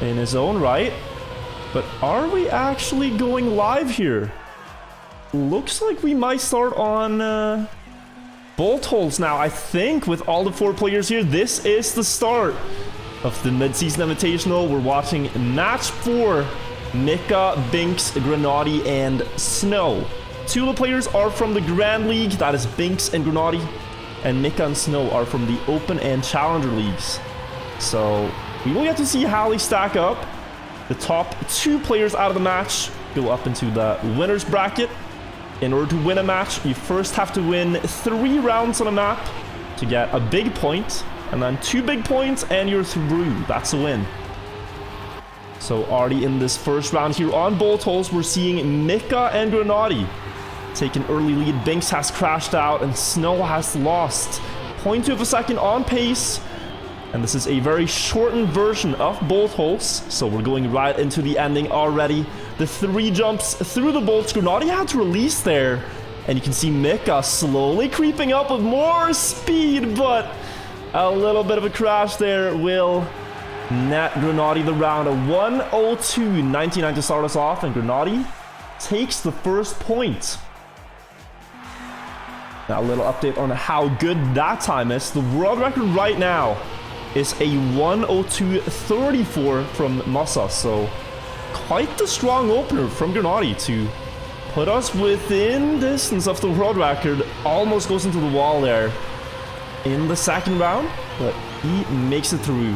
in his own right. But are we actually going live here? Looks like we might start on bolt holes now. I think with all the 4 players here, this is the start of the mid-season invitational. We're watching match 4. Mikka, Binks, Grenadie, and Snow. 2 of the players are from the Grand League. That is Binks and Grenadie. And Mikka and Snow are from the Open and Challenger Leagues. So we will get to see how they stack up. The top 2 players out of the match go up into the winner's bracket. In order to win a match, you first have to win 3 rounds on a map to get a big point. And then 2 big points and you're through. That's a win. So already in this first round here on bolt holes, we're seeing Mikka and Grenadie take an early lead. Binks has crashed out and Snow has lost 0.2 of a second on pace. And this is a very shortened version of bolt holes. So we're going right into the ending already. The 3 jumps through the bolts. Grenadie had to release there. And you can see Mikka slowly creeping up with more speed, but a little bit of a crash there will net Grenadie the round. A 1:02.99 to start us off, and Grenadie takes the first point. Now a little update on how good that time is. The world record right now is a 1:02.34 from Masa, so quite the strong opener from Grenadie to put us within distance of the world record. Almost goes into the wall there in the second round, but he makes it through.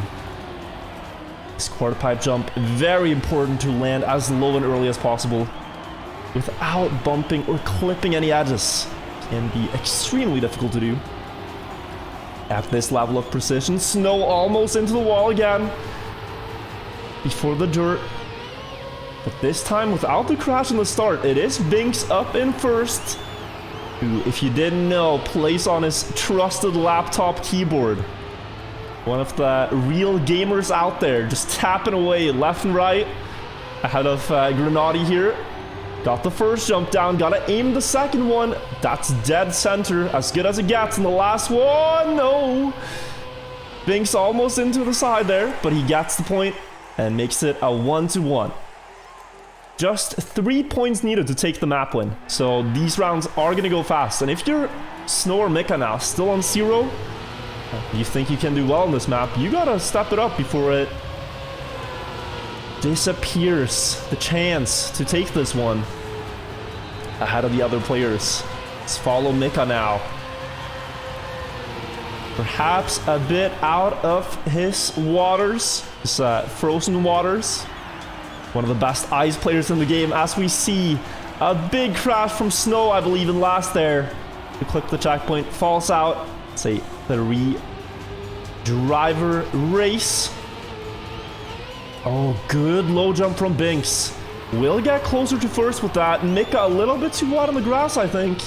This quarter pipe jump, very important to land as low and early as possible without bumping or clipping any edges. Can be extremely difficult to do at this level of precision. Snow almost into the wall again before the dirt, but this time without the crash in the start. It is Binks up in first, who, if you didn't know, plays on his trusted laptop keyboard. One of the real gamers out there, just tapping away left and right ahead of Grenadie here. Got the first jump down, gotta aim the second one. That's dead center, as good as it gets. And the last one, no. Binks almost into the side there, but he gets the point and makes it a 1-1. Just 3 points needed to take the map win. So these rounds are gonna go fast. And if you're Snow or Mikka now, still on 0, you think you can do well on this map, you gotta step it up before it disappears. The chance to take this one ahead of the other players. Let's follow Mikka now. Perhaps a bit out of his waters, his frozen waters. One of the best ice players in the game, as we see a big crash from Snow, I believe, in last there. To clip the checkpoint, falls out. It's a 3-driver race. Oh, good low jump from Binks. Will get closer to first with that. Mikka a little bit too wide on the grass, I think.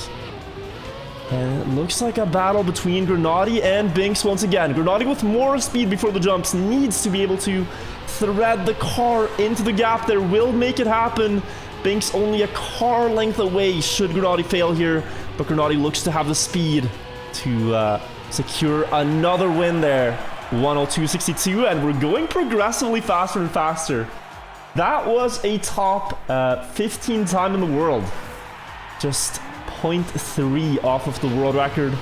And it looks like a battle between Grenadie and Binks once again. Grenadie with more speed before the jumps needs to be able to thread the car into the gap there. Will make it happen. Binks only a car length away should Grenadie fail here. But Grenadie looks to have the speed to secure another win there. 1:02.62, and we're going progressively faster and faster. That was a top 15 time in the world. Just 0.3 off of the world record.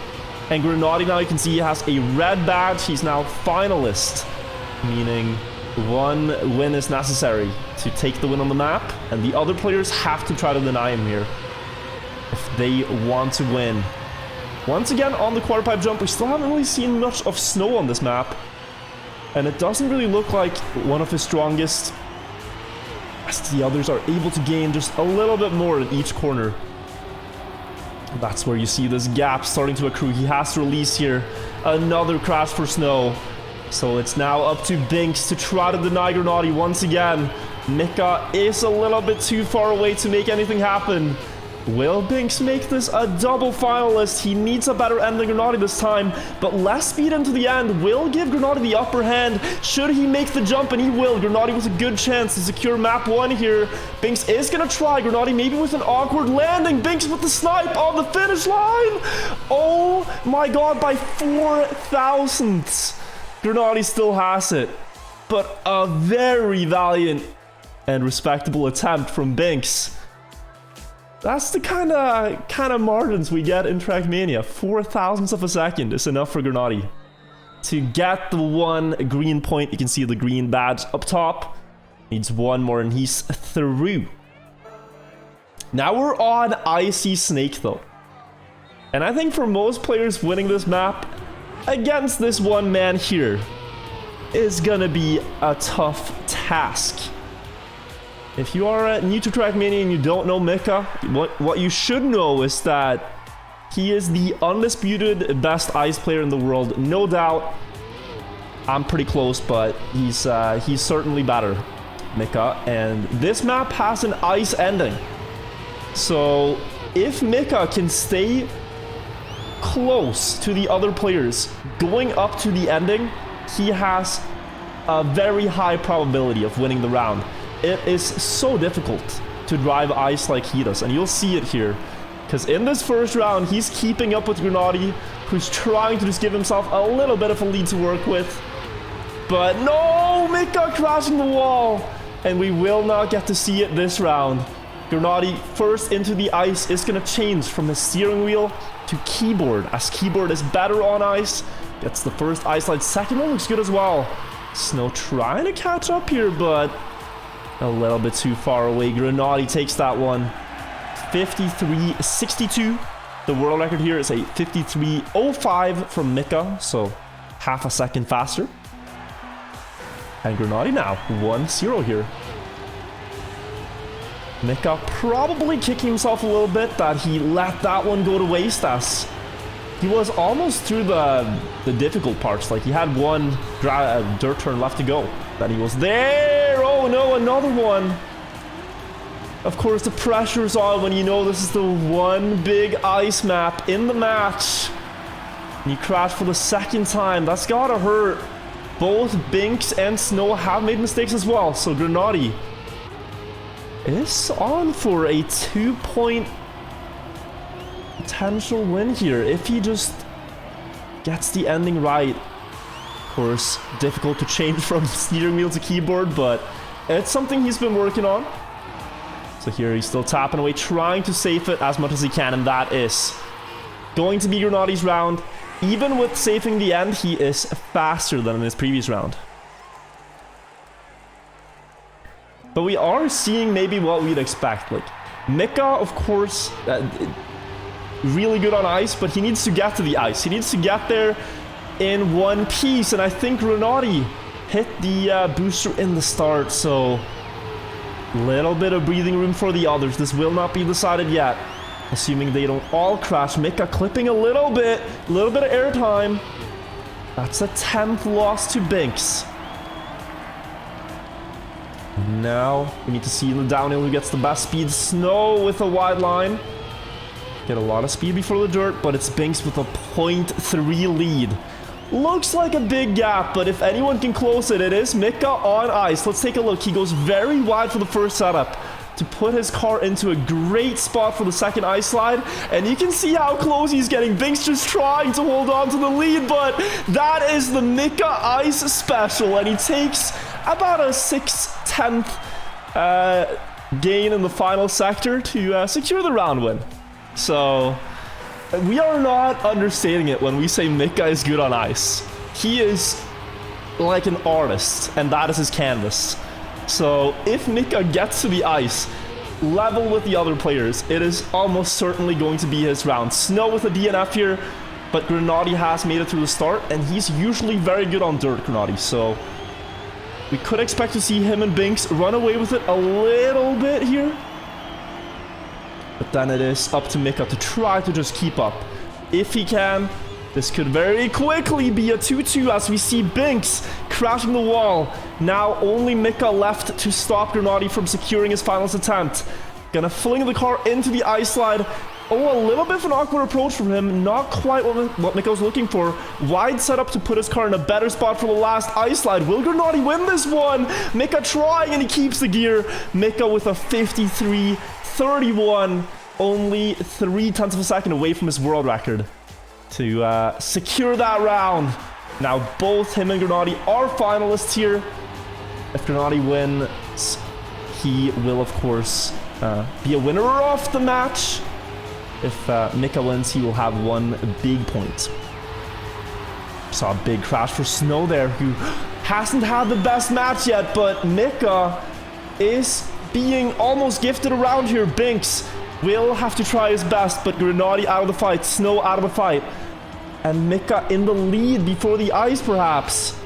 And Grenadie now, you can see, he has a red badge. He's now finalist, meaning 1 win is necessary to take the win on the map, and the other players have to try to deny him here if they want to win. Once again, on the quarter pipe jump, we still haven't really seen much of Snow on this map. And it doesn't really look like one of his strongest, as the others are able to gain just a little bit more in each corner. That's where you see this gap starting to accrue. He has to release here. Another crash for Snow. So it's now up to Binks to try to deny Grenadie once again. Mikka is a little bit too far away to make anything happen. Will Binks make this a double finalist? He needs a better end than Grenadie this time, but less speed into the end will give Grenadie the upper hand. Should he make the jump, and he will. Grenadie with a good chance to secure map 1 here. Binks is gonna try. Grenadie maybe with an awkward landing. Binks with the snipe on the finish line. Oh my god, by 4 thousandths. Grenadie still has it. but a very valiant and respectable attempt from Binks. That's the kind of margins we get in Trackmania. 0.004 of a second is enough for Grenadie to get the one green point. You can see the green badge up top. Needs one more and he's through. Now we're on Icy Snake though. And I think for most players winning this map against this one man here is gonna be a tough task. If you are new to Trackmania and you don't know Mikka, what you should know is that he is the undisputed best ice player in the world, no doubt. I'm pretty close, but he's certainly better, Mikka. And this map has an ice ending. So if Mikka can stay close to the other players going up to the ending, he has a very high probability of winning the round. It is so difficult to drive ice like he does, and you'll see it here. Because in this first round, he's keeping up with Grenadie, who's trying to just give himself a little bit of a lead to work with. But no, Mikka crashing the wall, and we will not get to see it this round. Grenadie first into the ice is going to change from his steering wheel to keyboard, as keyboard is better on ice. Gets the first ice slide. Second one looks good as well. Snow trying to catch up here, but a little bit too far away. Grenadie takes that one. 53.62. The world record here is a 53.05 from Mikka, so half a second faster. And Grenadie now 1-0 here. Mikka probably kicking himself a little bit that he let that one go to waste, as he was almost through the difficult parts. Like he had one dirt turn left to go. That he was there. Oh no, another one. Of course, the pressure's on when you know this is the one big ice map in the match. And you crash for the second time. That's gotta hurt. Both Binks and Snow have made mistakes as well. So Grenadie is on for a 2-point potential win here if he just gets the ending right. Of course, difficult to change from steering wheel to keyboard, but it's something he's been working on. So here he's still tapping away, trying to save it as much as he can, and that is going to be Grenadie's round. Even with saving the end, he is faster than in his previous round. But we are seeing maybe what we'd expect. Like Mikka, of course, really good on ice, but he needs to get to the ice. He needs to get there in one piece, and I think Grenadie hit the booster in the start, so little bit of breathing room for the others. This will not be decided yet, assuming they don't all crash. Mikka clipping a little bit of airtime. That's a 10th loss to Binks. Now we need to see in the downhill who gets the best speed. Snow with a wide line. Get a lot of speed before the dirt, but it's Binks with a 0.3 lead. Looks like a big gap, but if anyone can close it, it is Mikka on ice. Let's take a look. He goes very wide for the first setup to put his car into a great spot for the second ice slide, and you can see how close he's getting. Binks just trying to hold on to the lead, but that is the Mikka ice special, and he takes about a 6/10 gain in the final sector to secure the round win. So we are not understating it when we say Mikka is good on ice. He is like an artist, and that is his canvas. So if Mikka gets to the ice level with the other players, it is almost certainly going to be his round. Snow with a DNF here, but Grenadie has made it through the start, and he's usually very good on dirt, Grenadie. So we could expect to see him and Binks run away with it a little bit here. But then it is up to Mikka to try to just keep up. If he can, this could very quickly be a 2-2 as we see Binks crashing the wall. Now only Mikka left to stop Grenadie from securing his finals attempt. Gonna fling the car into the ice slide. Oh, a little bit of an awkward approach from him. Not quite what Mikka was looking for. Wide setup to put his car in a better spot for the last ice slide. Will Grenadie win this one? Mikka trying, and he keeps the gear. Mikka with a 53.31. Only 0.3 of a second away from his world record to secure that round. Now both him and Grenadie are finalists here. If Grenadie wins, he will, of course, be a winner of the match. If Mikka wins, he will have 1 big point. Saw a big crash for Snow there, who hasn't had the best match yet, but Mikka is being almost gifted around here. Binks will have to try his best, but Grenadie out of the fight, Snow out of the fight. And Mikka in the lead before the ice, perhaps.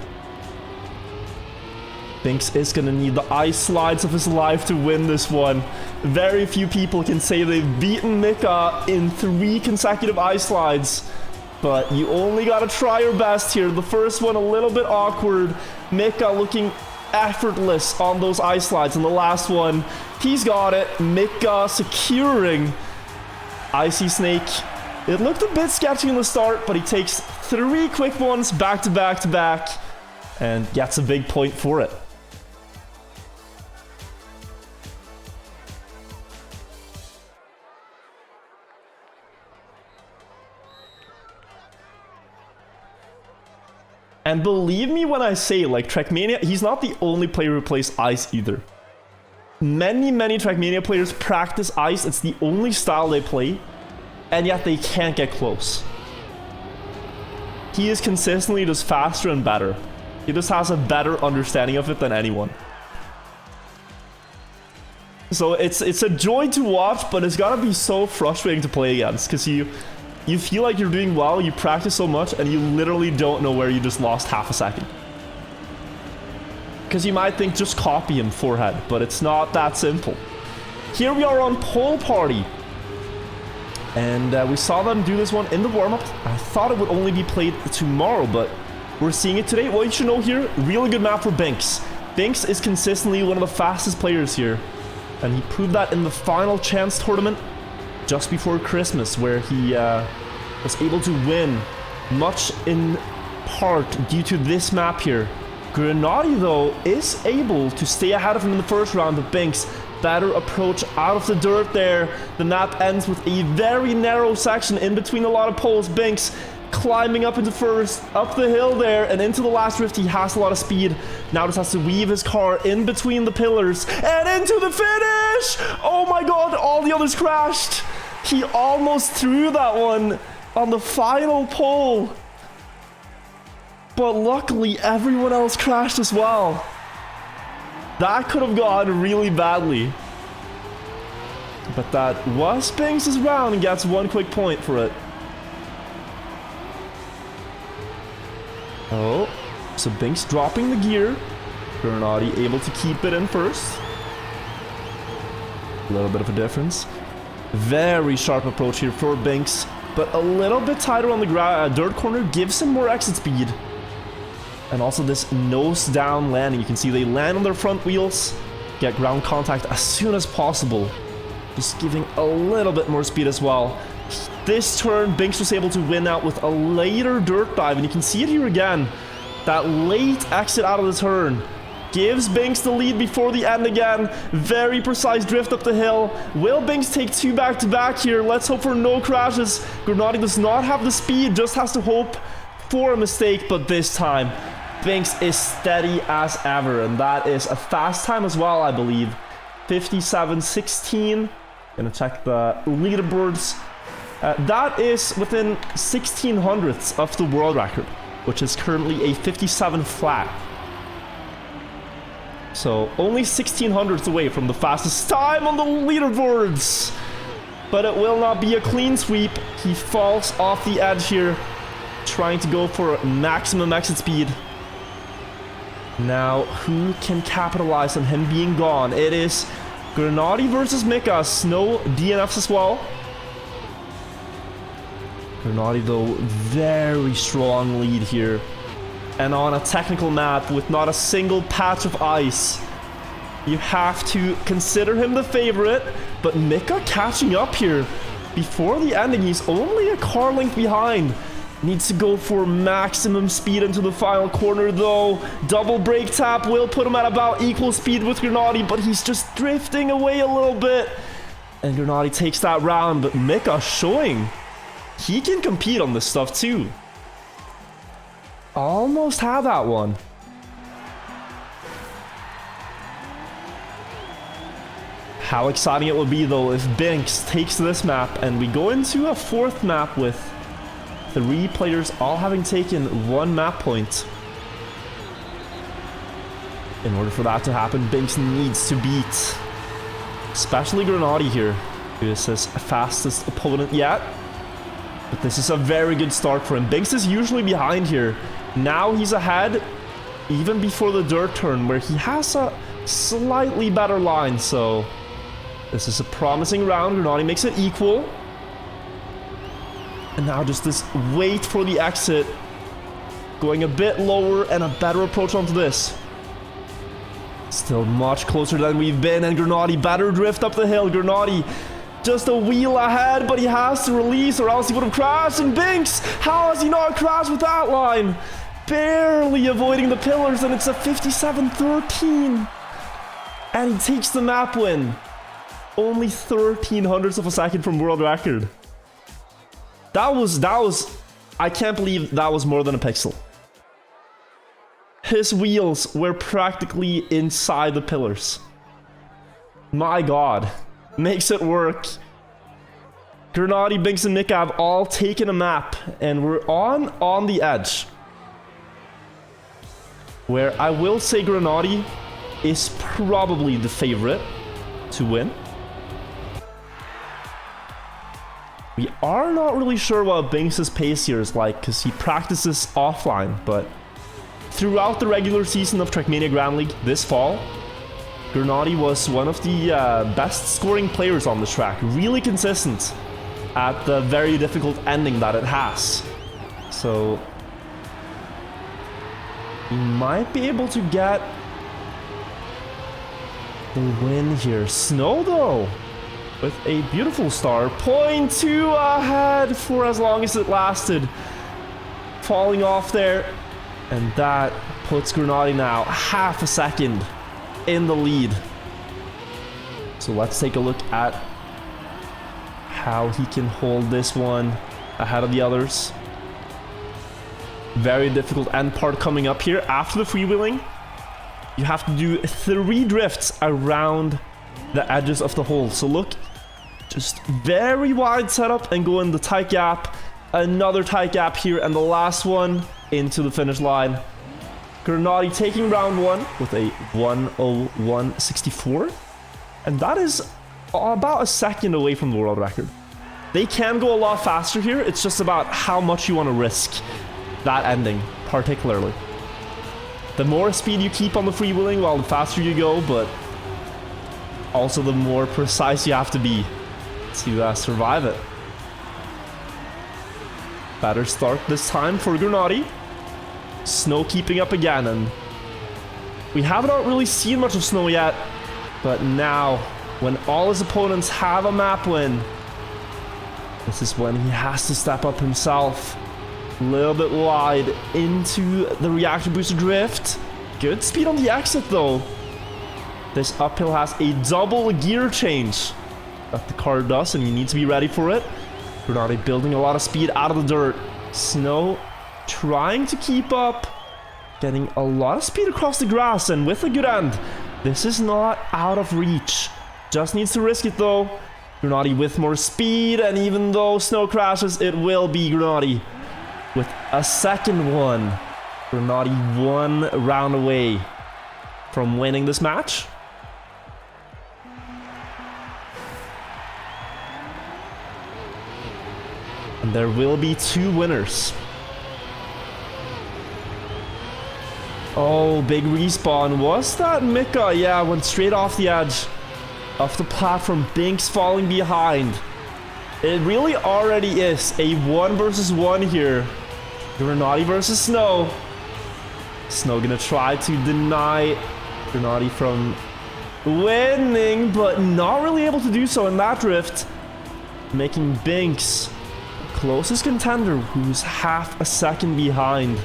Binks is going to need the ice slides of his life to win this one. Very few people can say they've beaten Mikka in 3 consecutive ice slides. But you only got to try your best here. The first one a little bit awkward. Mikka looking effortless on those ice slides. And the last one, he's got it. Mikka securing Icy Snake. It looked a bit sketchy in the start, but he takes 3 quick ones back to back to back and gets a big point for it. And believe me when I say, like, Trackmania, he's not the only player who plays ice either. Many Trackmania players practice ice. It's the only style they play, and yet they can't get close. He is consistently just faster and better. He just has a better understanding of it than anyone. So it's a joy to watch, but it's gotta be so frustrating to play against, because you feel like you're doing well, you practice so much, and you literally don't know where you just lost half a second. Because you might think, just copy him forehead, but it's not that simple. Here we are on Pole Party. And we saw them do this one in the warm-up. I thought it would only be played tomorrow, but we're seeing it today. Well, you should know here, really good map for Binks. Binks is consistently one of the fastest players here. And he proved that in the final chance tournament just before Christmas, where he was able to win, much in part due to this map here. Grenadie, though, is able to stay ahead of him in the first round, but Binks, better approach out of the dirt there. The map ends with a very narrow section in between a lot of poles. Binks climbing up into first, up the hill there, and into the last drift. He has a lot of speed. Now just has to weave his car in between the pillars and into the finish! Oh my god, all the others crashed! He almost threw that one on the final pole. But luckily, everyone else crashed as well. That could have gone really badly. But that was Binks' round and gets 1 quick point for it. Oh, so Binks dropping the gear. Grenadie able to keep it in first. A little bit of a difference. Very sharp approach here for Binks, but a little bit tighter on the dirt corner gives him more exit speed. And also this nose down landing. You can see they land on their front wheels, get ground contact as soon as possible. Just giving a little bit more speed as well. This turn, Binks was able to win out with a later dirt dive, and you can see it here again. That late exit out of the turn gives Binks the lead before the end again. Very precise drift up the hill. Will Binks take 2 back-to-back here? Let's hope for no crashes. Grenadie does not have the speed, just has to hope for a mistake, but this time, Binks is steady as ever, and that is a fast time as well, I believe. 57.16. Gonna check the leaderboards. That is within 1600ths of the world record, which is currently a 57 flat. So only 1600ths away from the fastest time on the leaderboards. But it will not be a clean sweep. He falls off the edge here, trying to go for maximum exit speed. Now, who can capitalize on him being gone? It is Grenadie versus Mikka. Snow DNFs as well. Grenadie, though, very strong lead here. And on a technical map with not a single patch of ice, you have to consider him the favorite. But Mikka catching up here before the ending. He's only a car length behind. Needs to go for maximum speed into the final corner, though. Double brake tap will put him at about equal speed with Grenadie, but he's just drifting away a little bit. And Grenadie takes that round, but Mikka showing he can compete on this stuff too. Almost had that one. How exciting it would be, though, if Binks takes this map and we go into a fourth map with 3 players all having taken 1 map point. In order for that to happen, Binks needs to beat, especially Grenadie here, who is his fastest opponent yet. But this is a very good start for him. Binks is usually behind here. Now he's ahead, even before the dirt turn, where he has a slightly better line. So this is a promising round. Grenadie makes it equal. And now just this wait for the exit. Going a bit lower and a better approach onto this. Still much closer than we've been, and Grenadie better drift up the hill. Grenadie just a wheel ahead, but he has to release or else he would have crashed. And Binks, how has he not crashed with that line? Barely avoiding the pillars, and it's a 57-13. And he takes the map win. Only 1300ths of a second from world record. That was, I can't believe that was more than a pixel. His wheels were practically inside the pillars. My god. Makes it work. Grenadie, Binks, and Mikka have all taken a map, and we're on the edge. Where I will say Grenadie is probably the favorite to win. We are not really sure what Binks' pace here is like, because he practices offline, but throughout the regular season of Trackmania Grand League this fall, Grenadie was one of the best scoring players on this track. Really consistent at the very difficult ending that it has. So he might be able to get the win here. Snow, though, with a beautiful star. 0.2 ahead for as long as it lasted. Falling off there. And that puts Grenadie now half a second in the lead. So let's take a look at how he can hold this one ahead of the others. Very difficult end part coming up here. After the freewheeling, you have to do 3 drifts around the edges of the hole. So look, just very wide setup and go in the tight gap. Another tight gap here, and the last one into the finish line. Grenadie taking round 1 with a 1:01.64, and that is about a second away from the world record. They can go a lot faster here. It's just about how much you want to risk that ending, particularly. The more speed you keep on the freewheeling, well, the faster you go, but also the more precise you have to be to survive it. Better start this time for Grenadie. Snow keeping up again, and we have not really seen much of Snow yet, but now when all his opponents have a map win, this is when he has to step up himself. A little bit wide into the reaction booster drift. Good speed on the exit, though. This uphill has a double gear change that the car does, and you need to be ready for it. Grenadie building a lot of speed out of the dirt. Snow trying to keep up, getting a lot of speed across the grass, and with a good end. This is not out of reach. Just needs to risk it, though. Grenadie with more speed, and even though Snow crashes, it will be Grenadie with a second one. Grenadie 1 round away from winning this match. And there will be 2 winners. Oh, big respawn. Was that Mikka? Yeah, went straight off the edge of the platform. Binks falling behind. It really already is a 1 versus 1 here. Grenadie versus Snow. Snow gonna try to deny Grenadie from winning, but not really able to do so in that drift. Making Binks closest contender, who's half a second behind.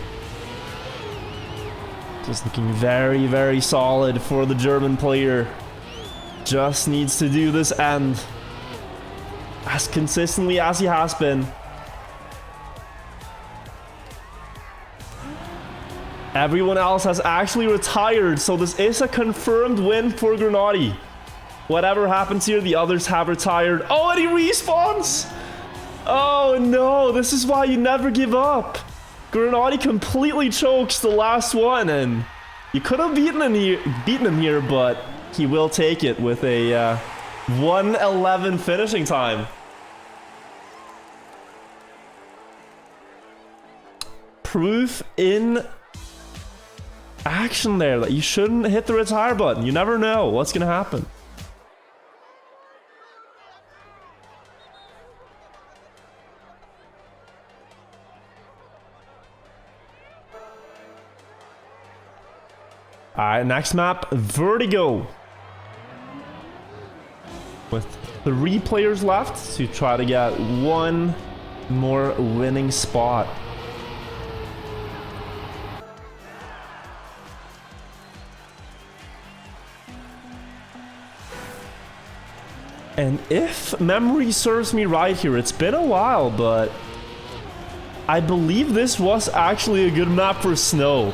Just looking very, very solid for the German player. Just needs to do this end as consistently as he has been. Everyone else has actually retired, so this is a confirmed win for Grenadie. Whatever happens here, the others have retired. Oh, and he respawns! Oh no, this is why you never give up. Grenadie completely chokes the last one, and you could have beaten him here, but he will take it with a 1:11 finishing time. Proof in action there that you shouldn't hit the retire button. You never know what's gonna happen. Alright, next map, Vertigo. With 3 players left to try to get one more winning spot. And if memory serves me right here, it's been a while, but I believe this was actually a good map for snow,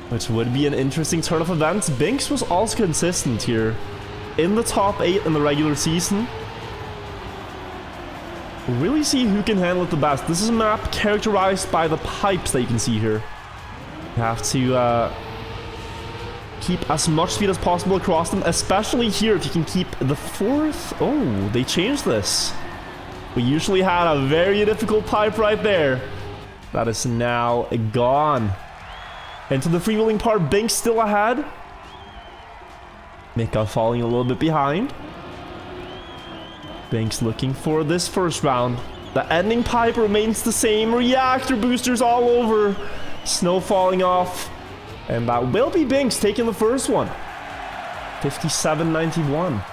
which would be an interesting turn of events. Binks was also consistent here in the top 8 in the regular season. We'll really see who can handle it the best. This is a map characterized by the pipes that you can see here. You have to keep as much speed as possible across them, especially here if you can keep the 4th. Oh, they changed this. We usually had a very difficult pipe right there. That is now gone. Into the freewheeling part, Binks still ahead. Mikka falling a little bit behind. Binks looking for this first round. The ending pipe remains the same. Reactor boosters all over. Snow falling off. And that will be Binks taking the first one. 57.91.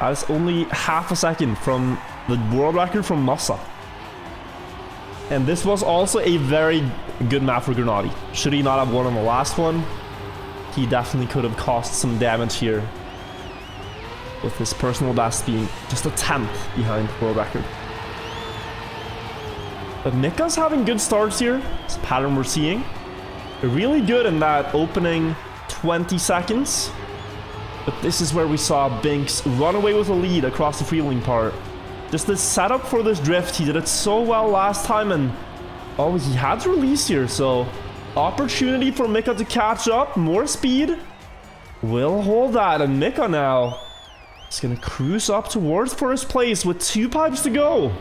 That's only half a second from the world record from Masa. And this was also a very good map for Grenadie. Should he not have won on the last one, he definitely could have caused some damage here, with his personal best being just a 10th behind world record. But Mikka's having good starts here. It's a pattern we're seeing. Really good in that opening 20 seconds. But this is where we saw Binks run away with a lead across the freewheeling part. Just the setup for this drift, he did it so well last time, and oh, he had to release here, so opportunity for Mikka to catch up. More speed. Will hold that, and Mikka now is gonna cruise up towards first place with 2 pipes to go.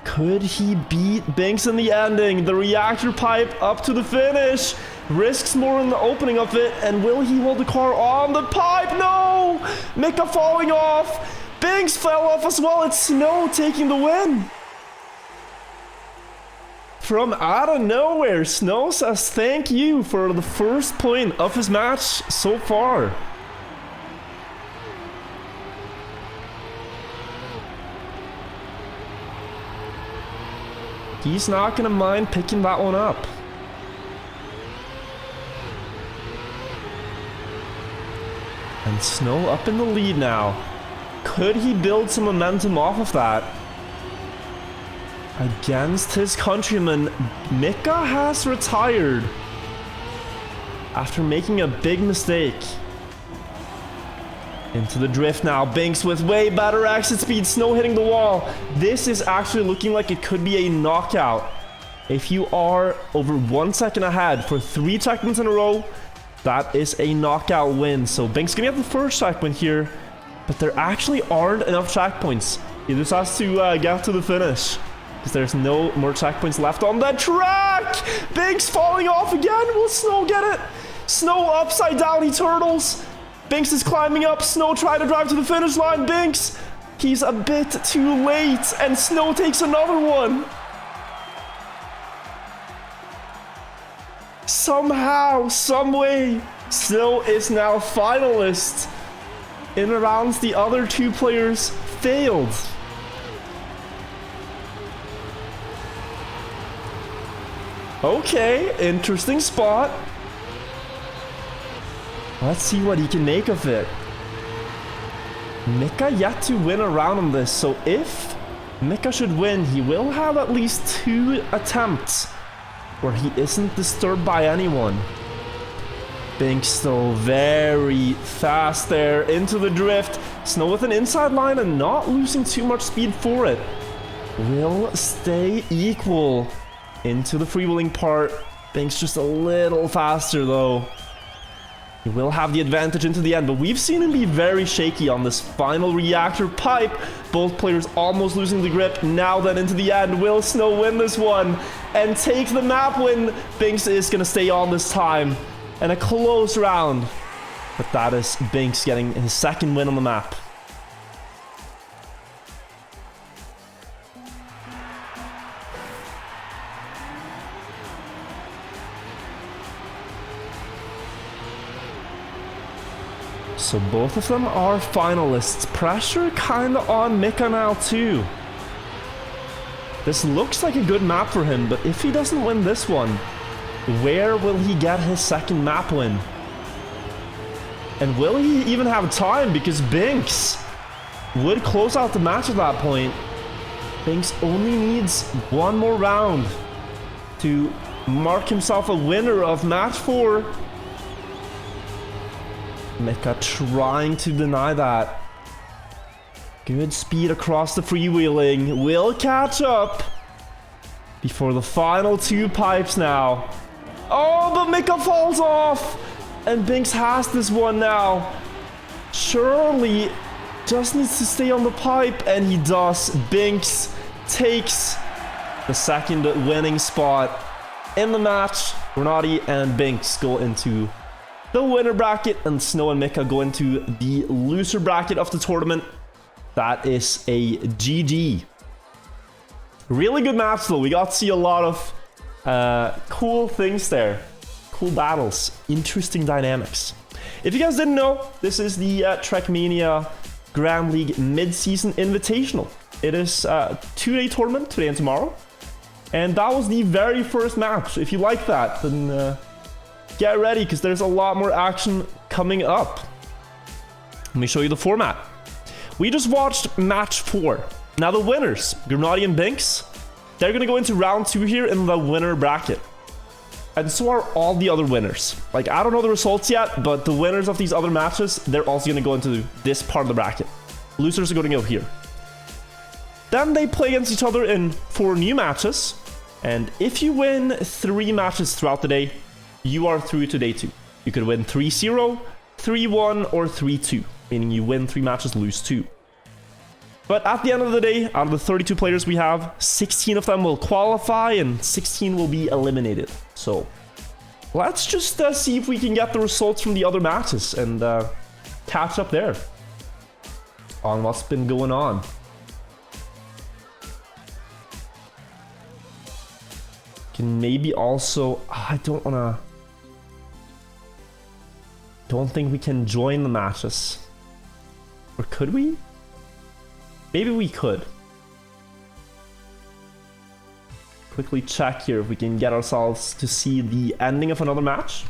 Could he beat Binks in the ending? The reactor pipe up to the finish. Risks more in the opening of it, and will he hold the car on the pipe? No! Mikka falling off. Binks fell off as well. It's Snow taking the win. From out of nowhere, Snow says thank you for the first point of his match so far. He's not gonna mind picking that one up. And Snow up in the lead now. Could he build some momentum off of that? Against his countryman, Mikka has retired after making a big mistake. Into the drift now. Binks with way better exit speed. Snow hitting the wall. This is actually looking like it could be a knockout. If you are over 1 second ahead for 3 checkpoints in a row, that is a knockout win. So Binks gonna get the first checkpoint here, but there actually aren't enough checkpoints. He just has to get to the finish, because there's no more checkpoints left on the track. Binks falling off again. Will Snow get it? Snow upside down. He turtles. Binks is climbing up. Snow trying to drive to the finish line. Binks, he's a bit too late, and Snow takes another one. Somehow, some way, Snow is now finalist in rounds the other 2 players failed. Okay, interesting spot. Let's see what he can make of it. Mikka yet to win a round on this, so if Mikka should win, he will have at least 2 attempts where he isn't disturbed by anyone. Binks still very fast there into the drift. Snow with an inside line and not losing too much speed for it. Will stay equal into the freewheeling part. Binks just a little faster though. He will have the advantage into the end, but we've seen him be very shaky on this final reactor pipe. Both players almost losing the grip. Now then into the end, will Snow win this one and take the map win? Binks is going to stay on this time. And a close round. But that is Binks getting his second win on the map. So both of them are finalists. Pressure kind of on Mikka now too. This looks like a good map for him, but if he doesn't win this one, where will he get his second map win? And will he even have time? Because Binks would close out the match at that point. Binks only needs one more round to mark himself a winner of match 4. Mikka trying to deny that. Good speed across the freewheeling. Will catch up before the final 2 pipes now. Oh, but Mikka falls off. And Binks has this one now. Surely just needs to stay on the pipe. And he does. Binks takes the second winning spot in the match. Grenadie and Binks go into the winner bracket, and Snow and Mikka go into the loser bracket of the tournament. That is a GG. Really good match though. We got to see a lot of cool things there. Cool battles. Interesting dynamics. If you guys didn't know, this is the Trackmania Grand League mid-season invitational. It is a 2-day tournament, today and tomorrow. And that was the very first match. If you like that, then get ready, because there's a lot more action coming up. Let me show you the format. We just watched match 4. Now the winners, Grenadie and Binks, they're going to go into round 2 here in the winner bracket. And so are all the other winners. Like, I don't know the results yet, but the winners of these other matches, they're also going to go into this part of the bracket. Losers are going to go here. Then they play against each other in 4 new matches. And if you win 3 matches throughout the day, you are through to day 2. You could win 3-0, 3-1, or 3-2, meaning you win 3 matches, lose 2. But at the end of the day, out of the 32 players we have, 16 of them will qualify and 16 will be eliminated. So let's just see if we can get the results from the other matches and catch up there on what's been going on. Can maybe also, I don't think we can join the matches. Or could we? Maybe we could. Quickly check here if we can get ourselves to see the ending of another match.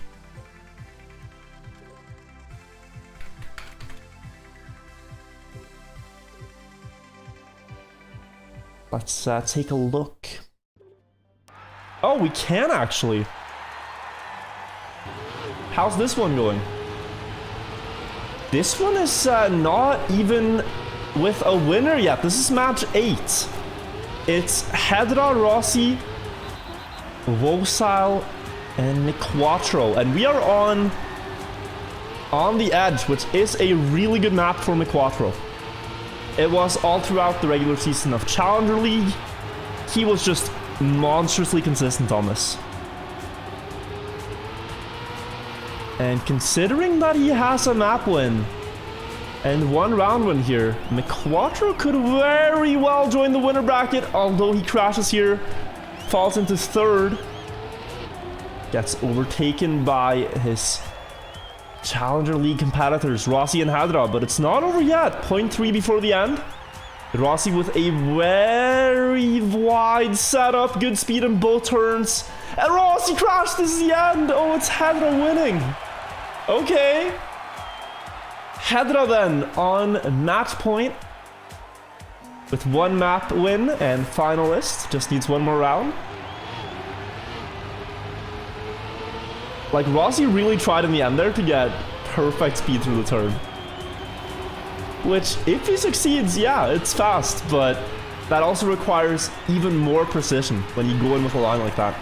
Let's take a look. Oh, we can actually. How's this one going? This one is not even with a winner yet. This is match 8. It's Hedra, Rossi, Vosile, and Miquatro. And we are on the edge, which is a really good map for Miquatro. It was all throughout the regular season of Challenger League. He was just monstrously consistent on this. And considering that he has a map win and 1 round win here, Miquatro could very well join the winner bracket, although he crashes here, falls into 3rd, gets overtaken by his Challenger League competitors, Rossi and Hedra, but it's not over yet. 0.3 before the end. Rossi with a very wide setup, good speed in both turns. And Rossi crashed, this is the end. Oh, it's Hedra winning. Okay. Hedra then on match point with 1 map win and finalist. Just needs 1 more round. Like, Rossi really tried in the end there to get perfect speed through the turn. Which, if he succeeds, yeah, it's fast, but that also requires even more precision when you go in with a line like that.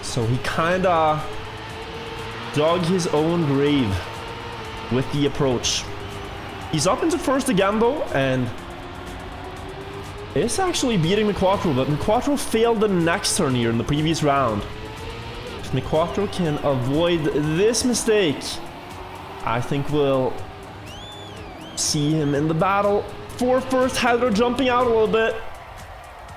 So he kinda dug his own grave with the approach. He's up into first again though, and is actually beating McQuattro, but McQuattro failed the next turn here in the previous round. If McQuattro can avoid this mistake, I think we'll see him in the battle for first. Heather jumping out a little bit,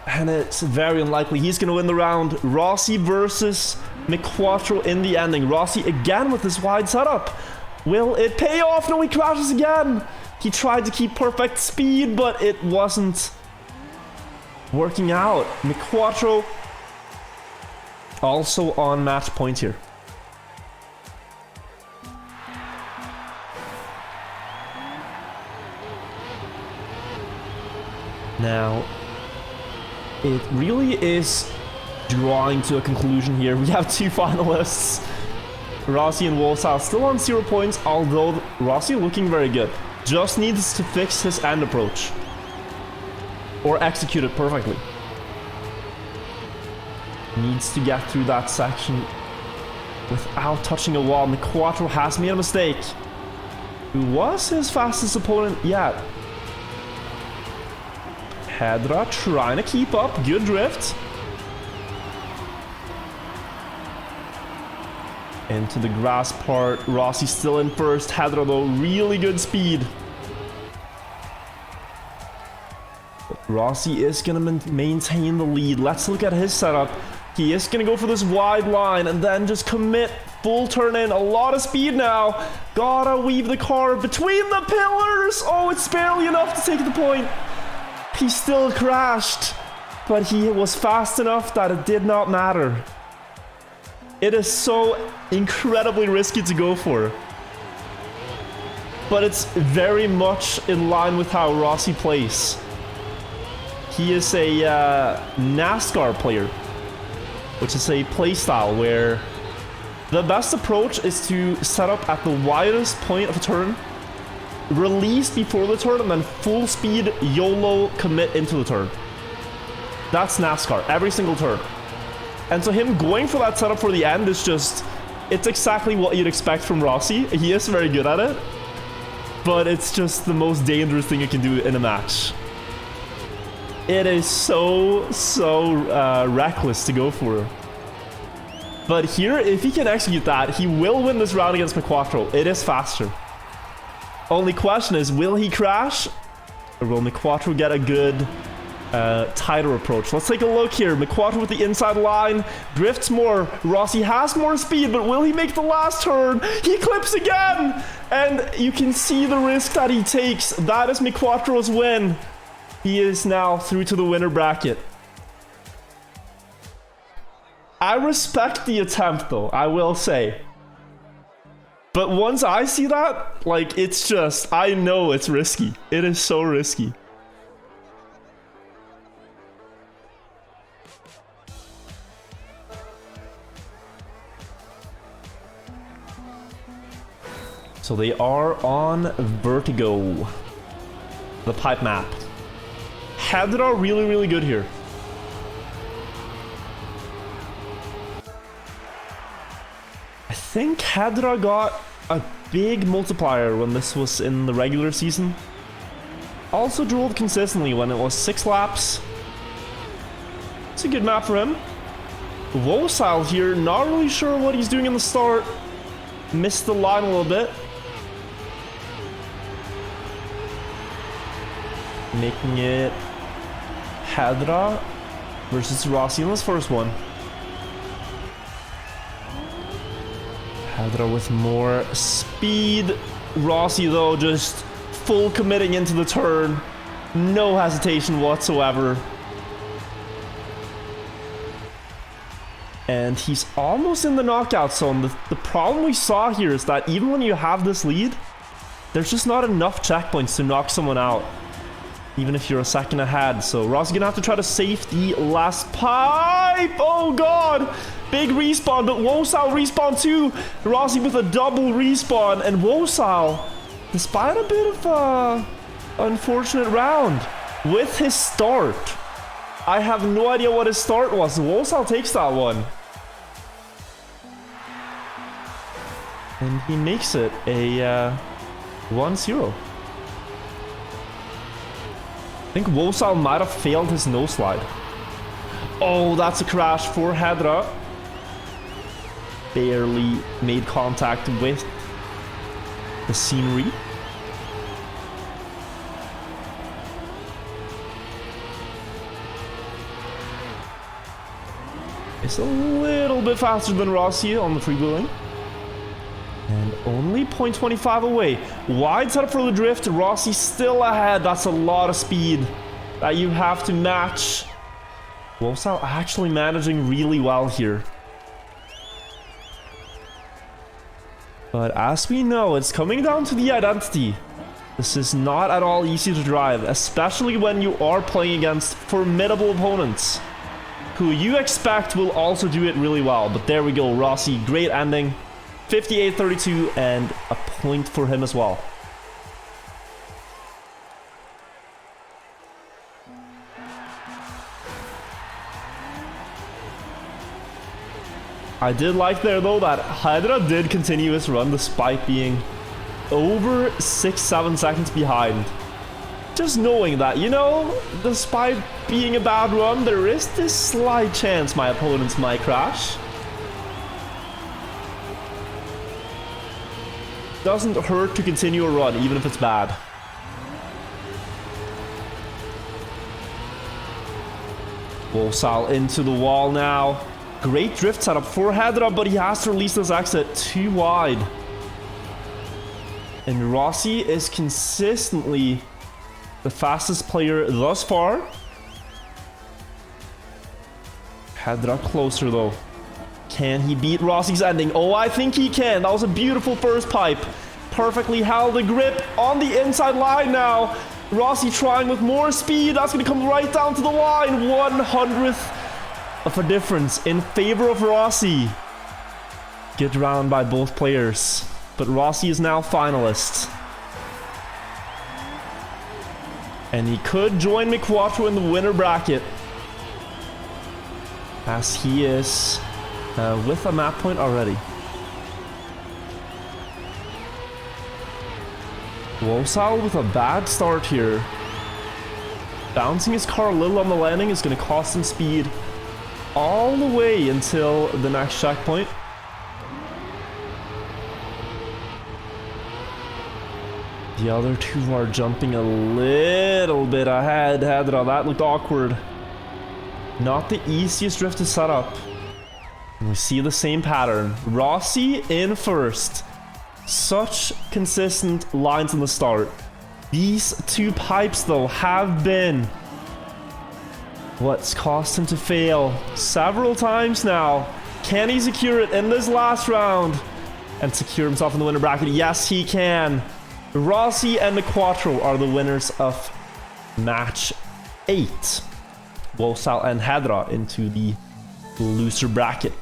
and it's very unlikely he's going to win the round. Rossi versus McQuattro in the ending. Rossi again with this wide setup. Will it pay off? No, he crashes again. He tried to keep perfect speed, but it wasn't working out. McQuattro also on match point here. Now, it really is drawing to a conclusion here. We have two finalists, Rossi and Wolfsile, still on 0 points, although Rossi looking very good. Just needs to fix his end approach. Or execute it perfectly. Needs to get through that section without touching a wall. McQuattro has made a mistake. Who was his fastest opponent yet? Hedra trying to keep up. Good drift. Into the grass part. Rossi still in first. Hedra though, really good speed. But Rossi is going to maintain the lead. Let's look at his setup. He is going to go for this wide line and then just commit. Full turn in. A lot of speed now. Gotta weave the car between the pillars. Oh, it's barely enough to take the point. He still crashed, but he was fast enough that it did not matter. It is so incredibly risky to go for, but it's very much in line with how Rossi plays. He is a NASCAR player, which is a playstyle where the best approach is to set up at the widest point of a turn, release before the turn, and then full speed YOLO commit into the turn. That's NASCAR, every single turn. And so him going for that setup for the end is just, it's exactly what you'd expect from Rossi. He is very good at it, but it's just the most dangerous thing you can do in a match. It is so reckless to go for. But here, if he can execute that, he will win this round against McQuattro. It is faster. Only question is, will he crash? Or will McQuattro get a good, tighter approach? Let's take a look here. McQuattro with the inside line. Drifts more. Rossi has more speed, but will he make the last turn? He clips again! And you can see the risk that he takes. That is McQuattro's win. He is now through to the winner bracket. I respect the attempt, though, I will say. But once I see that, like, it's just, I know it's risky. It is so risky. So they are on Vertigo, the pipe map. Hedra really good here. I think Hedra got a big multiplier when this was in the regular season. Also drove consistently when it was 6 laps. It's a good map for him. Wolfsile here, not really sure what he's doing in the start. Missed the line a little bit. Making it Hedra versus Rossi in this first one. Hedra with more speed. Rossi, though, just full committing into the turn. No hesitation whatsoever. And he's almost in the knockout zone. The problem we saw here is that even when you have this lead, there's just not enough checkpoints to knock someone out. even if you're a second ahead. So Rossi gonna have to try to save the last pipe. Oh god, big respawn, but Wosal respawn too. Rossi with a double respawn, and Wosal, despite a bit of a unfortunate round with his start, I have no idea what his start was. Wosal takes that one. And he makes it a 1-0. I think Wosal might have failed his no slide. Oh, that's a crash for Hedra. Barely made contact with the scenery. It's a little bit faster than Rossi on the freewheeling. And only 0.25 away. Wide setup for the drift. Rossi still ahead. That's a lot of speed that you have to match. Wosal actually managing really well here. But as we know, it's coming down to the identity. This is not at all easy to drive, especially when you are playing against formidable opponents who you expect will also do it really well. But there we go. Rossi, great ending. 58-32 and a point for him as well. I did like there though that Hydra did continue his run despite being over 6-7 seconds behind. Just knowing that, you know, despite being a bad run, there is this slight chance my opponents might crash. Doesn't hurt to continue a run, even if it's bad. Wosal into the wall now. Great drift setup for Hedra, but he has to release this exit too wide. And Rossi is consistently the fastest player thus far. Hedra closer though. Can he beat Rossi's ending? Oh, I think he can. That was a beautiful first pipe. Perfectly held the grip on the inside line now. Rossi trying with more speed. That's going to come right down to the line. 1/100th of a difference in favor of Rossi. Good round by both players. But Rossi is now finalist. And he could join McQuattro in the winner bracket, as he is with a map point already. Wosal with a bad start here. Bouncing his car a little on the landing is going to cost him speed all the way until the next checkpoint. The other two are jumping a little bit ahead. Hedra, that looked awkward. Not the easiest drift to set up. And we see the same pattern. Rossi in first. Such consistent lines in the start. These two pipes, though, have been what's caused him to fail several times now. Can he secure it in this last round and secure himself in the winner bracket? Yes, he can. Rossi and McQuattro are the winners of match 8. Wosal and Hedra into the loser bracket.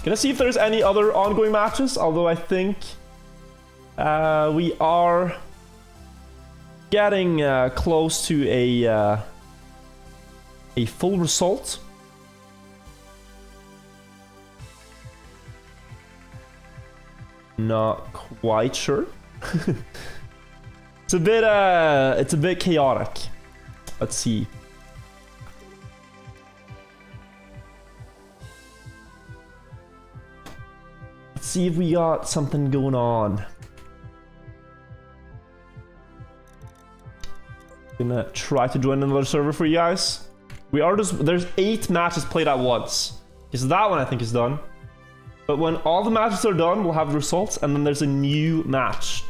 Gonna see if there's any other ongoing matches, although I think we are getting close to a full result. Not quite sure. It's a bit chaotic. Let's see. Let's see if we got something going on. Gonna try to join another server for you guys. There's 8 matches played at once. So that one I think is done. But when all the matches are done, we'll have the results, and then there's a new match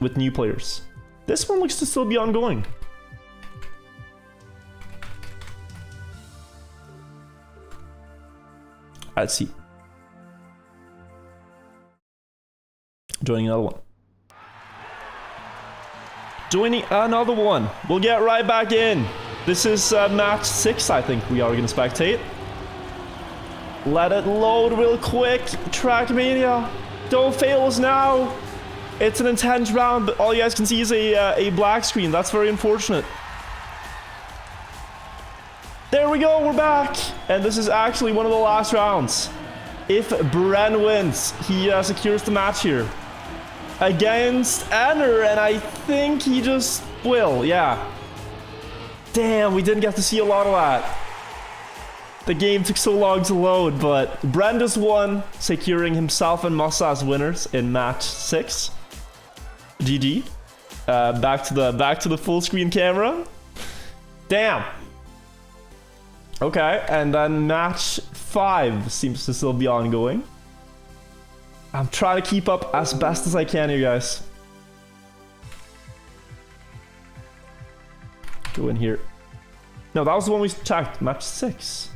with new players. This one looks to still be ongoing. Let's see. Joining another one. joining another one. We'll get right back in. This is match 6, I think we are going to spectate. Let it load real quick. Trackmania, don't fail us now. It's an intense round, but all you guys can see is a black screen. That's very unfortunate. There we go, we're back. And this is actually one of the last rounds. If Bren wins, he secures the match here against Enner, and I think he just will, yeah. Damn, we didn't get to see a lot of that. The game took so long to load, but Bren just won, securing himself and Masa as winners in match 6. GG. Back to the full screen camera. Damn. Okay, and then match 5 seems to still be ongoing. I'm trying to keep up as best as I can here, guys. Go in here. No, that was the one we checked. Match 6.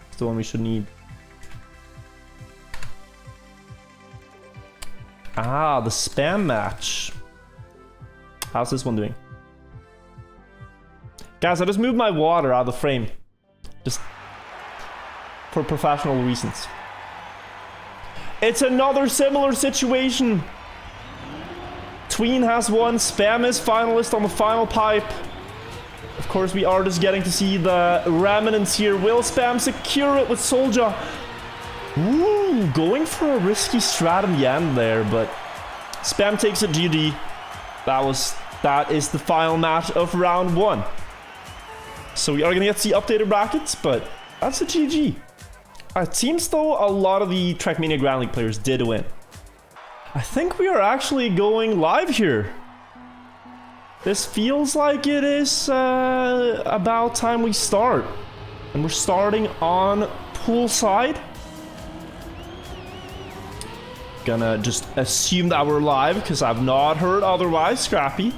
It's the one we should need. Ah, the spam match. How's this one doing? Guys, I just moved my water out of the frame. Just for professional reasons. It's another similar situation. Tween has won. Spam is finalist on the final pipe. Of course, we are just getting to see the remnants here. Will Spam secure it with Soldier? Ooh, going for a risky strat in the end there, but Spam takes it GG. That is the final match of round 1. So we are gonna get to see updated brackets, but that's a GG. It seems though a lot of the Trackmania Grand League players did win. I think we are actually going live here. This feels like it is about time we start. And we're starting on Poolside. Gonna just assume that we're live because I've not heard otherwise. Scrappy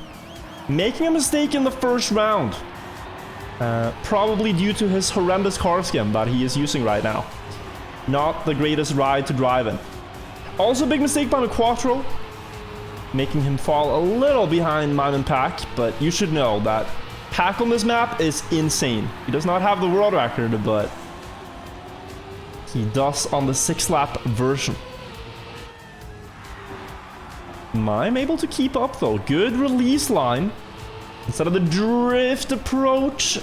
making a mistake in the first round. Probably due to his horrendous car skim that he is using right now. Not the greatest ride to drive in. Also a big mistake by the Quattro, making him fall a little behind Mime and Pack, but you should know that Pack on this map is insane. He does not have the world record, but he does on the 6-lap version. Mime able to keep up though. Good release line. Instead of the drift approach,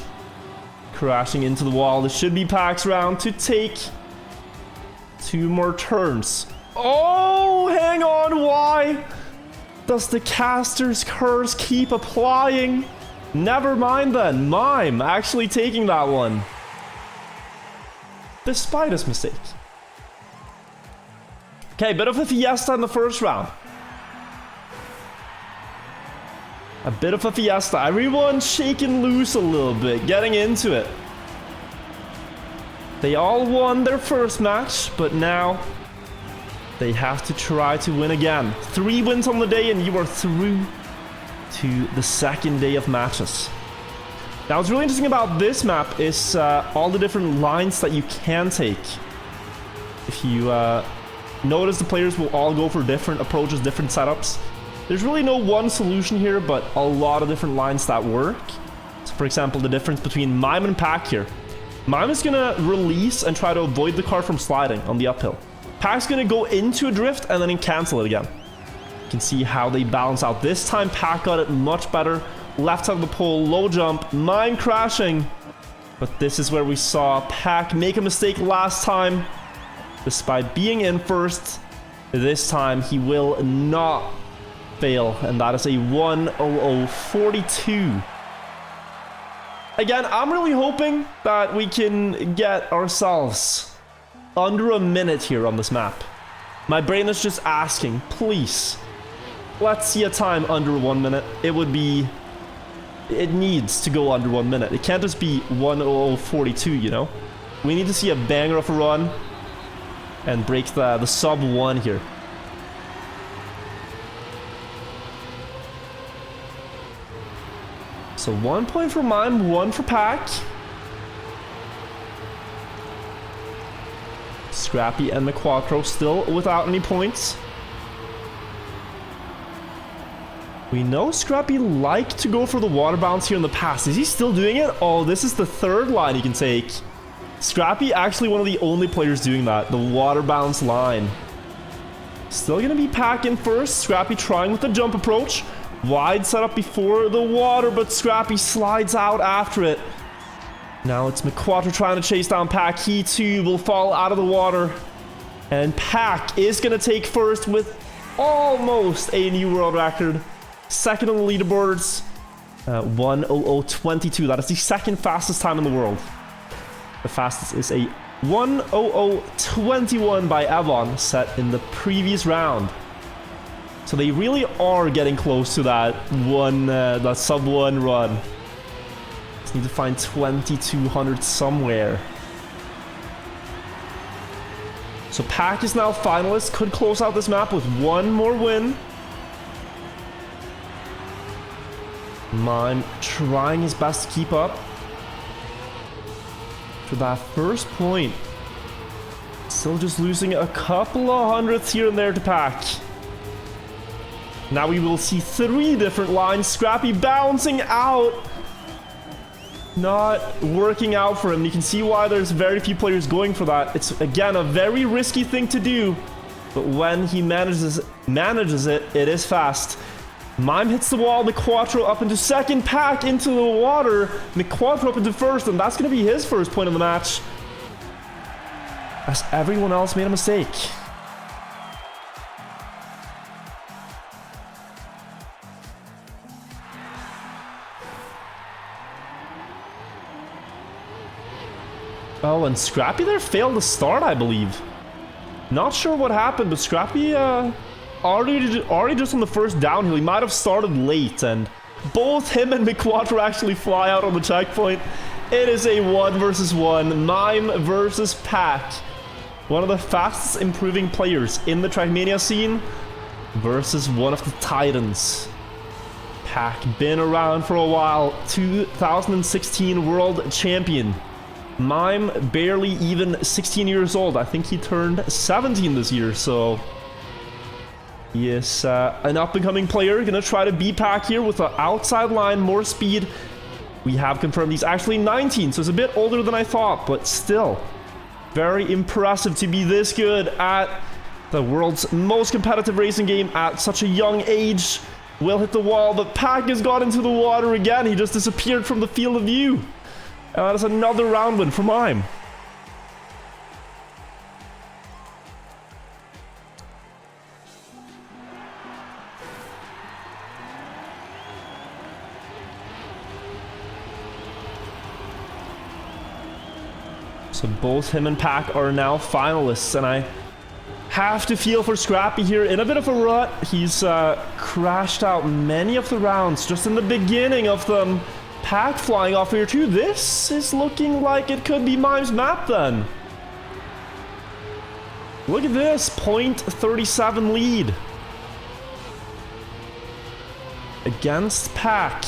crashing into the wall. This should be Pack's round to take 2 more turns. Oh, hang on, why does the caster's curse keep applying? Never mind then, Mime actually taking that one. Despite his mistake. Okay, bit of a fiesta in the first round. A bit of a fiesta. Everyone shaking loose a little bit, getting into it. They all won their first match, but now they have to try to win again. 3 wins on the day and you are through to the second day of matches. Now what's really interesting about this map is all the different lines that you can take. If you notice, the players will all go for different approaches, different setups. There's really no one solution here, but a lot of different lines that work. So for example, the difference between Mime and Pack here. Mime is gonna release and try to avoid the car from sliding on the uphill. Pack's gonna go into a drift and then cancel it again. You can see how they balance out. This time Pack got it much better. Left side of the pole, low jump, Mime crashing. But this is where we saw Pack make a mistake last time. Despite being in first, this time he will not fail, and that is a 1:00:42. Again, I'm really hoping that we can get ourselves under a minute here on this map. My brain is just asking, please, let's see a time under 1 minute. It needs to go under 1 minute. It can't just be 1:00:42, you know? We need to see a banger of a run and break the sub 1 here. So 1 point for Mime, 1 for Pack. Scrappy and the Quattro still without any points. We know Scrappy liked to go for the water bounce here in the past. Is he still doing it? Oh, this is the third line he can take. Scrappy actually one of the only players doing that. The water bounce line. Still gonna be Pack in first. Scrappy trying with the jump approach. Wide setup before the water, but Scrappy slides out after it. Now it's McQuattro trying to chase down Pack. He too will fall out of the water. And Pack is gonna take first with almost a new world record. Second on the leaderboards. 1:00:22. That is the second fastest time in the world. The fastest is a 1:00:21 by Evon, set in the previous round. So they really are getting close to that that sub 1 run. Just need to find 2200 somewhere. So Pack is now finalist. Could close out this map with one more win. Mime trying his best to keep up. For that first point. Still just losing a couple of hundredths here and there to Pack. Now we will see 3 different lines. Scrappy bouncing out. Not working out for him. You can see why there's very few players going for that. It's, again, a very risky thing to do. But when he manages it, it is fast. Mime hits the wall, McQuattro up into second, Pack into the water, McQuattro up into first, and that's going to be his first point of the match. As everyone else made a mistake. Oh, and Scrappy there failed to start, I believe. Not sure what happened, but Scrappy, already just on the first downhill, he might have started late, and both him and McQuattro actually fly out on the checkpoint. It is a 1 versus 1, Mime versus Pack. One of the fastest improving players in the Trackmania scene versus one of the Titans. Pack been around for a while, 2016 world champion. Mime barely even 16 years old. I think he turned 17 this year, so he is an up-and-coming player. Gonna try to beat Pack here with an outside line, more speed. We have confirmed he's actually 19, so it's a bit older than I thought, but still very impressive to be this good at the world's most competitive racing game at such a young age. Will hit the wall, but Pack has got into the water again. He just disappeared from the field of view. And that is another round win for Mime. So both him and Pack are now finalists, and I have to feel for Scrappy here in a bit of a rut. He's crashed out many of the rounds just in the beginning of them. Pack flying off here too. This is looking like it could be Mime's map then. Look at this, 0.37 lead against Pack.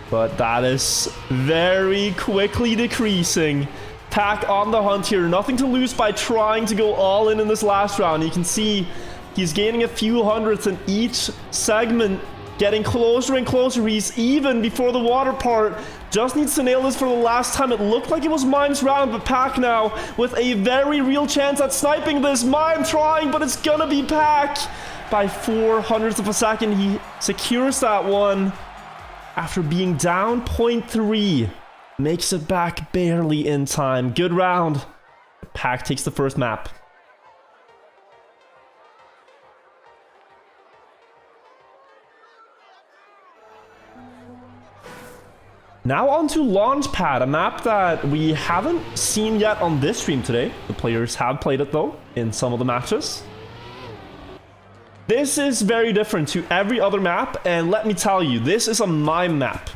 But that is very quickly decreasing. Pack on the hunt here. Nothing to lose by trying to go all in this last round. You can see he's gaining a few hundredths in each segment. Getting closer and closer. He's even before the water part. Just needs to nail this for the last time. It looked like it was Mime's round, but Pack now with a very real chance at sniping this. Mime trying, but it's gonna be Pack. By 400ths of a second, he secures that one. After being down 0.3, makes it back barely in time. Good round. Pack takes the first map. Now on to Launchpad, a map that we haven't seen yet on this stream today. The players have played it though, in some of the matches. This is very different to every other map, and let me tell you, this is a Mime map.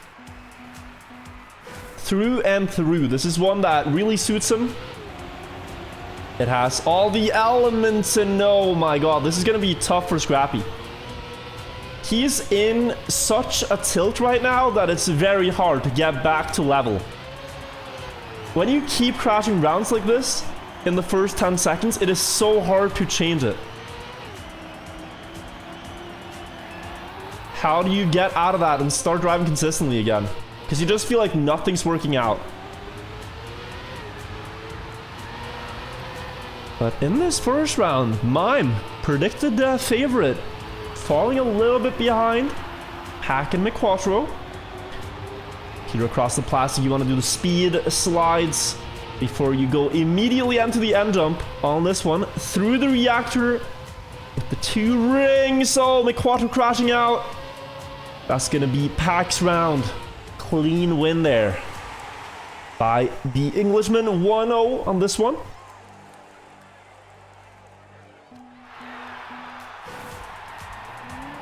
Through and through. This is one that really suits him. It has all the elements, and oh my god, this is gonna be tough for Scrappy. He's in such a tilt right now that it's very hard to get back to level. When you keep crashing rounds like this in the first 10 seconds, it is so hard to change it. How do you get out of that and start driving consistently again? Because you just feel like nothing's working out. But in this first round, Mime predicted the favorite, falling a little bit behind. Pack and McQuattro. Here across the plastic, you want to do the speed slides before you go immediately into the end jump on this one. Through the reactor with the 2 rings. Oh, McQuattro crashing out. That's going to be Pack's round. Clean win there by the Englishman. 1-0 on this one.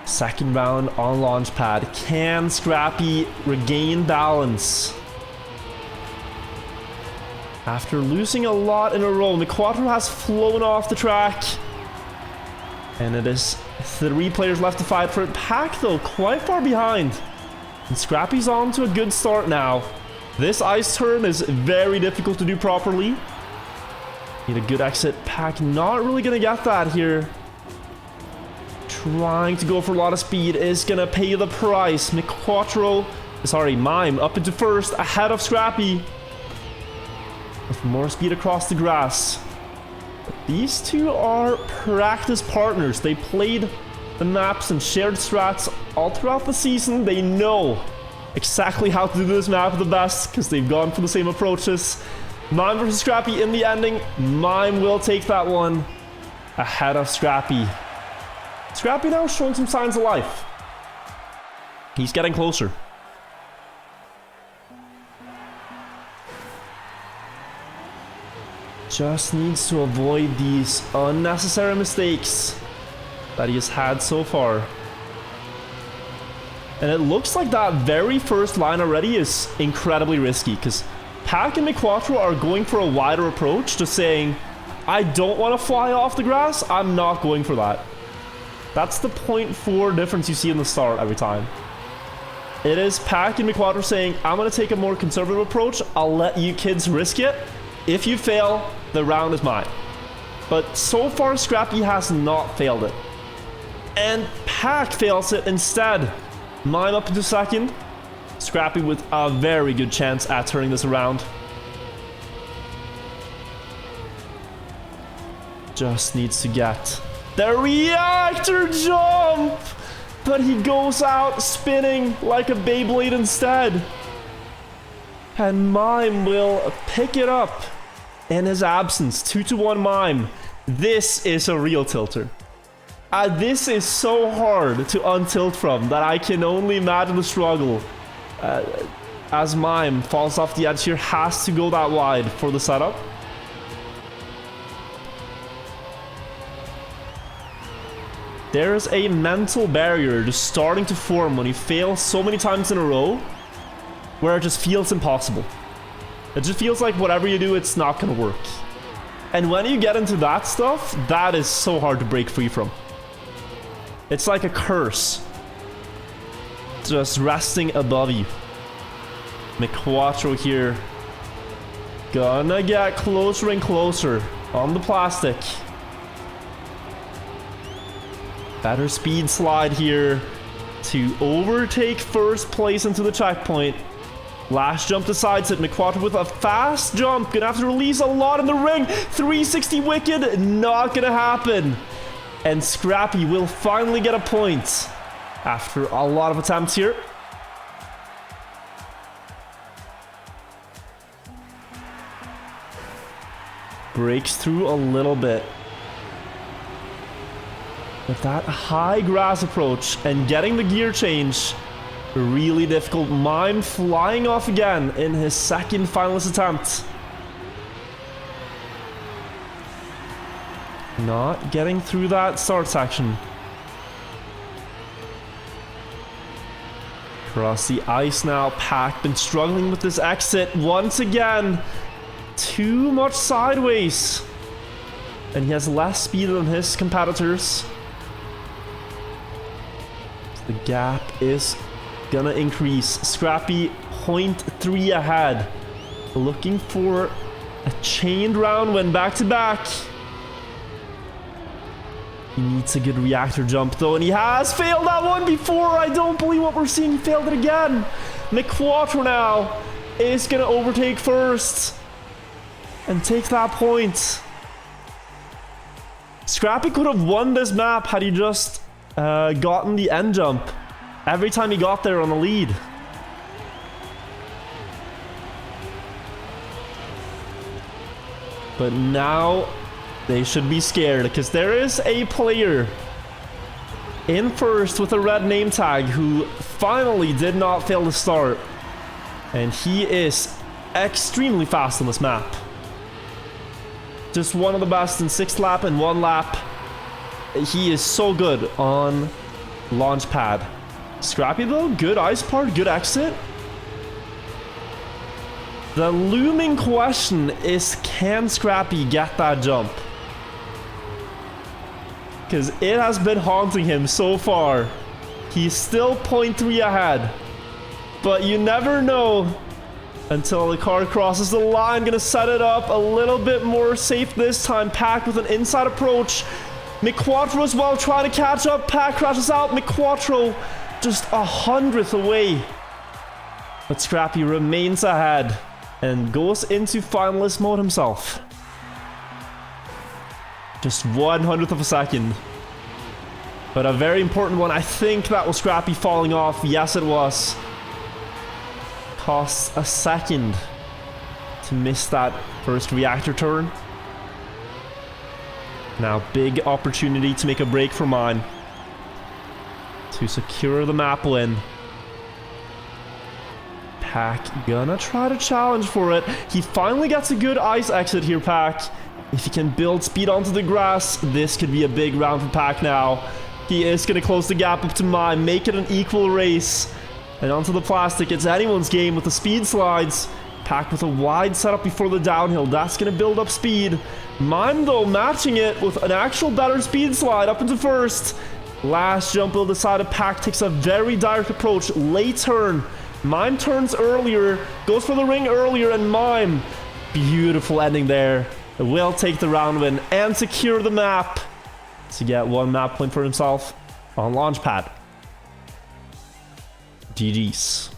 Second round on Launchpad. Can Scrappy regain balance? After losing a lot in a row, McQuattro has flown off the track. And it is 3 players left to fight for it. Pack, though, quite far behind. And Scrappy's on to a good start now. This ice turn is very difficult to do properly. Need a good exit. Pack not really going to get that here. Trying to go for a lot of speed is going to pay the price. Mime up into first, ahead of Scrappy. With more speed across the grass. But these two are practice partners. They played the maps and shared strats all throughout the season. They know exactly how to do this map the best because they've gone for the same approaches. Mime versus Scrappy in the ending. Mime will take that one ahead of Scrappy. Scrappy now showing some signs of life. He's getting closer. Just needs to avoid these unnecessary mistakes that he has had so far. And it looks like that very first line already is incredibly risky because Pack and McQuattro are going for a wider approach, just saying, I don't want to fly off the grass, I'm not going for that. That's the 0.4 difference you see in the start every time. It is Pack and McQuattro saying, I'm going to take a more conservative approach, I'll let you kids risk it. If you fail, the round is mine. But so far, Scrappy has not failed it. And Pack fails it instead. Mime up into second. Scrappy with a very good chance at turning this around. Just needs to get the reactor jump! But he goes out spinning like a Beyblade instead. And Mime will pick it up in his absence. 2-1 Mime. This is a real tilter. This is so hard to untilt from that I can only imagine the struggle. As Mime falls off the edge here, has to go that wide for the setup. There is a mental barrier just starting to form when you fail so many times in a row, where it just feels impossible. It just feels like whatever you do, it's not gonna work. And when you get into that stuff, that is so hard to break free from. It's like a curse just resting above you. McQuattro here gonna get closer and closer on the plastic. Better speed slide here to overtake first place into the checkpoint. Last jump decides it. McQuattro with a fast jump. Gonna have to release a lot in the ring. 360 wicked. Not gonna happen. And Scrappy will finally get a point after a lot of attempts here. Breaks through a little bit. With that high grass approach and getting the gear change, really difficult. Mime flying off again in his second finalist attempt. Not getting through that start section. Across the ice now. Pack been struggling with this exit once again. Too much sideways. And he has less speed than his competitors. The gap is gonna increase. Scrappy 0.3 ahead. Looking for a chained round win back to back. He needs a good reactor jump though, and he has failed that one before. I don't believe what we're seeing. He failed it again. McQuattro now is going to overtake first and take that point. Scrappy could have won this map had he just gotten the end jump every time he got there on the lead. But now they should be scared because there is a player in first with a red name tag who finally did not fail to start. And he is extremely fast on this map. Just one of the best in 6th lap and 1 lap. He is so good on Launchpad. Scrappy though, good ice part, good exit. The looming question is, can Scrappy get that jump? Because it has been haunting him so far. He's still 0.3 ahead. But you never know until the car crosses the line. Gonna set it up a little bit more safe this time. Pack with an inside approach. McQuattro as well trying to catch up. Pack crashes out. McQuattro just 100th away. But Scrappy remains ahead and goes into finalist mode himself. Just 100th of a second. But a very important one. I think that was Scrappy falling off. Yes, it was. Costs a second to miss that first reactor turn. Now, big opportunity to make a break for mine. To secure the map win. Pack gonna try to challenge for it. He finally gets a good ice exit here, Pack. If he can build speed onto the grass, this could be a big round for Pack now. He is gonna close the gap up to mine, make it an equal race. And onto the plastic, it's anyone's game with the speed slides. Pack with a wide setup before the downhill, that's gonna build up speed. Mime though, matching it with an actual better speed slide up into first. Last jump will decide. Pack takes a very direct approach, late turn. Mime turns earlier, goes for the ring earlier, and Mime, beautiful ending there. Will take the round win and secure the map to get 1 map point for himself on Launchpad. GG's.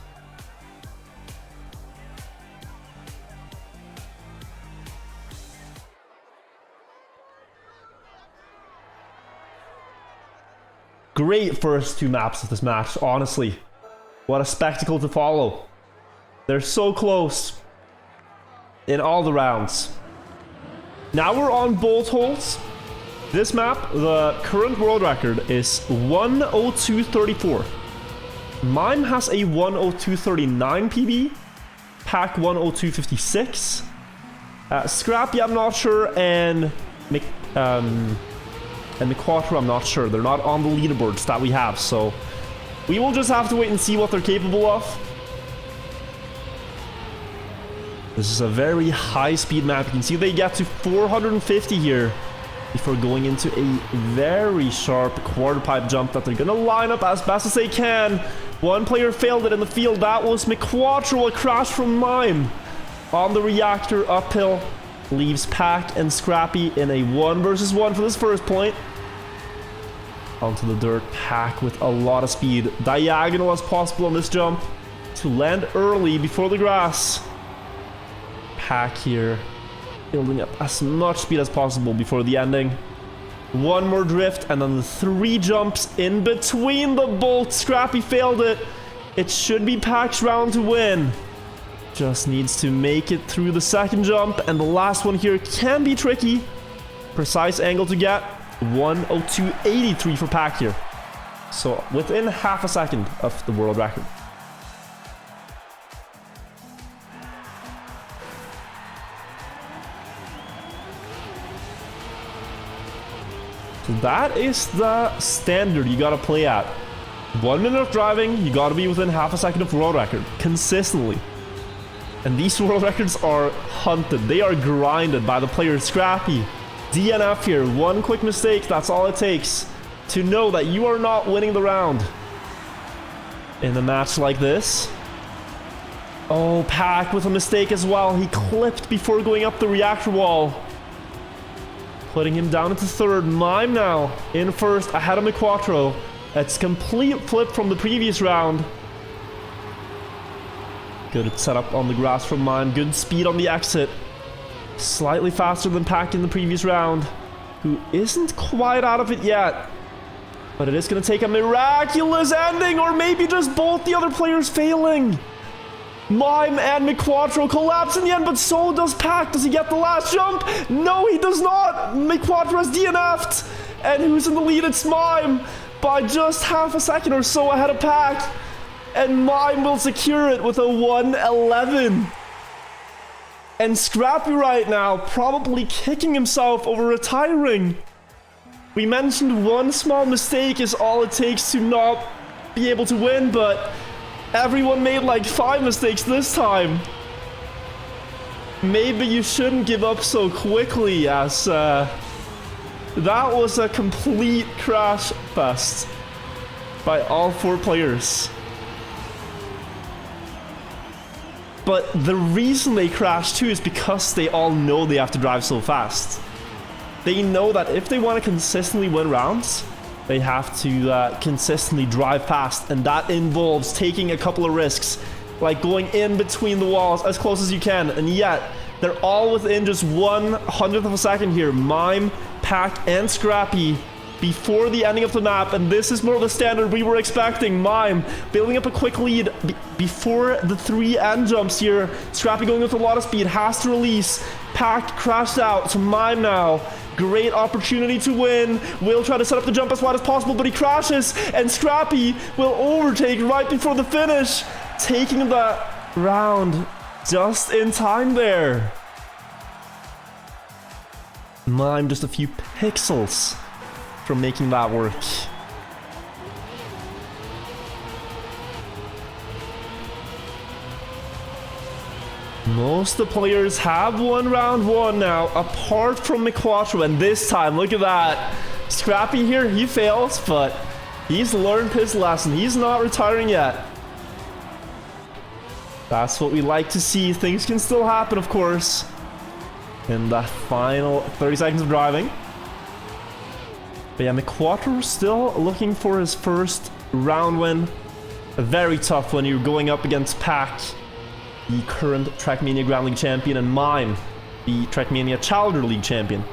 Great first 2 maps of this match, honestly. What a spectacle to follow. They're so close in all the rounds. Now we're on bolt holes. This map, the current world record is 1:02:34. Mime has a 1:02:39 PB. Pack 1:02:56. Scrappy, I'm not sure, and McQuattro, I'm not sure. They're not on the leaderboards that we have, so we will just have to wait and see what they're capable of. This is a very high-speed map. You can see they get to 450 here before going into a very sharp quarter pipe jump that they're going to line up as best as they can. One player failed it in the field. That was McQuattro. A crash from Mime on the reactor uphill. Leaves Pack and Scrappy in a 1 versus 1 for this first point. Onto the dirt. Pack with a lot of speed. Diagonal as possible on this jump to land early before the grass. Pack here building up as much speed as possible before the ending. 1 more drift and then the 3 jumps in between the bolts. Scrappy failed it. It should be Pack's round to win. Just needs to make it through the second jump, and the last one here can be tricky. Precise angle to get. 1:02:83 for Pack here. So within half a second of the world record. So that is the standard you gotta play at. 1 minute of driving, you gotta be within half a second of world record, consistently. And these world records are hunted. They are grinded by the players. Scrappy, DNF here. 1 quick mistake, that's all it takes to know that you are not winning the round. In a match like this. Oh, Pack with a mistake as well. He clipped before going up the reactor wall. Putting him down into third. Mime now in first, ahead of McQuattro. It's complete flip from the previous round. Good setup on the grass from Mime. Good speed on the exit. Slightly faster than Pack in the previous round, who isn't quite out of it yet. But it is going to take a miraculous ending, or maybe just both the other players failing. Mime and McQuattro collapse in the end, but so does Pack. Does he get the last jump? No, he does not. McQuattro has DNF'd. And who's in the lead? It's Mime by just half a second or so ahead of Pack. And Mime will secure it with a 1:11. And Scrappy right now probably kicking himself over retiring. We mentioned one small mistake is all it takes to not be able to win, but everyone made like 5 mistakes this time. Maybe you shouldn't give up so quickly, as that was a complete crash fest by all 4 players. But the reason they crash too is because they all know they have to drive so fast. They know that if they want to consistently win rounds, they have to consistently drive fast, and that involves taking a couple of risks, like going in between the walls as close as you can, and yet they're all within just 1/100th of a second here. Mime, Pack, and Scrappy before the ending of the map, and this is more of the standard we were expecting. Mime building up a quick lead before the 3 end jumps here. Scrappy going with a lot of speed, has to release. Pack crashed out to Mime now. Great opportunity to win. Will try to set up the jump as wide as possible, but he crashes, and Scrappy will overtake right before the finish, taking the round just in time there. Mime just a few pixels from making that work. Most of the players have won round 1 now, apart from McQuattro, and this time, look at that. Scrappy here, he fails, but he's learned his lesson. He's not retiring yet. That's what we like to see. Things can still happen, of course. In the final 30 seconds of driving. But yeah, McQuattro still looking for his first round win. A very tough one. You're going up against Pack, the current Trackmania Grand League champion, and Mime, the Trackmania Challenger League champion.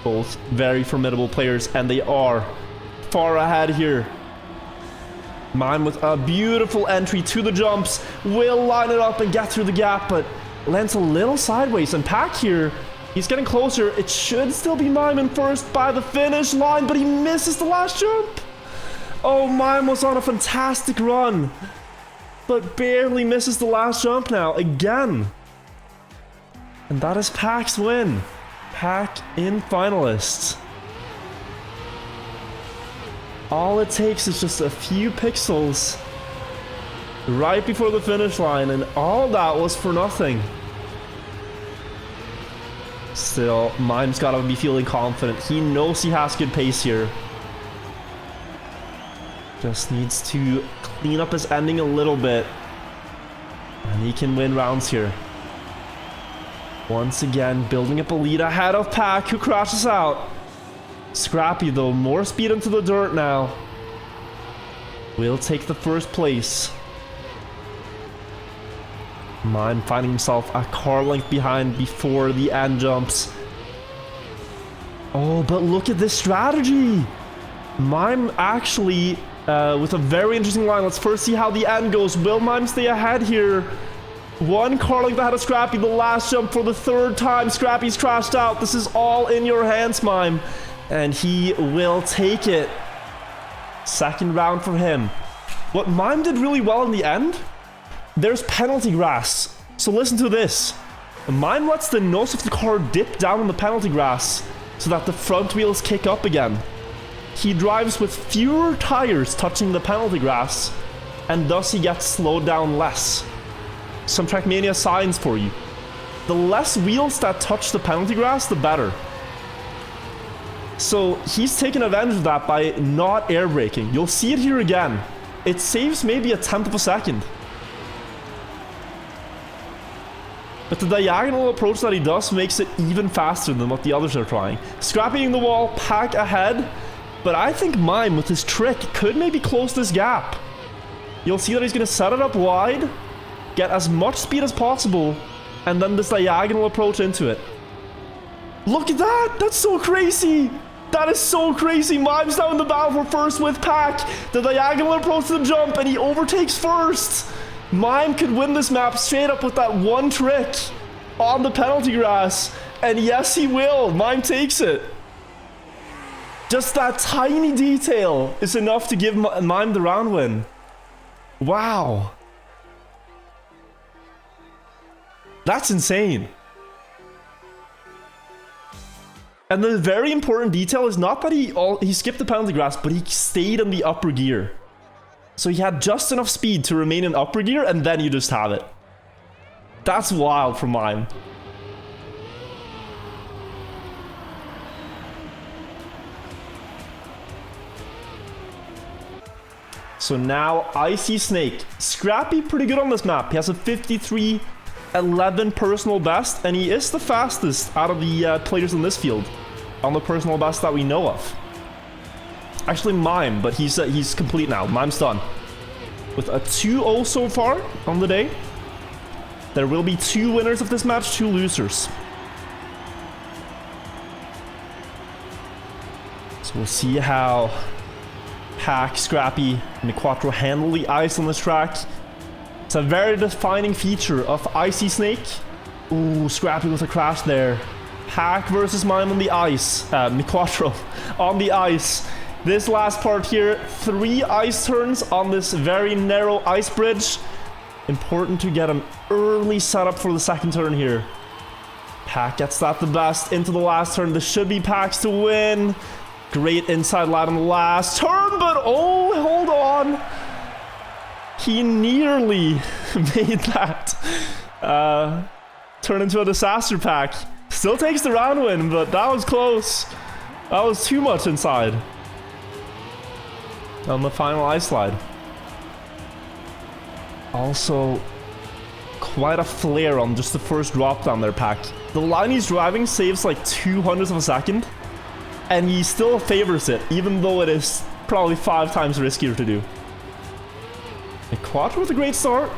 Both very formidable players, and they are far ahead here. Mime with a beautiful entry to the jumps, will line it up and get through the gap, but lands a little sideways. And Pack here, he's getting closer. It should still be Mime in first by the finish line, but he misses the last jump. Oh, Mime was on a fantastic run, but barely misses the last jump now, again. And that is Pack's win. Pack in finalists. All it takes is just a few pixels right before the finish line, and all that was for nothing. Still, Mime's gotta be feeling confident. He knows he has good pace here. Just needs to clean up his ending a little bit, and he can win rounds here. Once again, building up a lead ahead of Pack, who crashes out. Scrappy, though, more speed into the dirt now. Will take the first place. Mime finding himself a car length behind before the end jumps. Oh, but look at this strategy. Mime actually with a very interesting line. Let's first see how the end goes. Will Mime stay ahead here? One car length ahead of Scrappy. The last jump for the 3rd time. Scrappy's crashed out. This is all in your hands, Mime. And he will take it. Second round for him. What Mime did really well in the end, there's penalty grass. So listen to this. Mime lets the nose of the car dip down on the penalty grass so that the front wheels kick up again. He drives with fewer tires touching the penalty grass, and thus he gets slowed down less. Some Trackmania signs for you. The less wheels that touch the penalty grass, the better. So he's taken advantage of that by not air braking. You'll see it here again. It saves maybe 1/10 of a second. But the diagonal approach that he does makes it even faster than what the others are trying. Scrapping the wall, Pack ahead. But I think Mime, with his trick, could maybe close this gap. You'll see that he's going to set it up wide, get as much speed as possible, and then this diagonal approach into it. Look at that! That's so crazy! That is so crazy! Mime's now in the battle for first with Pack. The diagonal approach to the jump, and he overtakes first. Mime could win this map straight up with that one trick on the penalty grass. And yes, he will. Mime takes it. Just that tiny detail is enough to give Mime the round win. Wow. That's insane. And the very important detail is not that he skipped the penalty grass, but he stayed in the upper gear. So he had just enough speed to remain in upper gear, and then you just have it. That's wild from Mime. So now Icy Snake. Scrappy pretty good on this map. He has a 53.11 personal best, and he is the fastest out of the players in this field on the personal best that we know of. Actually, Mime, but he's complete now. Mime's done. With a 2-0 so far on the day. There will be 2 winners of this match, 2 losers. So we'll see how Pack, Scrappy, and Quattro handle the ice on this track. It's a very defining feature of Icy Snake. Ooh, Scrappy with a crash there. Pack versus Mime on the ice. Quattro on the ice. This last part here, 3 ice turns on this very narrow ice bridge. Important to get an early setup for the second turn here. Pack gets that the best into the last turn. This should be Pack's to win. Great inside line on the last turn, but oh, hold on. He nearly made that turn into a disaster Pack. Still takes the round win, but that was close. That was too much inside. On the final ice slide. Also, quite a flare on just the first drop down there, Pack. The line he's driving saves like 200ths of a second, and he still favors it, even though it is probably 5 times riskier to do. And Quattro with a great start.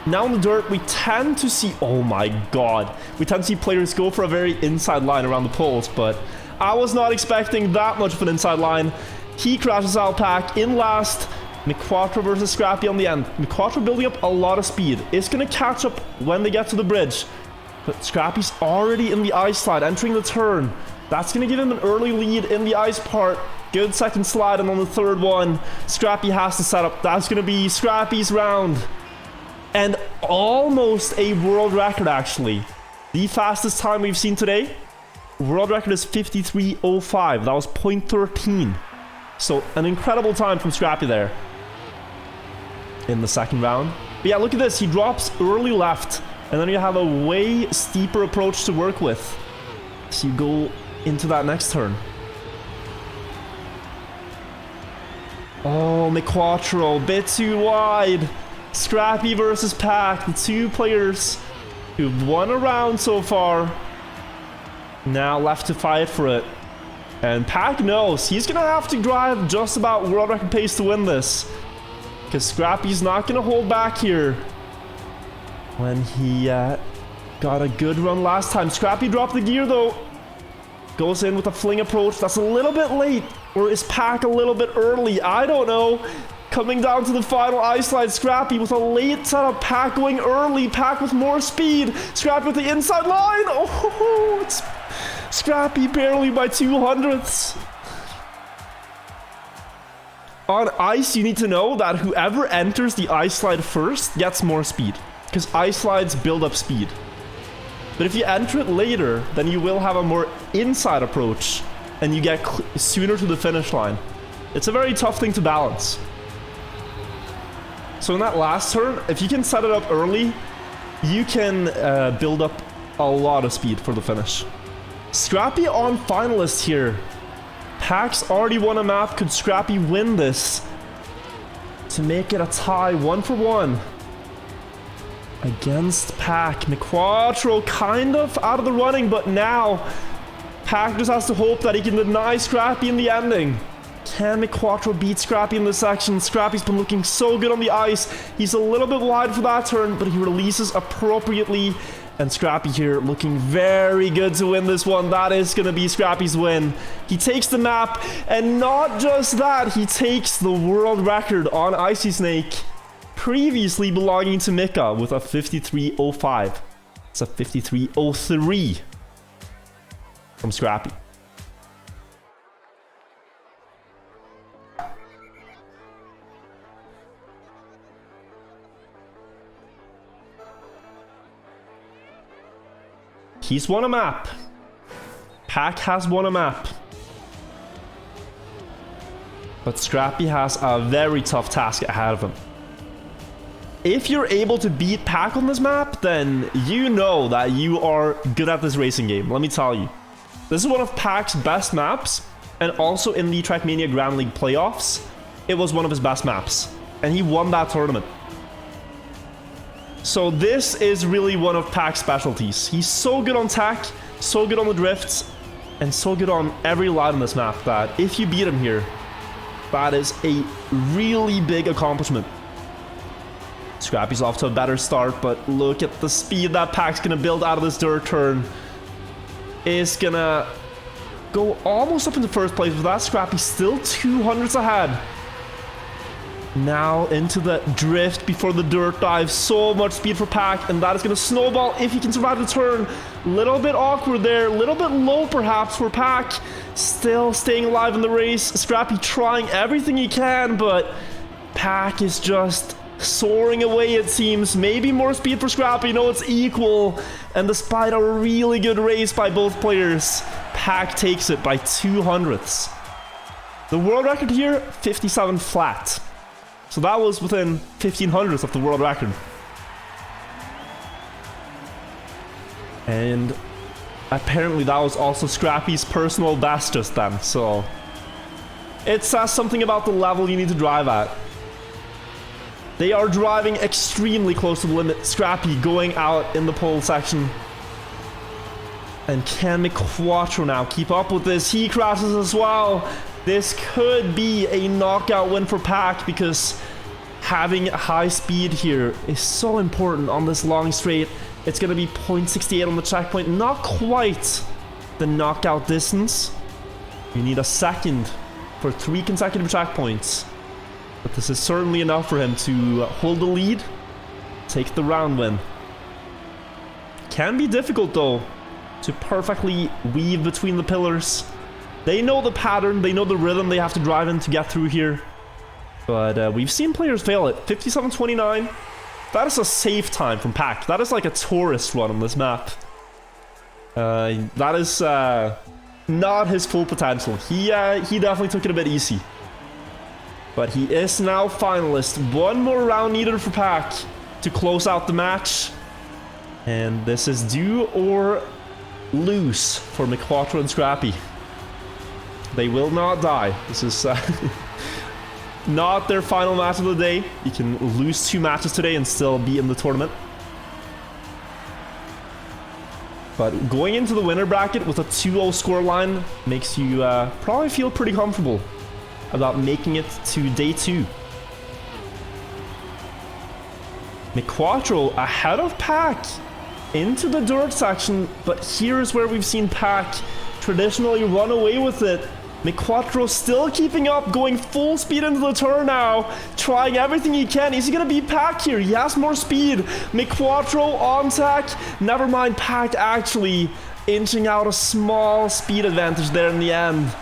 Now in the dirt, we tend to see, oh my god, we tend to see players go for a very inside line around the poles, but I was not expecting that much of an inside line. He crashes out Pack in last. Quattro versus Scrappy on the end. Quattro building up a lot of speed. It's going to catch up when they get to the bridge. But Scrappy's already in the ice slide, entering the turn. That's going to give him an early lead in the ice part. Good second slide, and on the third one, Scrappy has to set up. That's going to be Scrappy's round. And almost a world record, actually. The fastest time we've seen today. World record is 53.05. That was 0.13. So, an incredible time from Scrappy there in the second round. But yeah, look at this. He drops early left, and then you have a way steeper approach to work with. So you go into that next turn. Oh, Quattro, bit too wide. Scrappy versus Pack, the 2 players who've won a round so far. Now left to fight for it. And Pack knows he's going to have to drive just about world record pace to win this. Because Scrappy's not going to hold back here. When he got a good run last time. Scrappy dropped the gear though. Goes in with a fling approach. That's a little bit late. Or is Pack a little bit early? I don't know. Coming down to the final ice slide. Scrappy with a late setup. Pack going early. Pack with more speed. Scrappy with the inside line. Oh, it's Scrappy barely by 200ths. On ice, you need to know that whoever enters the ice slide first gets more speed, because ice slides build up speed. But if you enter it later, then you will have a more inside approach, and you get sooner to the finish line. It's a very tough thing to balance. So in that last turn, if you can set it up early, you can build up a lot of speed for the finish. Scrappy on finalist here. Pack's already won a map. Could Scrappy win this to make it a tie 1 for 1? against Pack. McQuattro kind of out of the running, but now Pack just has to hope that he can deny Scrappy in the ending. Can McQuattro beat Scrappy in this section? Scrappy's been looking so good on the ice. He's a little bit wide for that turn, but he releases appropriately. And Scrappy here looking very good to win this one. That is going to be Scrappy's win. He takes the map, and not just that, he takes the world record on Icy Snake, previously belonging to Mikka with a 53.05. It's a 53.03 from Scrappy. He's won a map. Pack has won a map. But Scrappy has a very tough task ahead of him. If you're able to beat Pack on this map, then you know that you are good at this racing game. Let me tell you. This is one of Pack's best maps. And also in the Trackmania Grand League playoffs, it was one of his best maps. And he won that tournament. So this is really one of Pack's specialties. He's so good on tack, so good on the drifts, and so good on every line on this map that if you beat him here, that is a really big accomplishment. Scrappy's off to a better start, but look at the speed that Pack's gonna build out of this dirt turn. Is gonna go almost up into first place with that. Scrappy still 200s ahead. Now into the drift before the dirt dive. So much speed for Pack, and that is going to snowball if he can survive the turn. Little bit awkward there, little bit low perhaps for Pack. Still staying alive in the race. Scrappy trying everything he can, but Pack is just soaring away, it seems. Maybe more speed for Scrappy. No, it's equal. And despite a really good race by both players, Pack takes it by 200ths. The world record here, 57 flat. So that was within 1500ths of the world record. And apparently that was also Scrappy's personal best just then. So it says something about the level you need to drive at. They are driving extremely close to the limit. Scrappy going out in the pole section. And can McQuattro now keep up with this? He crashes as well. This could be a knockout win for Pack because having high speed here is so important on this long straight. It's going to be 0.68 on the checkpoint. Not quite the knockout distance. You need a second for 3 consecutive checkpoints. But this is certainly enough for him to hold the lead, take the round win. Can be difficult though to perfectly weave between the pillars. They know the pattern, they know the rhythm they have to drive in to get through here. But we've seen players fail it. 57.29. That is a safe time from Pack. That is like a tourist run on this map. That is not his full potential. He definitely took it a bit easy. But he is now finalist. One more round needed for Pack to close out the match. And this is do or lose for McQuattro and Scrappy. They will not die. This is not their final match of the day. You can lose 2 matches today and still be in the tournament. But going into the winner bracket with a 2-0 scoreline makes you probably feel pretty comfortable about making it to day 2. McQuattro ahead of Pack into the dirt section, but here's where we've seen Pack traditionally run away with it. McQuattro still keeping up, going full speed into the turn now, trying everything he can. Is he going to beat Pack here? He has more speed. McQuattro on tack. Never mind, Pack actually inching out a small speed advantage there in the end.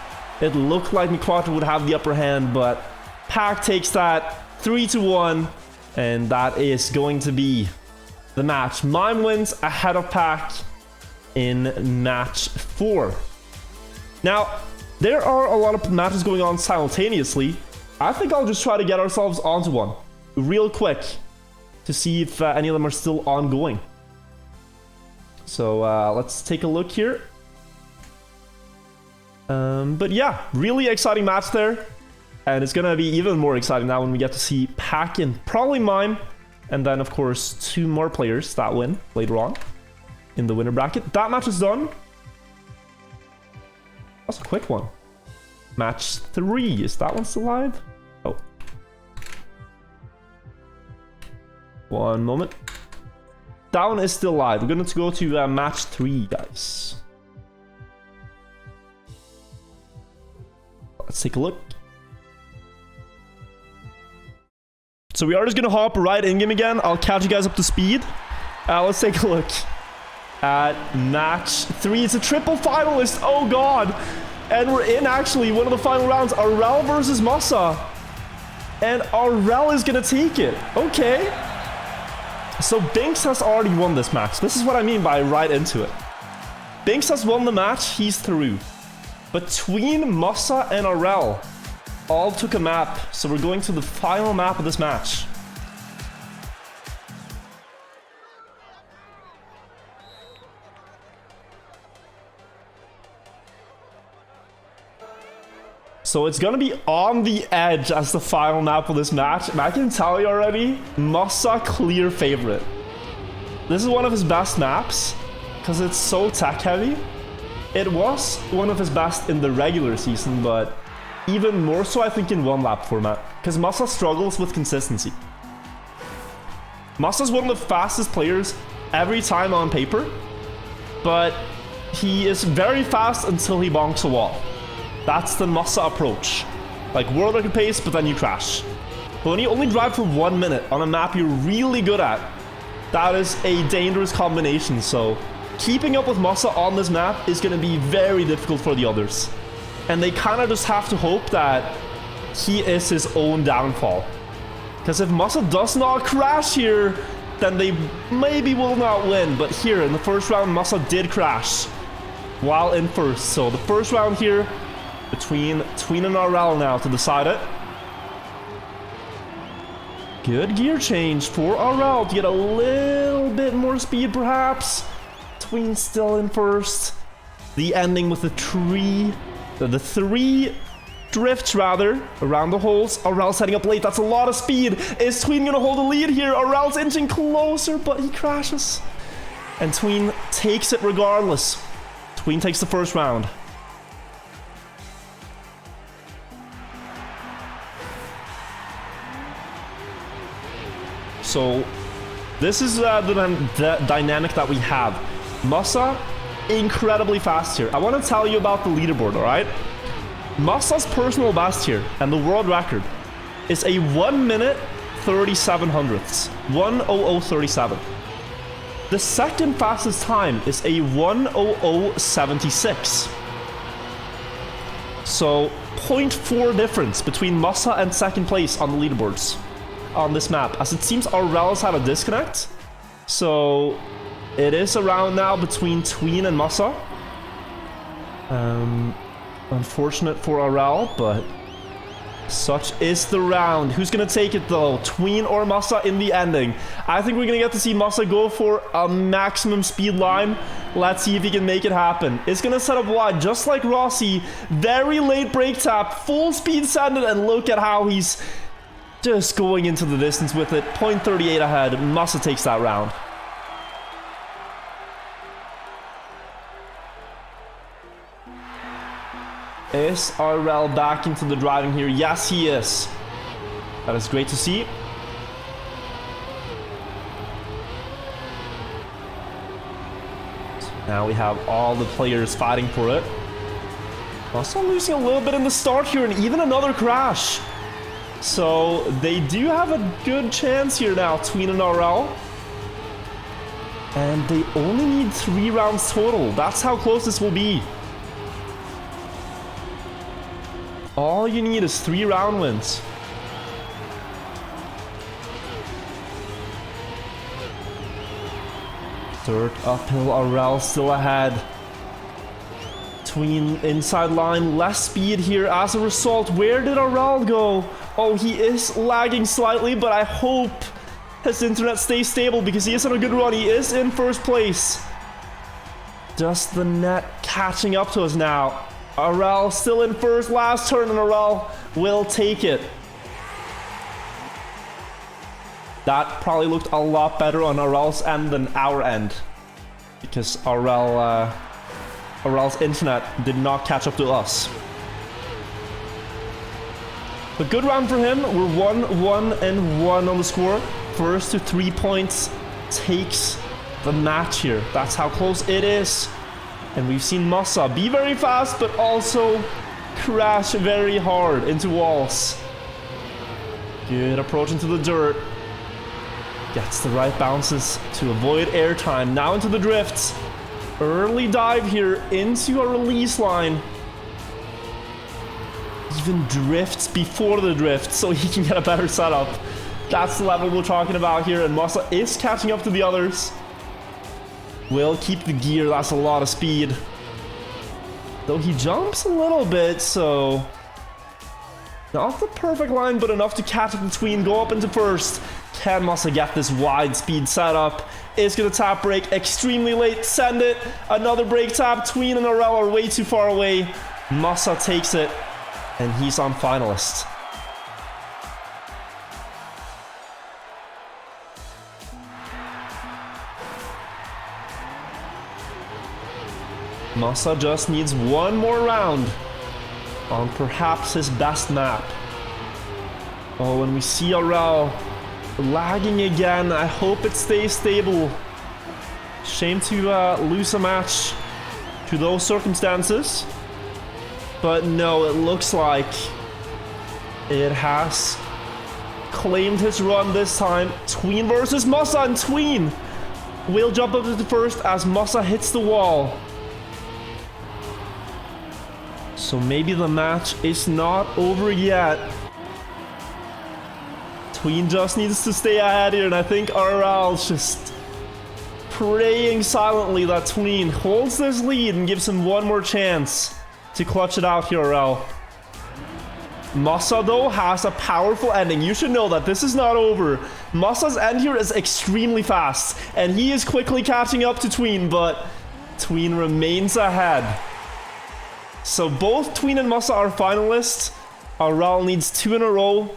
It looked like McQuattro would have the upper hand, but Pack takes that 3-1, and that is going to be the match. Mime wins ahead of Pack in match 4. Now, there are a lot of matches going on simultaneously. I think I'll just try to get ourselves onto one real quick to see if any of them are still ongoing. So let's take a look here. But yeah, really exciting match there. And it's going to be even more exciting now when we get to see Pack and probably Mime And then, of course, 2 more players that win later on in the winner bracket. That match is done. That's a quick one. Match 3. Is that one still live? Oh. One moment. That one is still live. We're going to go to match 3, guys. Let's take a look. So we are just going to hop right in game again. I'll catch you guys up to speed. Let's take a look at match 3. It's a triple finalist. Oh, God. And we're in, actually, one of the final rounds. Arel versus Masa. And Arel is going to take it. Okay. So Binks has already won this match. This is what I mean by right into it. Binks has won the match. He's through. Between Masa and Arel, all took a map, so we're going to the final map of this match. So it's gonna be on the edge as the final map of this match, and I can tell you already, Masa clear favorite. This is one of his best maps, because it's so tech heavy. It was one of his best in the regular season, but even more so, I think, in one lap format, because Masa struggles with consistency. Masa's one of the fastest players every time on paper, but he is very fast until he bonks a wall. That's the Masa approach. Like world record pace, but then you crash. But when you only drive for 1 minute on a map you're really good at, that is a dangerous combination. So keeping up with Masa on this map is going to be very difficult for the others. And they kind of just have to hope that he is his own downfall. Because if Masa does not crash here, then they maybe will not win. But here in the first round, Masa did crash while in first. So the first round here between Tween and Arel now to decide it. Good gear change for Arel to get a little bit more speed perhaps. Tween still in first. The ending with the three drifts rather around the holes. Arel's heading up late. That's a lot of speed. Is Tween gonna hold the lead here? Arel's inching closer, but he crashes. And Tween takes it regardless. Tween takes the first round. So this is the dynamic that we have. Masa, incredibly fast here. I want to tell you about the leaderboard, alright? Masa's personal best here, and the world record, is a 1 minute 37 hundredths. 1:00:37. The second fastest time is a 1:00:76. So 0.4 difference between Masa and second place on the leaderboards on this map, as it seems Arel's had a disconnect. So it is around now between Tween and Masa. Unfortunate for Arel, but such is the round. Who's gonna take it though? Tween or Masa in the ending? I think we're gonna get to see Masa go for a maximum speed line. Let's see if he can make it happen. It's gonna set up wide, just like Rossi. Very late brake tap, full speed send it, and look at how he's just going into the distance with it. 0.38 ahead. Masa takes that round. Is Arel back into the driving here? Yes, he is. That is great to see. So now we have all the players fighting for it. Also losing a little bit in the start here, and even another crash. So they do have a good chance here now, Tween and Arel. And they only need 3 rounds total. That's how close this will be. All you need is 3 round wins. Third uphill, Arel still ahead. Tween inside line, less speed here as a result. Where did Arel go? Oh, he is lagging slightly, but I hope his internet stays stable because he is on a good run. He is in first place. Just the net catching up to us now. Arel still in first, last turn, and Arel will take it. That probably looked a lot better on Aurel's end than our end. Because Aurel's internet did not catch up to us. But good round for him. We're 1-1-1 on the score. First to 3 points takes the match here. That's how close it is. And we've seen Masa be very fast, but also crash very hard into walls. Good approach into the dirt. Gets the right bounces to avoid airtime. Now into the drifts. Early dive here into a release line. Even drifts before the drift so he can get a better setup. That's the level we're talking about here, and Masa is catching up to the others. Will keep the gear, that's a lot of speed. Though he jumps a little bit, so... Not the perfect line, but enough to catch up the tween, go up into first. Can Masa get this wide speed setup? Is gonna tap break extremely late, send it. Another break tap, tween and Aurel are way too far away. Masa takes it, and he's on finalist. Masa just needs one more round on perhaps his best map. Oh, and we see Aurel lagging again. I hope it stays stable. Shame to lose a match to those circumstances. But no, it looks like it has claimed his run this time. Tween versus Masa, and Tween will jump up to the first as Masa hits the wall. So maybe the match is not over yet. Tween just needs to stay ahead here, and I think Aurel's just praying silently that Tween holds this lead and gives him one more chance to clutch it out here, Aurel. Masa, though, has a powerful ending. You should know that this is not over. Masa's end here is extremely fast, and he is quickly catching up to Tween, but Tween remains ahead. So both Tween and Masa are finalists. Aurel needs 2 in a row,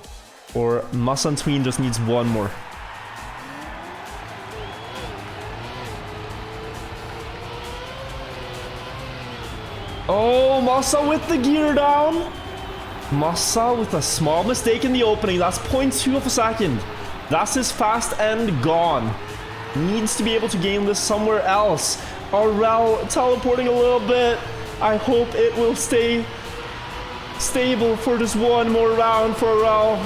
or Masa and Tween just needs one more. Oh, Masa with the gear down. Masa with a small mistake in the opening. That's 0.2 of a second. That's his fast end gone. Needs to be able to gain this somewhere else. Aurel teleporting a little bit. I hope it will stay stable for just one more round for Aurel.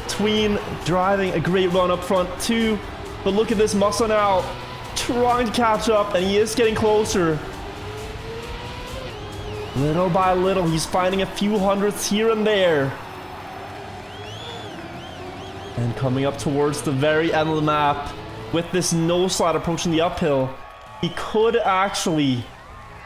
Tween driving a great run up front too. But look at this, Masa now trying to catch up, and he is getting closer. Little by little, he's finding a few hundredths here and there. And coming up towards the very end of the map, with this no slide approaching the uphill, he could actually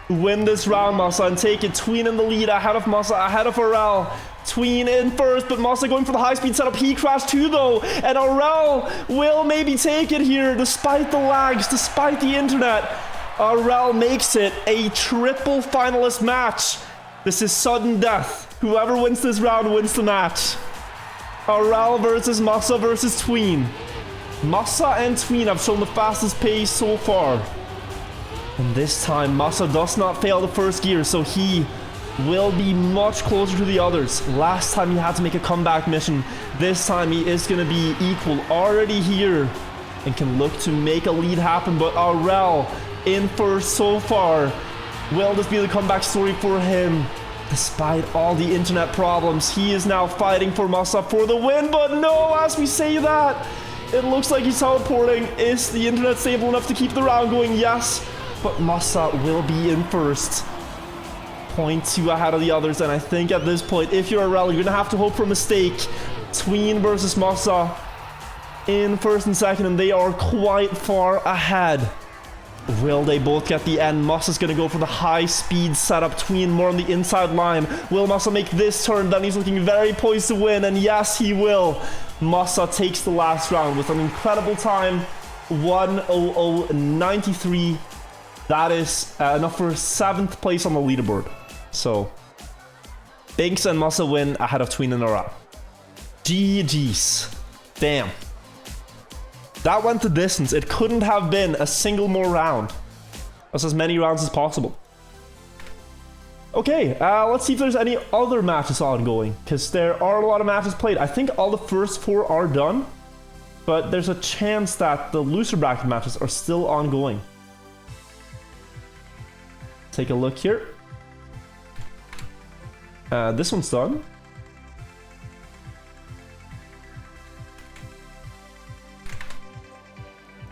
win this round, Masa, and take it. Tween in the lead, ahead of Masa, ahead of Aurel. Tween in first, but Masa going for the high-speed setup. He crashed too, though, and Aurel will maybe take it here, despite the lags, despite the internet. Aurel makes it a triple finalist match. This is sudden death. Whoever wins this round wins the match. Aurel versus Masa versus Tween. Masa and Tween have shown the fastest pace so far. And this time, Masa does not fail the first gear, so he will be much closer to the others. Last time he had to make a comeback mission. This time he is going to be equal, already here, and can look to make a lead happen. But Aurel in first so far. Will this be the comeback story for him? Despite all the internet problems, he is now fighting for Masa for the win. But no, as we say that, it looks like he's teleporting. Is the internet stable enough to keep the round going? Yes. But Masa will be in first. 0.2 ahead of the others. And I think at this point, if you're Aurel, you're going to have to hope for a mistake. Tween versus Masa in first and second, and they are quite far ahead. Will they both get the end? Masa's going to go for the high-speed setup. Tween more on the inside line. Will Masa make this turn? Then he's looking very poised to win, and yes, he will. Masa takes the last round with an incredible time. 1:00.93. That is enough for 7th place on the leaderboard. So, Binks and Masa win ahead of Tween and Aurel. GG's. Damn. That went the distance. It couldn't have been a single more round. That's as many rounds as possible. Okay, let's see if there's any other matches ongoing, because there are a lot of matches played. I think all the first 4 are done, but there's a chance that the loser bracket matches are still ongoing. Take a look here. This one's done.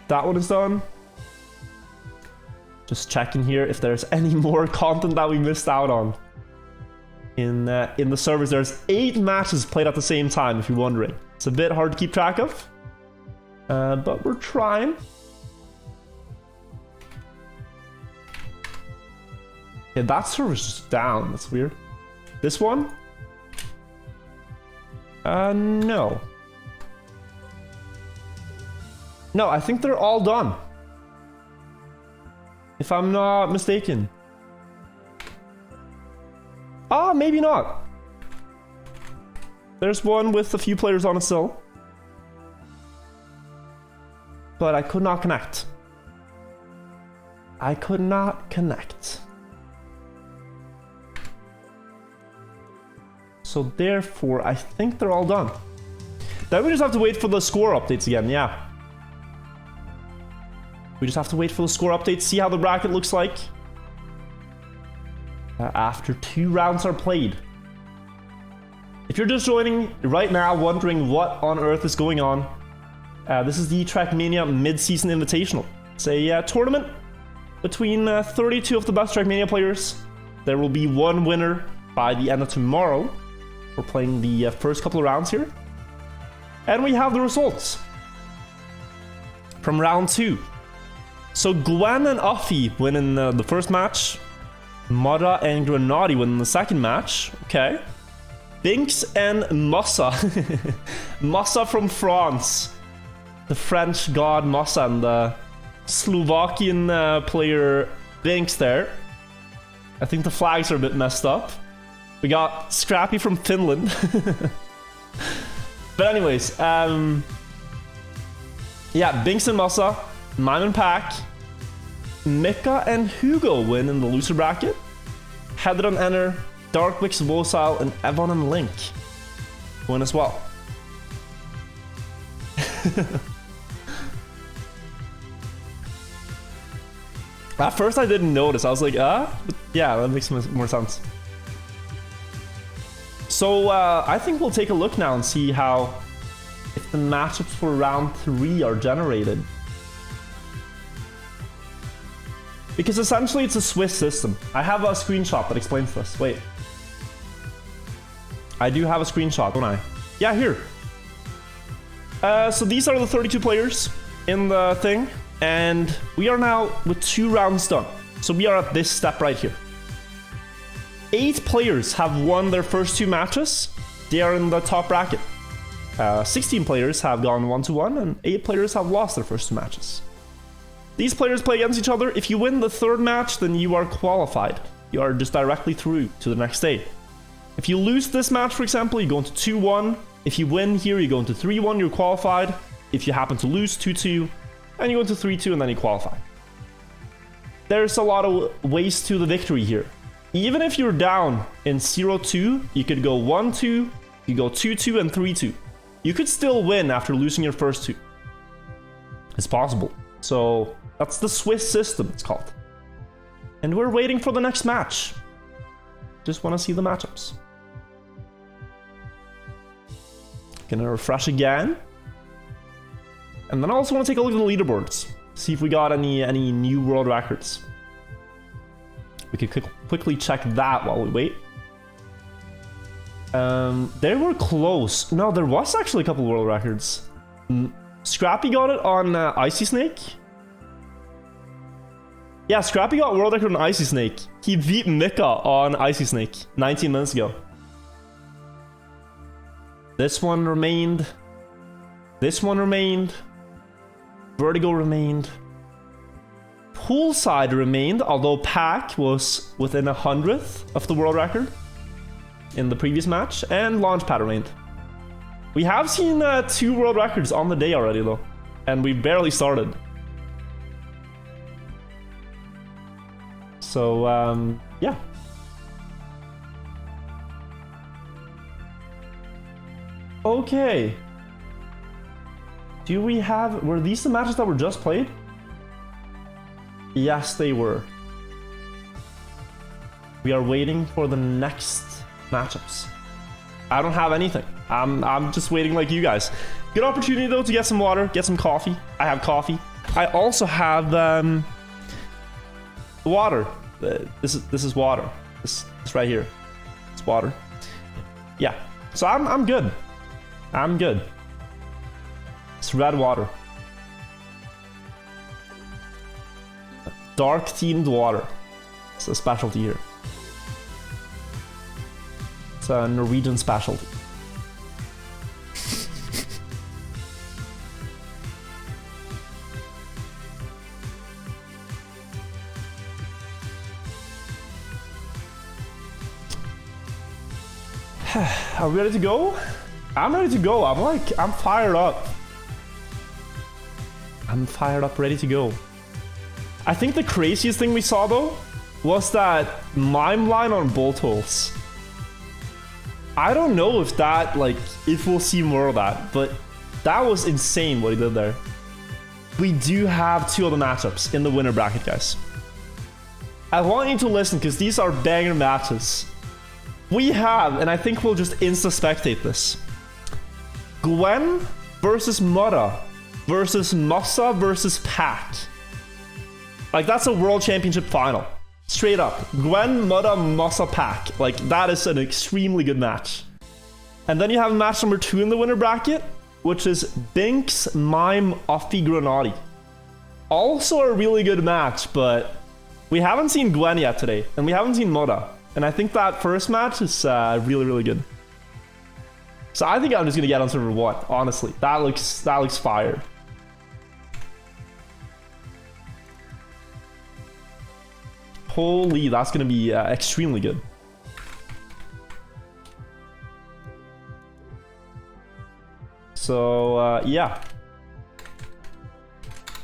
That one is done. Just checking here if there's any more content that we missed out on. In the servers, there's 8 matches played at the same time, if you're wondering. It's a bit hard to keep track of, but we're trying. Yeah, that server's just down. That's weird. This one? No. No, I think they're all done. If I'm not mistaken. Ah, maybe not. There's one with a few players on it still. But I could not connect. I could not connect. So therefore, I think they're all done. Then we just have to wait for the score updates again, yeah. We just have to wait for the score update, see how the bracket looks like. After 2 rounds are played. If you're just joining right now, wondering what on earth is going on, this is the Trackmania mid-season invitational. It's a tournament between 32 of the best Trackmania players. There will be 1 winner by the end of tomorrow. We're playing the first couple of rounds here. And we have the results from round 2. So Gwen and Uffy win in the first match. Muda and Grenadie win in the second match. Okay. Binks and Masa. Masa from France. The French god Masa and the Slovakian player Binks there. I think the flags are a bit messed up. We got Scrappy from Finland. But anyways, yeah, Binks and Masa, Mime and Pack, Mikka and Hugo win in the loser bracket. Heather and Enner, Darkwix, Wosile, and Evan and Link win as well. At first I didn't notice, I was like, but yeah, that makes more sense. So I think we'll take a look now and see how, if the matchups for round 3 are generated. Because essentially it's a Swiss system. I have a screenshot that explains this. Wait. I do have a screenshot, don't I? Yeah, here. So these are the 32 players in the thing. And we are now with 2 rounds done. So we are at this step right here. 8 players have won their first 2 matches. They are in the top bracket. 16 players have gone 1-1, and 8 players have lost their first 2 matches. These players play against each other. If you win the 3rd match, then you are qualified. You are just directly through to the next day. If you lose this match, for example, you go into 2-1. If you win here, you go into 3-1, you're qualified. If you happen to lose 2-2, and you go into 3-2, and then you qualify. There's a lot of ways to the victory here. Even if you're down in 0-2, you could go 1-2, you go 2-2, and 3-2. You could still win after losing your first 2. It's possible. So that's the Swiss system, it's called. And we're waiting for the next match. Just want to see the matchups. Gonna refresh again. And then I also want to take a look at the leaderboards. See if we got any new world records. We could quickly check that while we wait. They were close. No, there was actually a couple world records. Scrappy got it on Icy Snake. Yeah, Scrappy got world record on Icy Snake. He beat Mikka on Icy Snake 19 minutes ago. This one remained. This one remained. Vertigo remained. Poolside remained, although Pack was within 100th of the world record in the previous match, and Launchpad remained. We have seen 2 world records on the day already, though. And we barely started. So, yeah. Okay. Do we have... Were these the matches that were just played? Yes, they were. We are waiting for the next matchups. I don't have anything. I'm just waiting like you guys. Good opportunity though to get some water, get some coffee. I have coffee. I also have water. This is water. This right here. It's water. Yeah. So I'm good. I'm good. It's red water. Dark themed water. It's a specialty here. It's a Norwegian specialty. Are we ready to go? I'm ready to go. I'm fired up. I'm fired up, ready to go. I think the craziest thing we saw though was that mime line on bolt holes. I don't know if that, like, if we'll see more of that, but that was insane what he did there. We do have 2 other matchups in the winner bracket, guys. I want you to listen because these are banger matches. We have, and I think we'll just insta-spectate this, Gwen versus Muda versus Masa versus Pack. Like, that's a world championship final. Straight up. Gwen, Muda, Masa, Pack. Like, that is an extremely good match. And then you have match number 2 in the winner bracket, which is Binks, Mime, Offie, Grenadie. Also a really good match, but we haven't seen Gwen yet today, and we haven't seen Muda. And I think that first match is really, really good. So I think I'm just gonna get on server 1, honestly. That looks fire. Holy, that's gonna be extremely good. So yeah.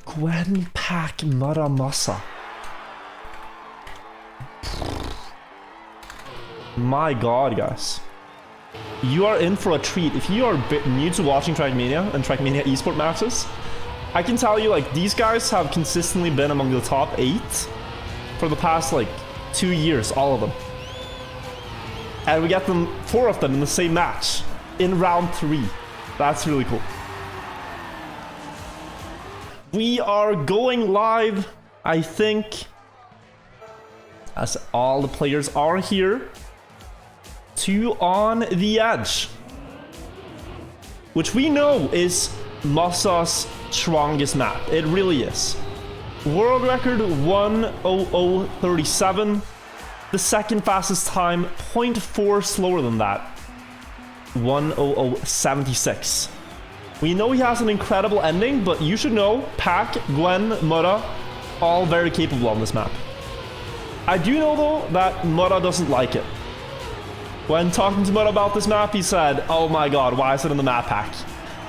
Gwen, Pack, Muda, Masa. My god, guys. You are in for a treat. If you are new to watching Trackmania and Trackmania esport matches, I can tell you, like, these guys have consistently been among the top 8 for the past, like, 2 years, all of them. And we get 4 of them in the same match in round 3. That's really cool. We are going live, I think, as all the players are here. 2 on the edge, which we know is Masa's strongest map. It really is. World record 1:00:37. The second fastest time, 0.4 slower than that. 1:00:76. We know he has an incredible ending, but you should know Pack, Gwen, Muda, all very capable on this map. I do know though that Muda doesn't like it. When talking to Muda about this map, he said, "Oh my god, why is it in the map pack?"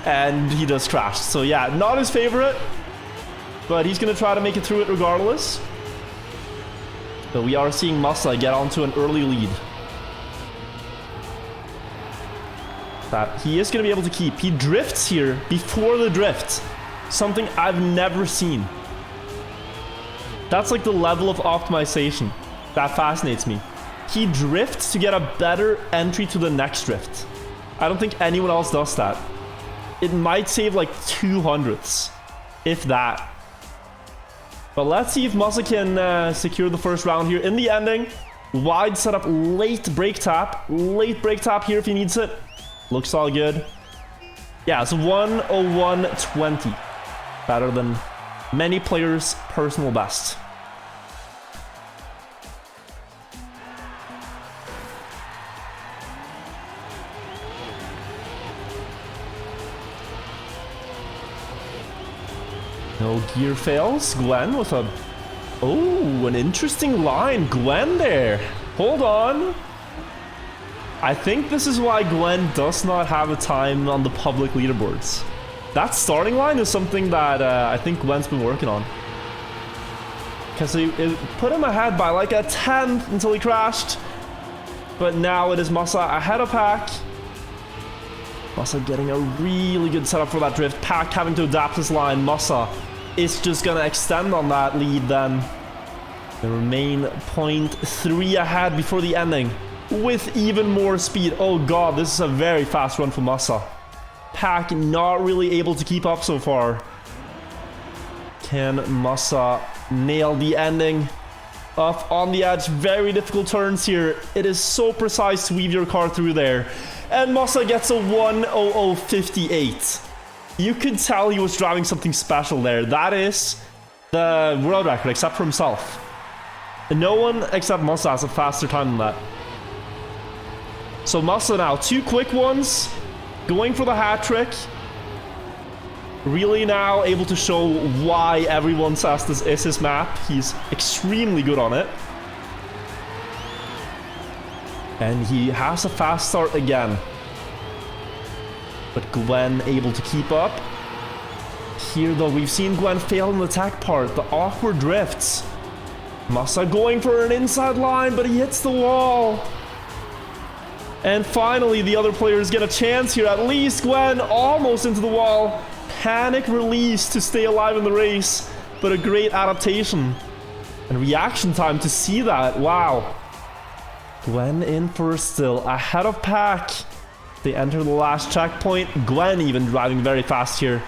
And he just crashed. So yeah, not his favorite, but he's gonna try to make it through it regardless. But we are seeing Masa get onto an early lead that he is gonna be able to keep. He drifts here before the drift, something I've never seen. That's like the level of optimization that fascinates me. He drifts to get a better entry to the next drift. I don't think anyone else does that. It might save like 200ths, if that. But let's see if Masa can secure the first round here in the ending. Wide setup, late break tap here if he needs it. Looks all good. Yeah, it's 1:01:20. Better than many players' personal best. No gear fails. Gwen with a... Oh, an interesting line. Gwen there. Hold on. I think this is why Gwen does not have a time on the public leaderboards. That starting line is something that I think Gwen's been working on. Because it put him ahead by like a 10th until he crashed. But now it is Masa ahead of Pack. Masa getting a really good setup for that drift. Pack having to adapt his line. Masa is just going to extend on that lead then. They remain 0.3 ahead before the ending. With even more speed. Oh god, this is a very fast run for Masa. Pack not really able to keep up so far. Can Masa nail the ending? Up on the edge, very difficult turns here. It is so precise to weave your car through there. And Masa gets a 1:00.58. You could tell he was driving something special there. That is the world record, except for himself. And no one except Masa has a faster time than that. So Masa now, 2 quick ones, going for the hat trick. Really now able to show why everyone says this is his map. He's extremely good on it. And he has a fast start again. But Gwen able to keep up. Here though, we've seen Gwen fail in the tech part. The awkward drifts. Masa going for an inside line, but he hits the wall. And finally, the other players get a chance here. At least Gwen almost into the wall. Panic release to stay alive in the race, but a great adaptation and reaction time to see that. Wow. Gwen in first still, ahead of Pack. They enter the last checkpoint. Gwen even driving very fast here,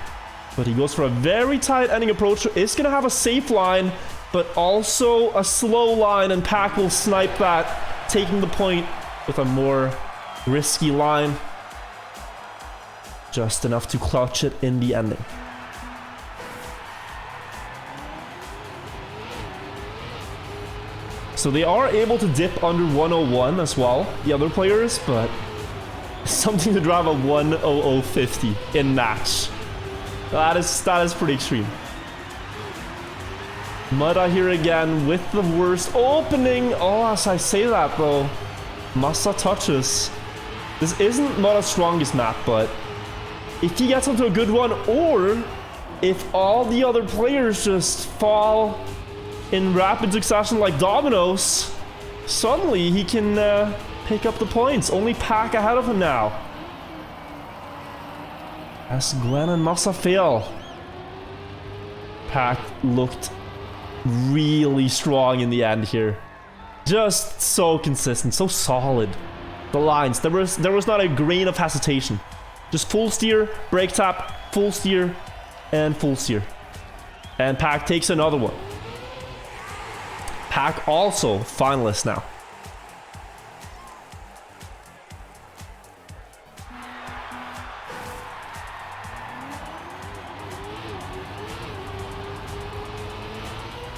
but he goes for a very tight ending approach. Is gonna have a safe line, but also a slow line, and Pack will snipe that, taking the point with a more risky line. Just enough to clutch it in the ending. So they are able to dip under 1:01 as well, the other players, but something to drive a 1:00.50 in match. That is pretty extreme. Muda here again with the worst opening. Oh, as I say that though, Masa touches. This isn't Muda's strongest map, but if he gets onto a good one, or if all the other players just fall in rapid succession like dominoes, suddenly he can pick up the points. Only Pack ahead of him now. As Gwen and Masa fail. Pack looked really strong in the end here. Just so consistent, so solid. The lines, there was not a grain of hesitation. Just full steer, brake tap, full steer, and full steer. And Pack takes another one. Pack also finalist now.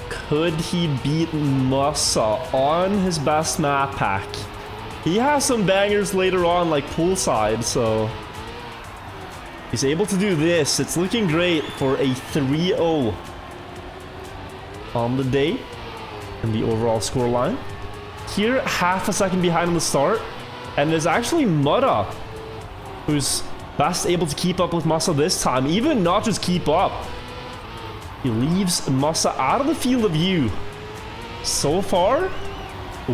Could he beat Masa on his best map, Pack? He has some bangers later on, like Poolside, so he's able to do this. It's looking great for a 3-0 on the day in the overall scoreline. Here, half a second behind on the start, and there's actually Muda, who's best able to keep up with Masa this time. Even not just keep up. He leaves Masa out of the field of view. So far,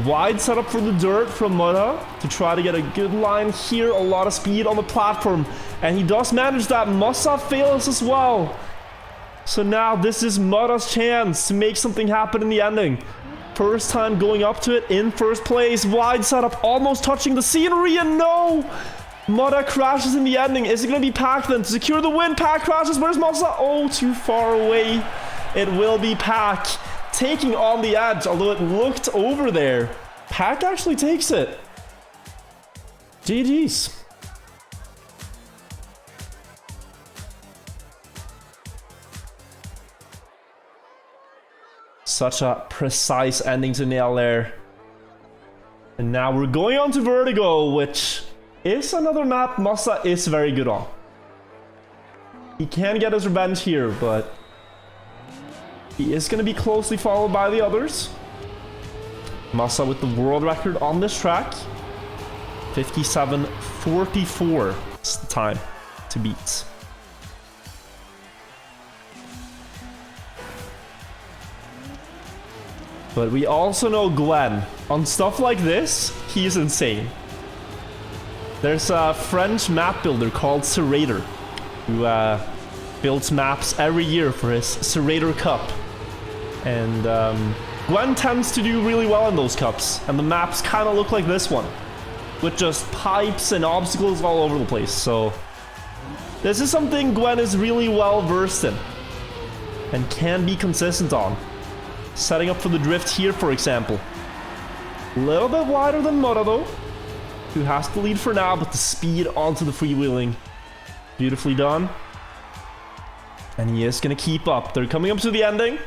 wide setup for the dirt from Muda to try to get a good line here. A lot of speed on the platform. And he does manage that. Masa fails as well. So now this is Muda's chance to make something happen in the ending. First time going up to it in first place. Wide setup, almost touching the scenery, and no! Muda crashes in the ending. Is it going to be Pack then to secure the win? Pack crashes. Where's Masa? Oh, too far away. It will be Pack taking on the edge, although it looked over there. Pack actually takes it. GG's. Such a precise ending to nail there. And now we're going on to Vertigo, which is another map Masa is very good on. He can get his revenge here, but he is going to be closely followed by the others. Masa with the world record on this track. 57:44 is the time to beat. But we also know Gwen. On stuff like this, he's insane. There's a French map builder called Serrator, who builds maps every year for his Serrator Cup. And Gwen tends to do really well in those cups. And the maps kind of look like this one, with just pipes and obstacles all over the place. So this is something Gwen is really well versed in and can be consistent on. Setting up for the drift here, for example. A little bit wider than Muda, though, who has to lead for now, but the speed onto the freewheeling. Beautifully done. And he is going to keep up. They're coming up to the ending.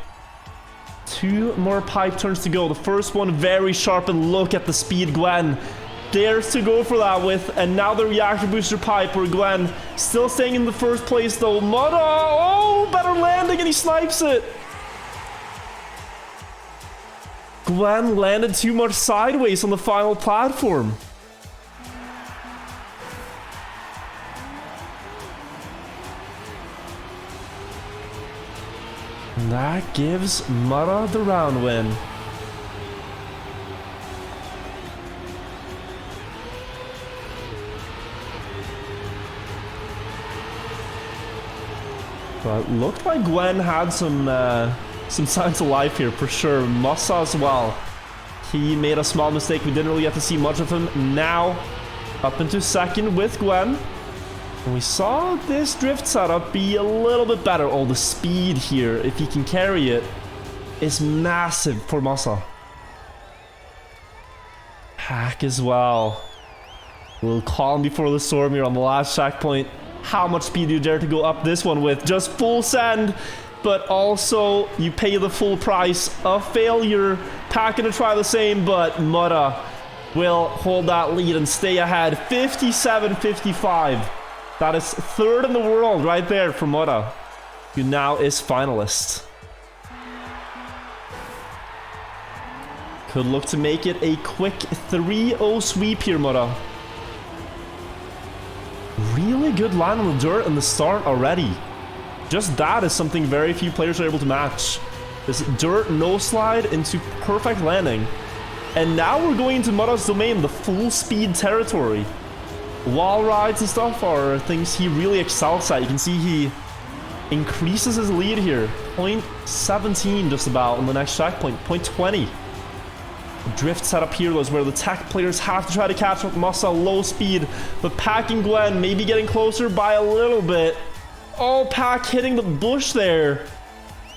2 more pipe turns to go. The first one very sharp, and look at the speed Gwen dares to go for that with. And now the reactor booster pipe, where Gwen still staying in the first place, though. Muda, oh, better landing, and he snipes it. Gwen landed too much sideways on the final platform. And that gives Muda the round win. But looked like Gwen had some signs of life here for sure. Masa as well. He made a small mistake. We didn't really get to see much of him. Now up into second with Gwen. And we saw this drift setup be a little bit better. Oh, the speed here, if he can carry it, is massive for Masa. Hack as well. We'll calm before the storm here on the last checkpoint. How much speed do you dare to go up this one with? Just full send, but also you pay the full price of failure. Pack gonna try the same, but Muda will hold that lead and stay ahead. 57-55. That is third in the world right there for Muda, who now is finalist. Could look to make it a quick 3-0 sweep here, Muda. Really good line on the dirt in the start already. Just that is something very few players are able to match. This dirt no slide into perfect landing. And now we're going into Muda's domain, the full speed territory. Wall rides and stuff are things he really excels at. You can see he increases his lead here. 0.17 just about on the next checkpoint. 0.20. Drift setup here was where the tech players have to try to catch up. Masa low speed, but Pack and Gwen maybe getting closer by a little bit. Oh, Pack hitting the bush there.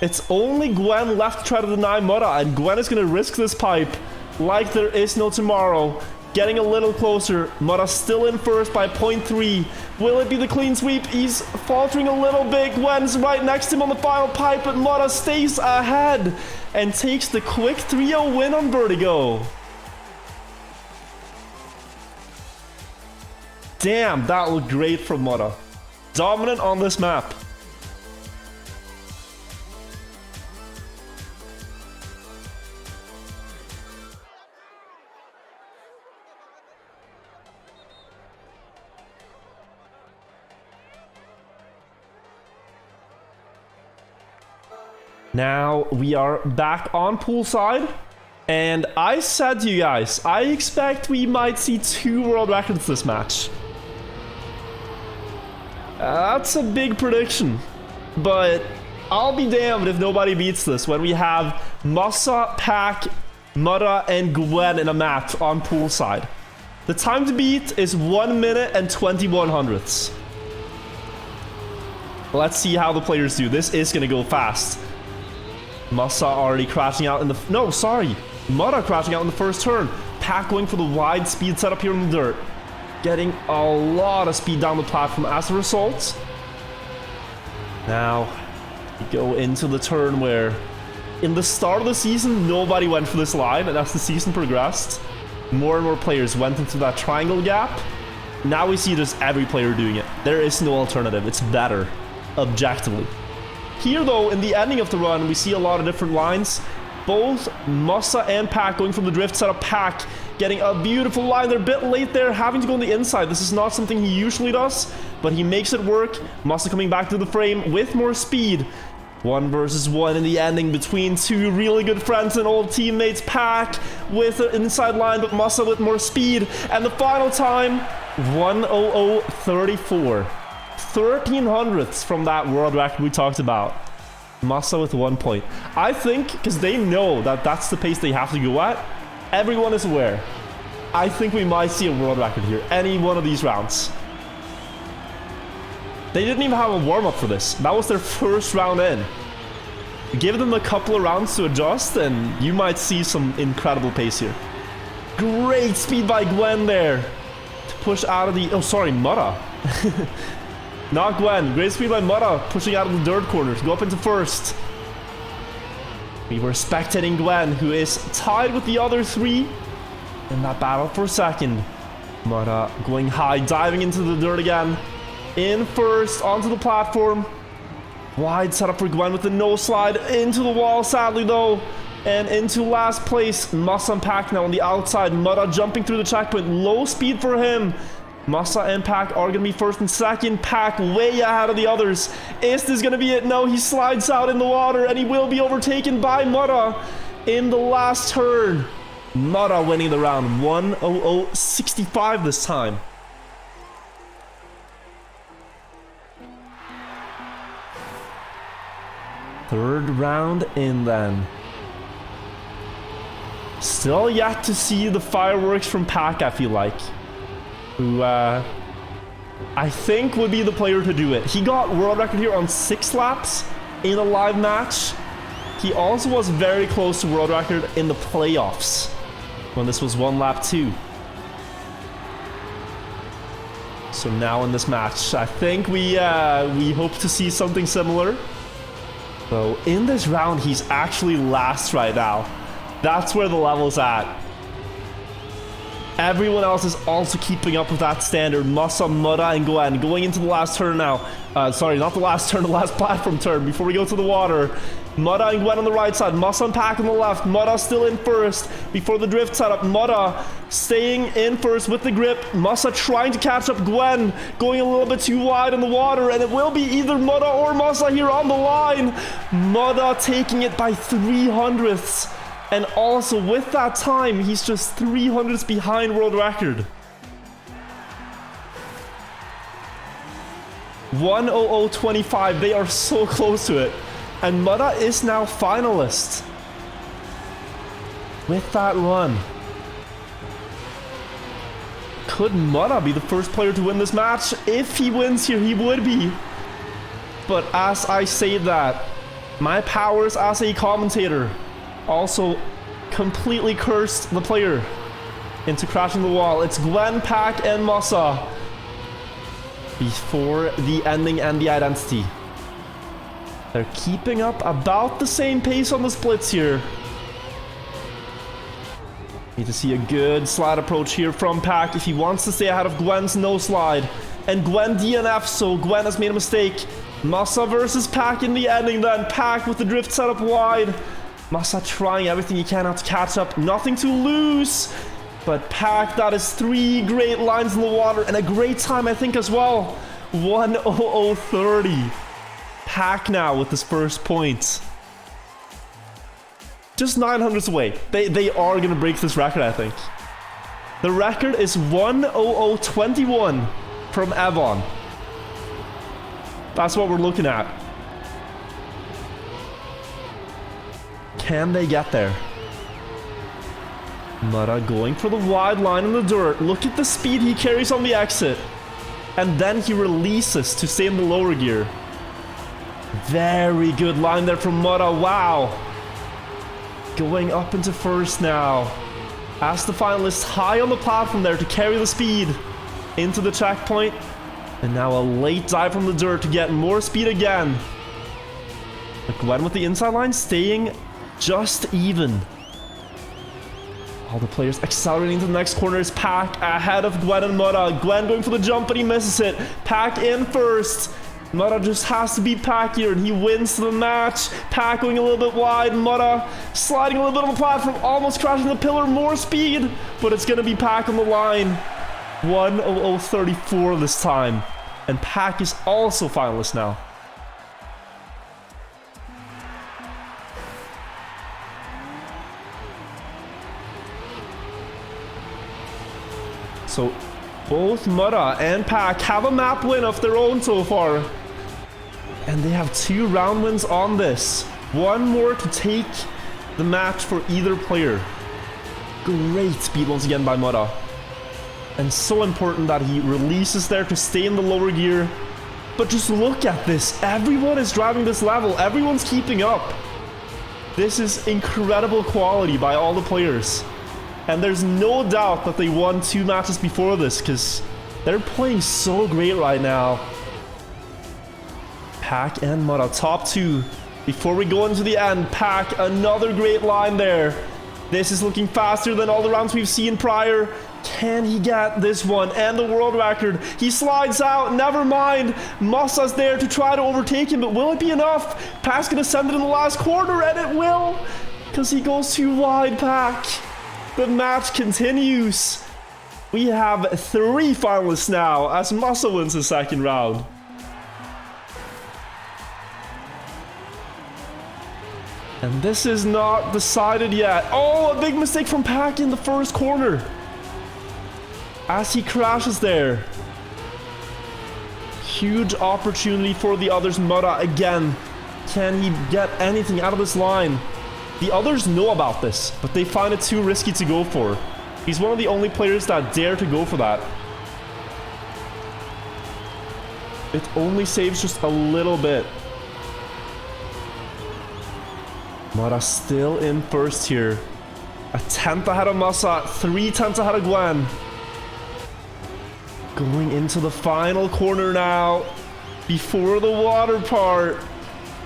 It's only Gwen left to try to deny Muda, and Gwen is going to risk this pipe like there is no tomorrow. Getting a little closer. Muda still in first by 0.3. Will it be the clean sweep? He's faltering a little bit. Gwen's right next to him on the final pipe, but Muda stays ahead and takes the quick 3-0 win on Vertigo. Damn, that looked great from Muda. Dominant on this map. Now we are back on Poolside, and I said to you guys, I expect we might see 2 world records this match. That's a big prediction, but I'll be damned if nobody beats this when we have Masa, Pack, Muda, and Gwen in a match on Poolside. The time to beat is 1 minute and 21 hundredths. Let's see how the players do. This is going to go fast. Masa already crashing out in the... No, sorry. Muda crashing out in the first turn. Pack going for the wide speed setup here in the dirt. Getting a lot of speed down the platform as a result. Now, we go into the turn where in the start of the season, nobody went for this line. And as the season progressed, more and more players went into that triangle gap. Now we see just every player doing it. There is no alternative. It's better, objectively. Here, though, in the ending of the run, we see a lot of different lines. Both Masa and Pack going from the drift setup. Pack getting a beautiful line. They're a bit late there, having to go on the inside. This is not something he usually does, but he makes it work. Masa coming back to the frame with more speed. 1 versus 1 in the ending between two really good friends and old teammates. Pack with an inside line, but Masa with more speed. And the final time, 1:00:34. 13 hundredths from that world record we talked about. Masa with 1 point. I think, because they know that that's the pace they have to go at, everyone is aware. I think we might see a world record here, any one of these rounds. They didn't even have a warm-up for this. That was their first round in. Give them a couple of rounds to adjust, and you might see some incredible pace here. Great speed by Gwen there to push out of the... Oh, sorry, Muda. Not Gwen. Great speed by Muda, pushing out of the dirt corners. Go up into first. We were spectating Gwen, who is tied with the other three in that battle for second. Muda going high, diving into the dirt again. In first, onto the platform. Wide setup for Gwen with the no slide. Into the wall, sadly though. And into last place. Masa and Pack now on the outside. Muda jumping through the checkpoint. Low speed for him. Masa and Pack are going to be first and second. Pack way ahead of the others. Is this going to be it? No, he slides out in the water. And he will be overtaken by Muda in the last turn. Muda winning the round. 1:00:65 this time. Third round in then. Still yet to see the fireworks from Pack, I feel like. Who, I think would be the player to do it. He got world record here on 6 laps in a live match. He also was very close to world record in the playoffs when this was 1 lap 2. So now in this match, I think we hope to see something similar. So in this round, he's actually last right now. That's where the level's at. Everyone else is also keeping up with that standard. Masa, Muda, and Gwen going into the last turn now. Sorry, not the last turn, the last platform turn before we go to the water. Muda and Gwen on the right side. Masa and Pack on the left. Muda still in first before the drift setup. Muda staying in first with the grip. Masa trying to catch up Gwen. Going a little bit too wide in the water. And it will be either Muda or Masa here on the line. Muda taking it by 3 hundredths. And also with that time, he's just 3 hundredths behind world record. 1:00:25. They are so close to it. And Muda is now finalist with that run. Could Muda be the first player to win this match? If he wins here, he would be. But as I say that, my powers as a commentator also completely cursed the player into crashing the wall. It's Gwen, Pack, and Masa before the ending and the identity. They're keeping up about the same pace on the splits here. Need to see a good slide approach here from Pack if he wants to stay ahead of Gwen's no slide. And Gwen DNF, so Gwen has made a mistake. Masa versus Pack in the ending then. Pack with the drift setup wide. Masa trying everything he can now to catch up. Nothing to lose. But Pack, that is 3 great lines in the water and a great time, I think, as well. 1:00:30. Pack now with his first point. Just 9 hundredths away. They are going to break this record, I think. The record is 1:00:21 from Evon. That's what we're looking at. Can they get there? Muda going for the wide line in the dirt. Look at the speed he carries on the exit. And then he releases to stay in the lower gear. Very good line there from Muda. Wow. Going up into first now. As the finalist high on the platform there to carry the speed into the checkpoint. And now a late dive from the dirt to get more speed again. But Gwen with the inside line staying just even. All the players accelerating to the next corner is Pack ahead of Gwen and Muda. Gwen going for the jump, but he misses it. Pack in first. Muda just has to beat Pack here, and he wins the match. Pack going a little bit wide. Muda sliding a little bit on the platform, almost crashing the pillar. More speed, but it's going to be Pack on the line. 1:00:34 this time. And Pack is also finalist now. So both Muda and Pack have a map win of their own so far. And they have 2 round wins on this. One more to take the match for either player. Great speed once again by Muda. And so important that he releases there to stay in the lower gear. But just look at this. Everyone is driving this level. Everyone's keeping up. This is incredible quality by all the players. And there's no doubt that they won 2 matches before this because they're playing so great right now. Pack and Muda, top 2. Before we go into the end, Pack, another great line there. This is looking faster than all the rounds we've seen prior. Can he get this one and the world record? He slides out, never mind. Masa's there to try to overtake him, but will it be enough? Pack's gonna send it in the last corner, and it will, because he goes too wide, Pack. The match continues. We have 3 finalists now as Masa wins the second round. And this is not decided yet. Oh, a big mistake from Pack in the first corner. As he crashes there. Huge opportunity for the others. Muda again. Can he get anything out of this line? The others know about this, but they find it too risky to go for. He's one of the only players that dare to go for that. It only saves just a little bit. Muda still in first here. A 10th ahead of Masa, 3 tenths ahead of Gwen. Going into the final corner now. Before the water part.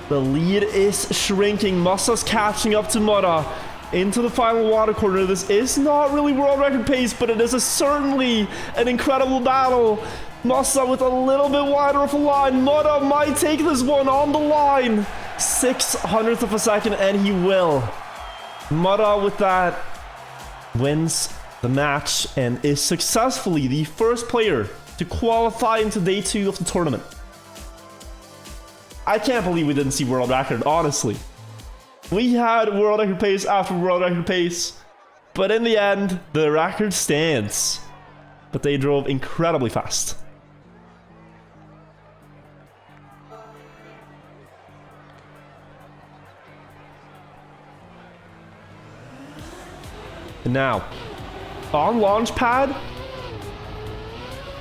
The lead is shrinking. Masa's catching up to Muda. Into the final water corner. This is not really world record pace, but it is certainly an incredible battle. Masa with a little bit wider of a line. Muda might take this one on the line. 600th of a second, and he will. Muda with that wins the match and is successfully the first player to qualify into day 2 of the tournament. I can't believe we didn't see world record, honestly. We had world record pace after world record pace, but in the end, the record stands. But they drove incredibly fast. And now, on Launchpad,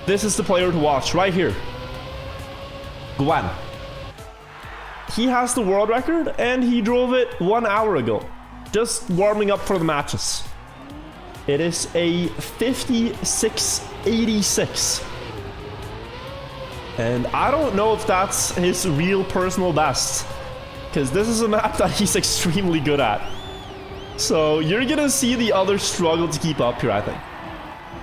this is the player to watch right here. Gwen. He has the world record and he drove it 1 hour ago, just warming up for the matches. It is a 56.86. And I don't know if that's his real personal best, because this is a map that he's extremely good at. So you're gonna see the others struggle to keep up here, I think.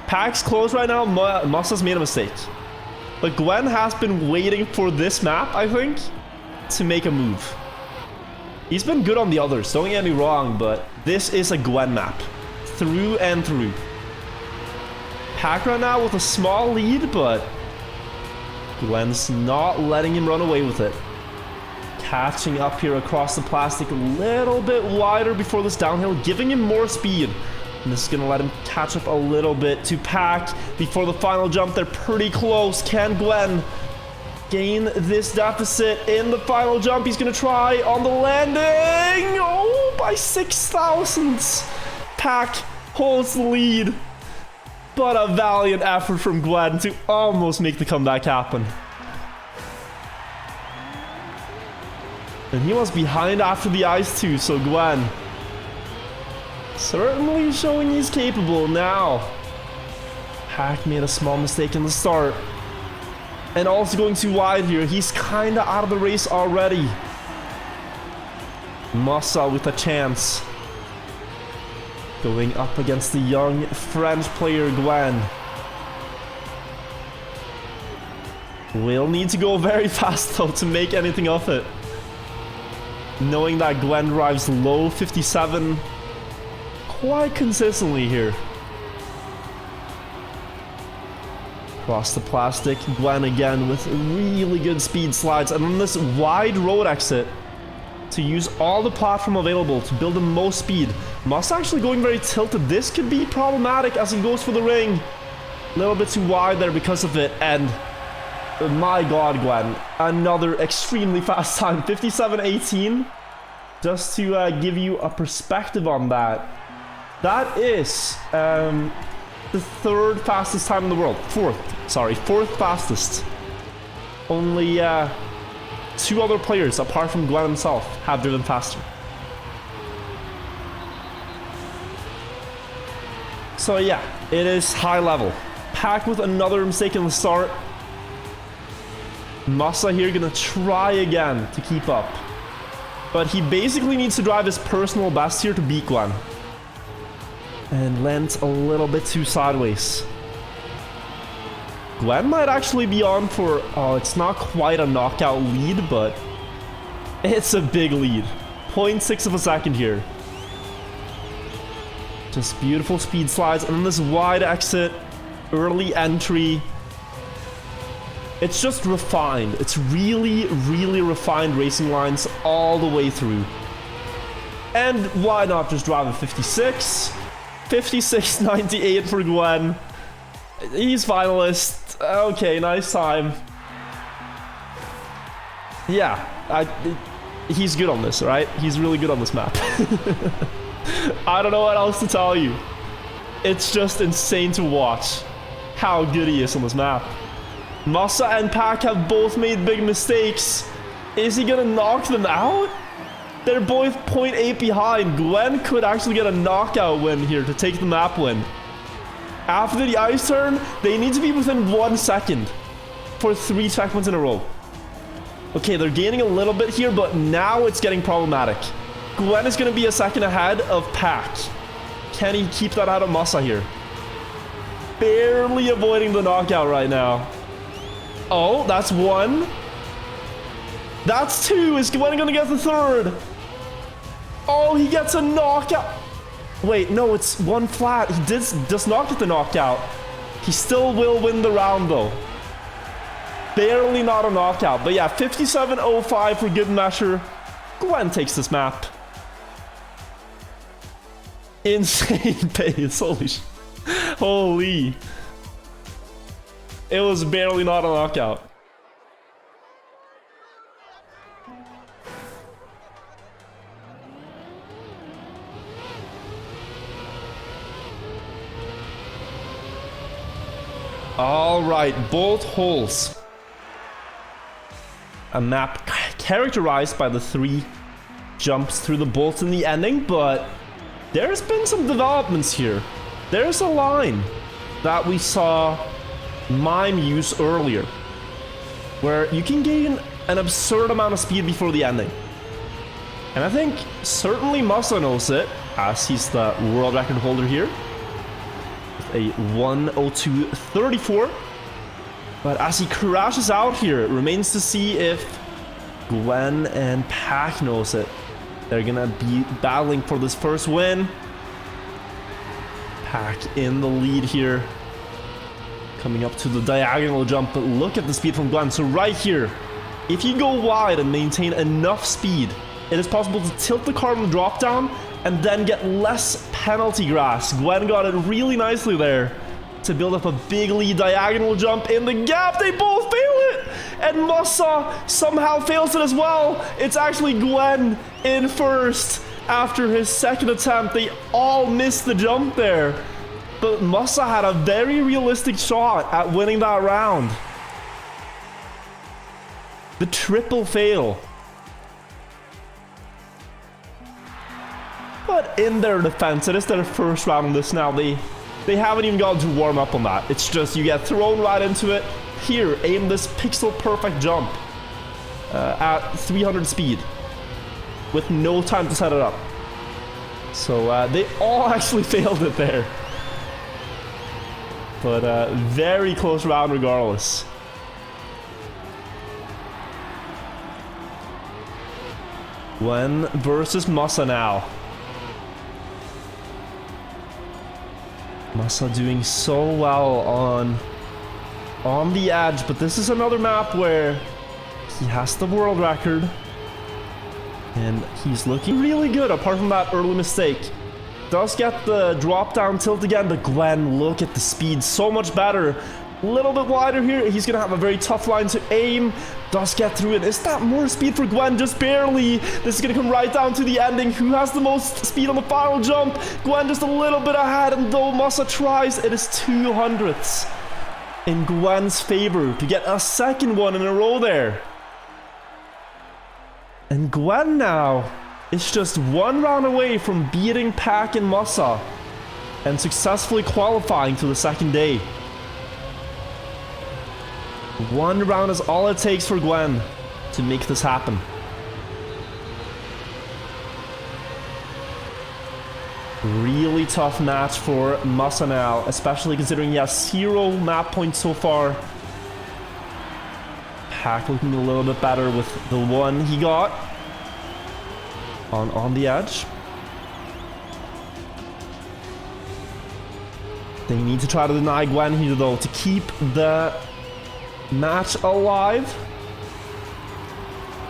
Pack's close right now. Masa's made a mistake. But Gwen has been waiting for this map, I think, to make a move. He's been good on the others, don't get me wrong, but this is a Gwen map. Through and through. Pack right now with a small lead, but Gwen's not letting him run away with it. Catching up here across the plastic a little bit wider before this downhill, giving him more speed. And this is going to let him catch up a little bit to Pack before the final jump. They're pretty close. Can Gwen gain this deficit in the final jump? He's going to try on the landing. Oh, by 6 thousandths. Pack holds the lead. But a valiant effort from Gwen to almost make the comeback happen. And he was behind after the ice too, so Gwen certainly showing he's capable now. Pack made a small mistake in the start. And also going too wide here. He's kind of out of the race already. Masa with a chance. Going up against the young French player Gwen. Will need to go very fast though to make anything of it. Knowing that Gwen drives low 57 quite consistently here. Across the plastic, Gwen again with really good speed slides. And on this wide road exit, to use all the platform available to build the most speed. Masa actually going very tilted. This could be problematic as he goes for the ring. A little bit too wide there because of it, and my god, Gwen, another extremely fast time, 57.18. Just to give you a perspective on that, that is the third fastest time in the world. Fourth fastest. Only 2 other players, apart from Gwen himself, have driven faster. So yeah, it is high level. Pack with another mistake in the start. Masa here gonna try again to keep up. But he basically needs to drive his personal best here to beat Gwen. And lands a little bit too sideways. Gwen might actually be on for... Oh, it's not quite a knockout lead, but it's a big lead. 0.6 of a second here. Just beautiful speed slides. And then this wide exit. Early entry. It's just refined. It's really, really refined racing lines all the way through. And why not just drive a 56? 56.98 for Gwen. He's finalist. Okay, nice time. Yeah, he's good on this, right? He's really good on this map. I don't know what else to tell you. It's just insane to watch how good he is on this map. Masa and Pack have both made big mistakes. Is he gonna knock them out? They're both 0.8 behind. Gwen could actually get a knockout win here to take the map win. After the ice turn, they need to be within 1 second for 3 checkpoints in a row. Okay, they're gaining a little bit here, but now it's getting problematic. Gwen is gonna be a second ahead of Pack. Can he keep that out of Masa here? Barely avoiding the knockout right now. Oh, that's 1. That's 2. Is Gwen gonna get the 3rd? Oh, he gets a knockout. Wait, no, it's 1 flat. He does not get the knockout. He still will win the round, though. Barely not a knockout. But yeah, 57.05 for good measure. Gwen takes this map. Insane pace. Holy sh... Holy. It was barely not a knockout. All right, both holes. A map characterized by the 3 jumps through the bolts in the ending, but there's been some developments here. There's a line that we saw Mime use earlier, where you can gain an absurd amount of speed before the ending. And I think certainly Masa knows it, as he's the world record holder here. A 1:02.34. But as he crashes out here, it remains to see if Gwen and Pack knows it. They're gonna be battling for this first win. Pack in the lead here. Coming up to the diagonal jump, but look at the speed from Gwen. So right here, if you go wide and maintain enough speed, it is possible to tilt the car on the drop down and then get less penalty grass. Gwen got it really nicely there to build up a big lead. Diagonal jump in the gap. They both fail it. And Masa somehow fails it as well. It's actually Gwen in first after his second attempt. They all missed the jump there. But Masa had a very realistic shot at winning that round. The triple fail. But in their defense, it is their first round on this now. They haven't even gotten to warm up on that. It's just you get thrown right into it. Here, aim this pixel perfect jump at 300 speed with no time to set it up. So they all actually failed it there. But very close round regardless. Gwen versus Masa now. Masa doing so well on the edge, but this is another map where he has the world record. And he's looking really good, apart from that early mistake. Does get the drop down tilt again, but Gwen, look at the speed, so much better. A little bit wider here. He's gonna have a very tough line to aim. Does get through it. Is that more speed for Gwen? Just barely. This is gonna come right down to the ending. Who has the most speed on the final jump? Gwen just a little bit ahead, and though Masa tries, it is 200ths in Gwen's favor to get a second one in a row there. And Gwen now is just one round away from beating Pack and Masa and successfully qualifying to the second day. One round is all it takes for Gwen to make this happen. Really tough match for Masa now, especially considering he has 0 map points so far. Pack looking a little bit better with the one he got on the edge. They need to try to deny Gwen here though to keep the match alive.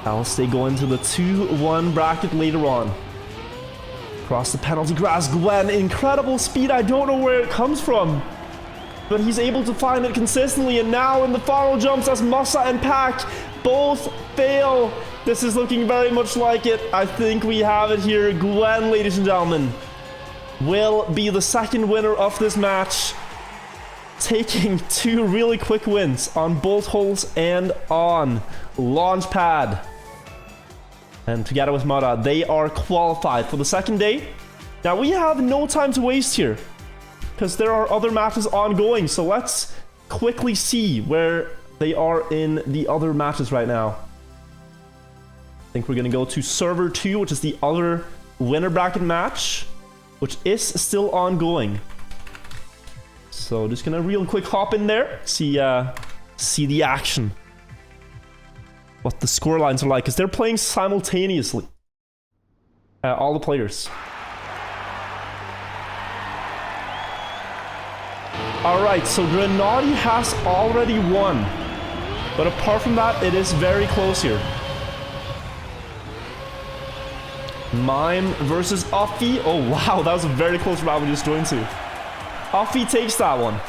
Else they go into the 2-1 bracket later on. Across the penalty grass, Gwen, incredible speed. I don't know where it comes from, but he's able to find it consistently. And now in the final jumps, as Masa and Pack both fail, this is looking very much like it. I think we have it here. Gwen, ladies and gentlemen, will be the second winner of this match, taking 2 really quick wins on bolt holes and on Launchpad. And together with Muda, they are qualified for the second day. Now we have no time to waste here, because there are other matches ongoing. So let's quickly see where they are in the other matches right now. I think we're going to go to server 2, which is the other winner bracket match, which is still ongoing. So just gonna real quick hop in there, see the action, what the score lines are like, because they're playing simultaneously, all the players. All right, so Grenadie has already won, but apart from that, it is very close here. Mime versus Offie. Oh wow, that was a very close round we just joined to. Offie takes that one.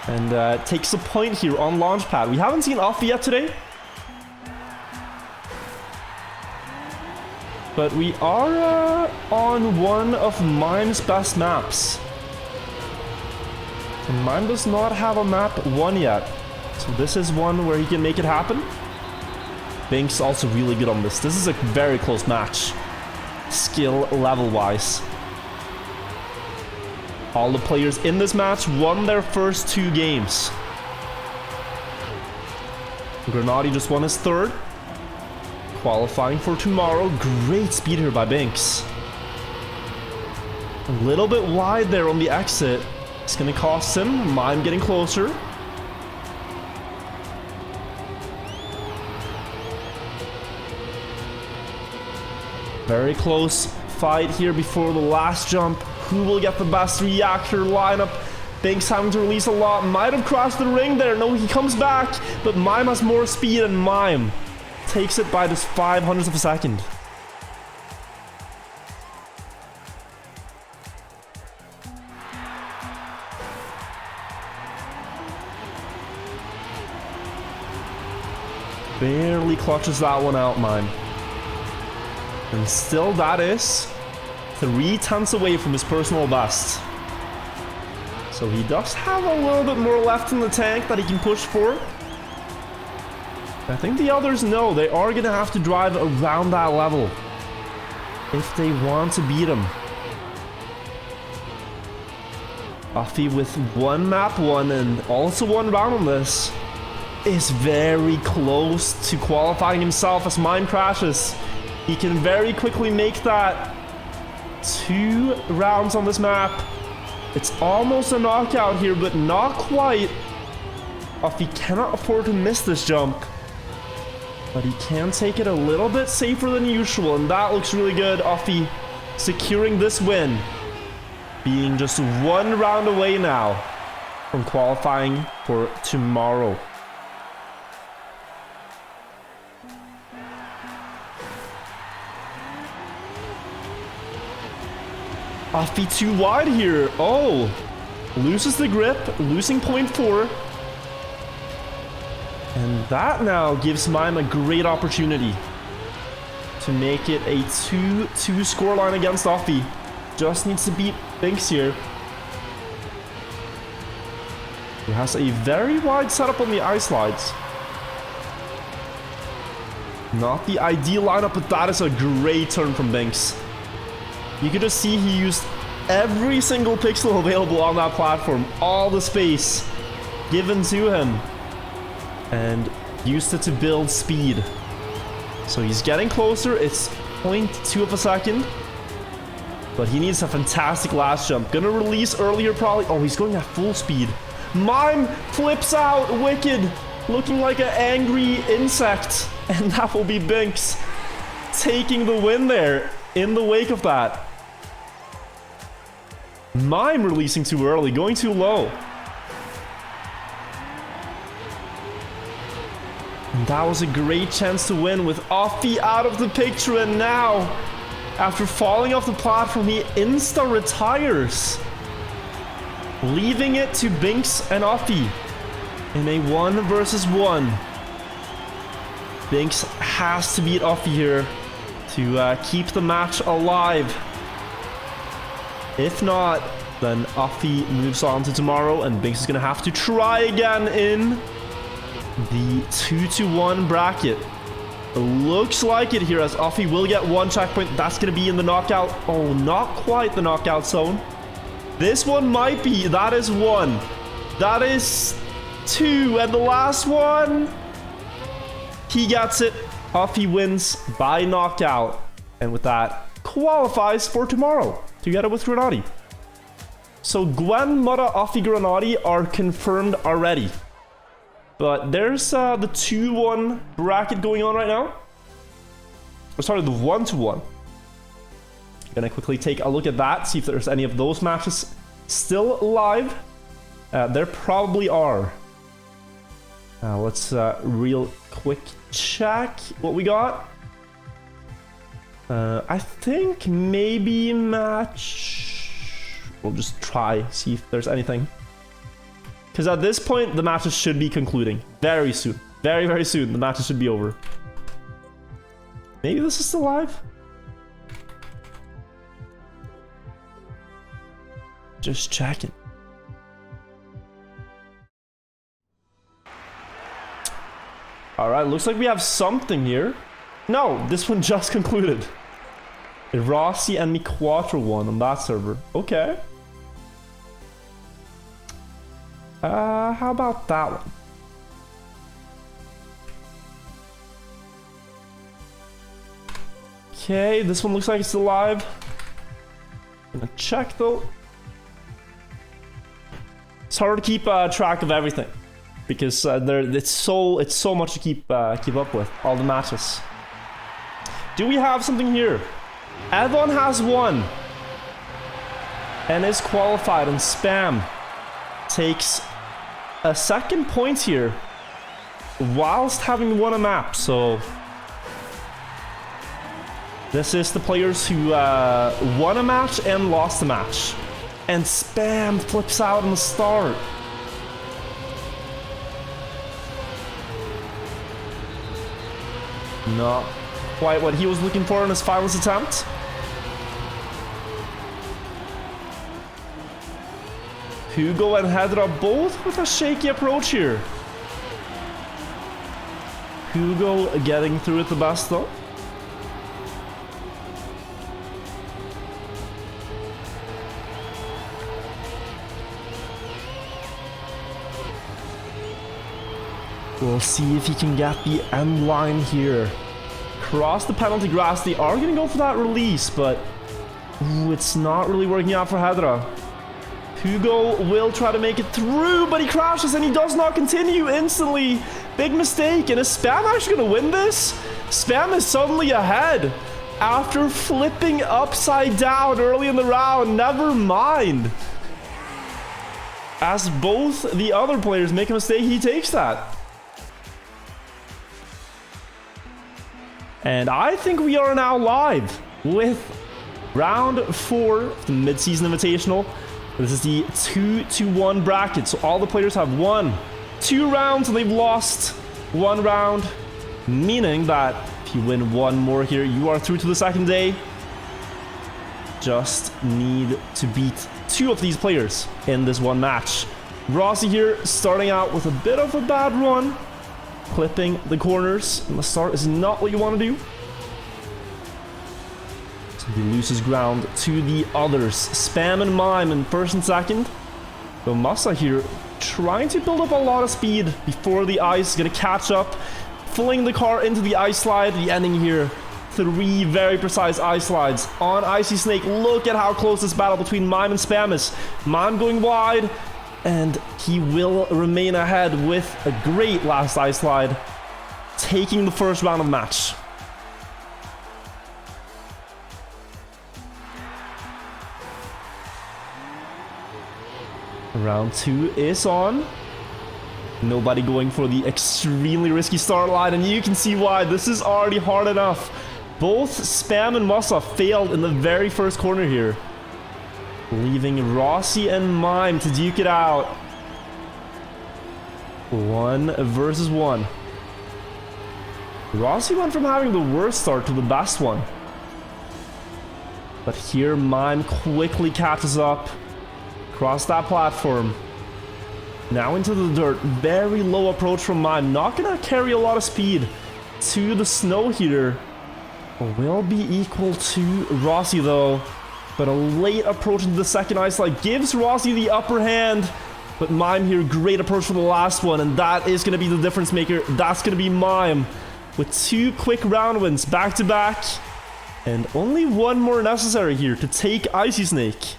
And takes a point here on Launchpad. We haven't seen Offie yet today, but we are on one of Mime's best maps. And Mime does not have a map 1 yet. So this is one where he can make it happen. Binks also really good on this. This is a very close match, skill level wise. All the players in this match won their first 2 games. Grenadie just won his 3rd. Qualifying for tomorrow. Great speed here by Binks. A little bit wide there on the exit. It's going to cost him. Mime getting closer. Very close fight here before the last jump. Who will get the best reactor lineup? Binks having to release a lot. Might have crossed the ring there. No, he comes back, but Mime has more speed, and Mime takes it by just 0.05 of a second. Barely clutches that one out, Mime. And still that is 0.3 away from his personal best. So he does have a little bit more left in the tank that he can push for. I think the others know they are going to have to drive around that level if they want to beat him. Offie with 1 map 1 and also 1 round on this is very close to qualifying himself as Mime crashes. He can very quickly make that 2 rounds on this map. It's almost a knockout here, but not quite. Offie cannot afford to miss this jump, but he can take it a little bit safer than usual, and that looks really good. Offie securing this win, being just 1 round away now from qualifying for tomorrow. Offie too wide here. Oh, loses the grip, losing 0.4. And that now gives Mime a great opportunity to make it a 2-2 scoreline against Offie. Just needs to beat Binks here. He has a very wide setup on the ice slides. Not the ideal lineup, but that is a great turn from Binks. You could just see he used every single pixel available on that platform. All the space given to him. And used it to build speed. So he's getting closer. It's 0.2 of a second. But he needs a fantastic last jump. Gonna release earlier probably. Oh, he's going at full speed. Mime flips out. Wicked. Looking like an angry insect. And that will be Binks taking the win there in the wake of that. Mime releasing too early. Going too low. And that was a great chance to win with Offie out of the picture. And now, after falling off the platform, he insta-retires. Leaving it to Binks and Offie in a 1 versus 1. Binks has to beat Offie here to keep the match alive. If not, then Offie moves on to tomorrow, and Binks is going to have to try again in the 2-1 bracket. It looks like it here, as Offie will get 1 checkpoint. That's going to be in the knockout. Oh, not quite the knockout zone. This one might be. That is 1. That is 2. And the last one, he gets it. Offie wins by knockout. And with that, qualifies for tomorrow together with Grenadie. So Gwen, Muda, Offie, Grenadie are confirmed already. But there's the 2-1 bracket going on right now. Or sorry, the 1-1. Gonna quickly take a look at that, see if there's any of those matches still live. There probably are. Let's real quick check what we got. I think maybe match... We'll just try, see if there's anything. Because at this point, the matches should be concluding. Very soon. Very, very soon, the matches should be over. Maybe this is still live? Just checking. Alright, looks like we have something here. No, this one just concluded. Rossi and Mikka won on that server. Okay. How about that one? Okay, this one looks like it's still live. Gonna check though. It's hard to keep track of everything because it's so much to keep up with, all the matches. Do we have something here? Evon has 1 and is qualified, and Spam takes a 2nd point here whilst having won a map. So this is the players who won a match and lost a match. And Spam flips out in the start. Not quite what he was looking for in his finals attempt. Hugo and Hedra both with a shaky approach here. Hugo getting through it the best though. We'll see if he can get the end line here. Cross the penalty grass. They are going to go for that release, but it's not really working out for Hedra. Hugo will try to make it through, but he crashes and he does not continue instantly. Big mistake. And is Spam actually going to win this? Spam is suddenly ahead after flipping upside down early in the round. Never mind. As both the other players make a mistake, he takes that. And I think we are now live with Round 4 of the mid-season invitational. This is the 2-1 bracket, so all the players have won 2 rounds and they've lost 1 round, meaning that if you win 1 more here, you are through to the second day. Just need to beat 2 of these players in this 1 match. Rossi here starting out with a bit of a bad run, clipping the corners, and the start is not what you want to do. So he loses ground to the others. Spam and Mime in first and second. So Masa here trying to build up a lot of speed before the ice, gonna catch up, filling the car into the ice slide. The ending here, 3 very precise ice slides on Icy Snake. Look at how close this battle between Mime and Spam is. Mime going wide, and he will remain ahead with a great last ice slide, taking the first round of the match. Round 2 is on. Nobody going for the extremely risky start line, and you can see why. This is already hard enough. Both Spam and Masa failed in the very first corner here, leaving Rossi and Mime to duke it out. 1 versus 1. Rossi went from having the worst start to the best one. But here Mime quickly catches up. Across that platform. Now into the dirt. Very low approach from Mime. Not gonna carry a lot of speed to the snow here. Will be equal to Rossi though. But a late approach into the second ice slide gives Rossi the upper hand. But Mime here, great approach for the last one. And that is gonna be the difference maker. That's gonna be Mime with 2 quick round wins back to back. And only 1 more necessary here to take Icy Snake.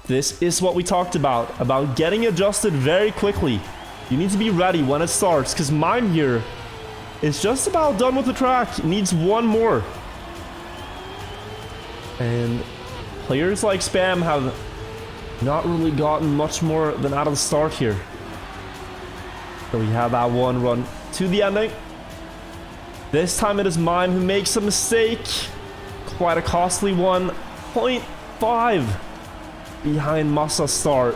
This is what we talked about getting adjusted very quickly. You need to be ready when it starts, because Mime here is just about done with the track. It needs 1 more. And players like Spam have not really gotten much more than out of the start here. So we have that 1 run to the ending. This time it is Mime who makes a mistake. Quite a costly one. 0.5. Behind Masa's start,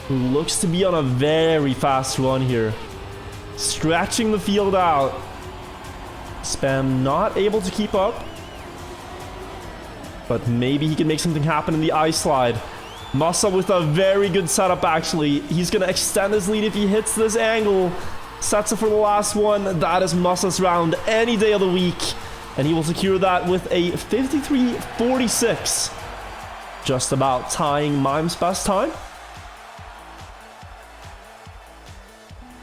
who looks to be on a very fast run here, stretching the field out. Spam not able to keep up, but maybe he can make something happen in the ice slide. Masa with a very good setup actually. He's gonna extend his lead if he hits this angle. Sets it for the last one. That is Masa's round any day of the week, and he will secure that with a 53.46. Just about tying Mime's best time.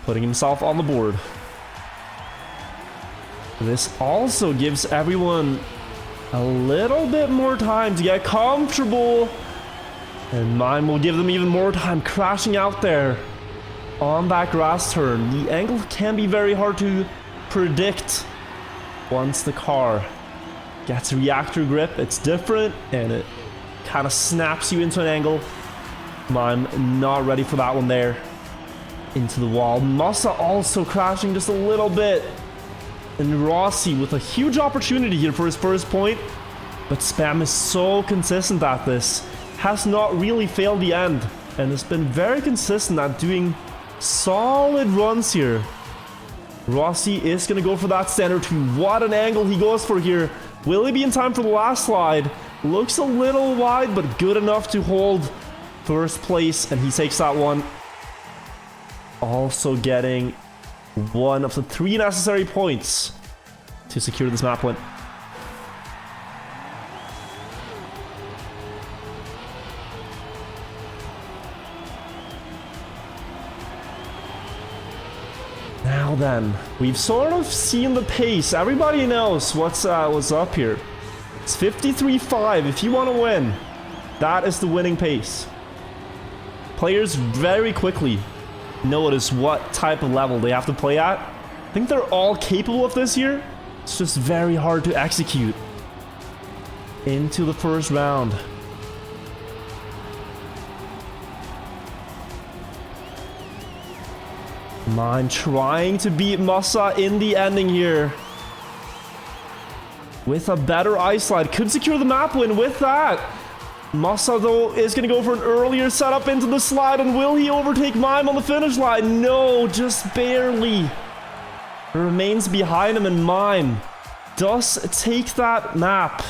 Putting himself on the board. This also gives everyone a little bit more time to get comfortable. And Mime will give them even more time, crashing out there on that grass turn. The angle can be very hard to predict once the car gets reactor grip. It's different, and it kind of snaps you into an angle. Mime not ready for that one there. Into the wall. Masa also crashing just a little bit. And Rossi with a huge opportunity here for his first point. But Spam is so consistent at this. Has not really failed the end. And has been very consistent at doing solid runs here. Rossi is going to go for that standard 2. What an angle he goes for here. Will he be in time for the last slide? Looks a little wide, but good enough to hold first place, and he takes that one. Also getting 1 of the 3 necessary points to secure this map win. Now then, we've sort of seen the pace. Everybody knows what's up here. It's 53.5 if you want to win. That is the winning pace. Players very quickly notice what type of level they have to play at. I think they're all capable of this here. It's just very hard to execute. Into the first round. Mime trying to beat Masa in the ending here. with a better ice slide. Could secure the map win with that. Masa, though, is going to go for an earlier setup into the slide. And will he overtake Mime on the finish line? No, just barely. Remains behind him, and Mime does take that map.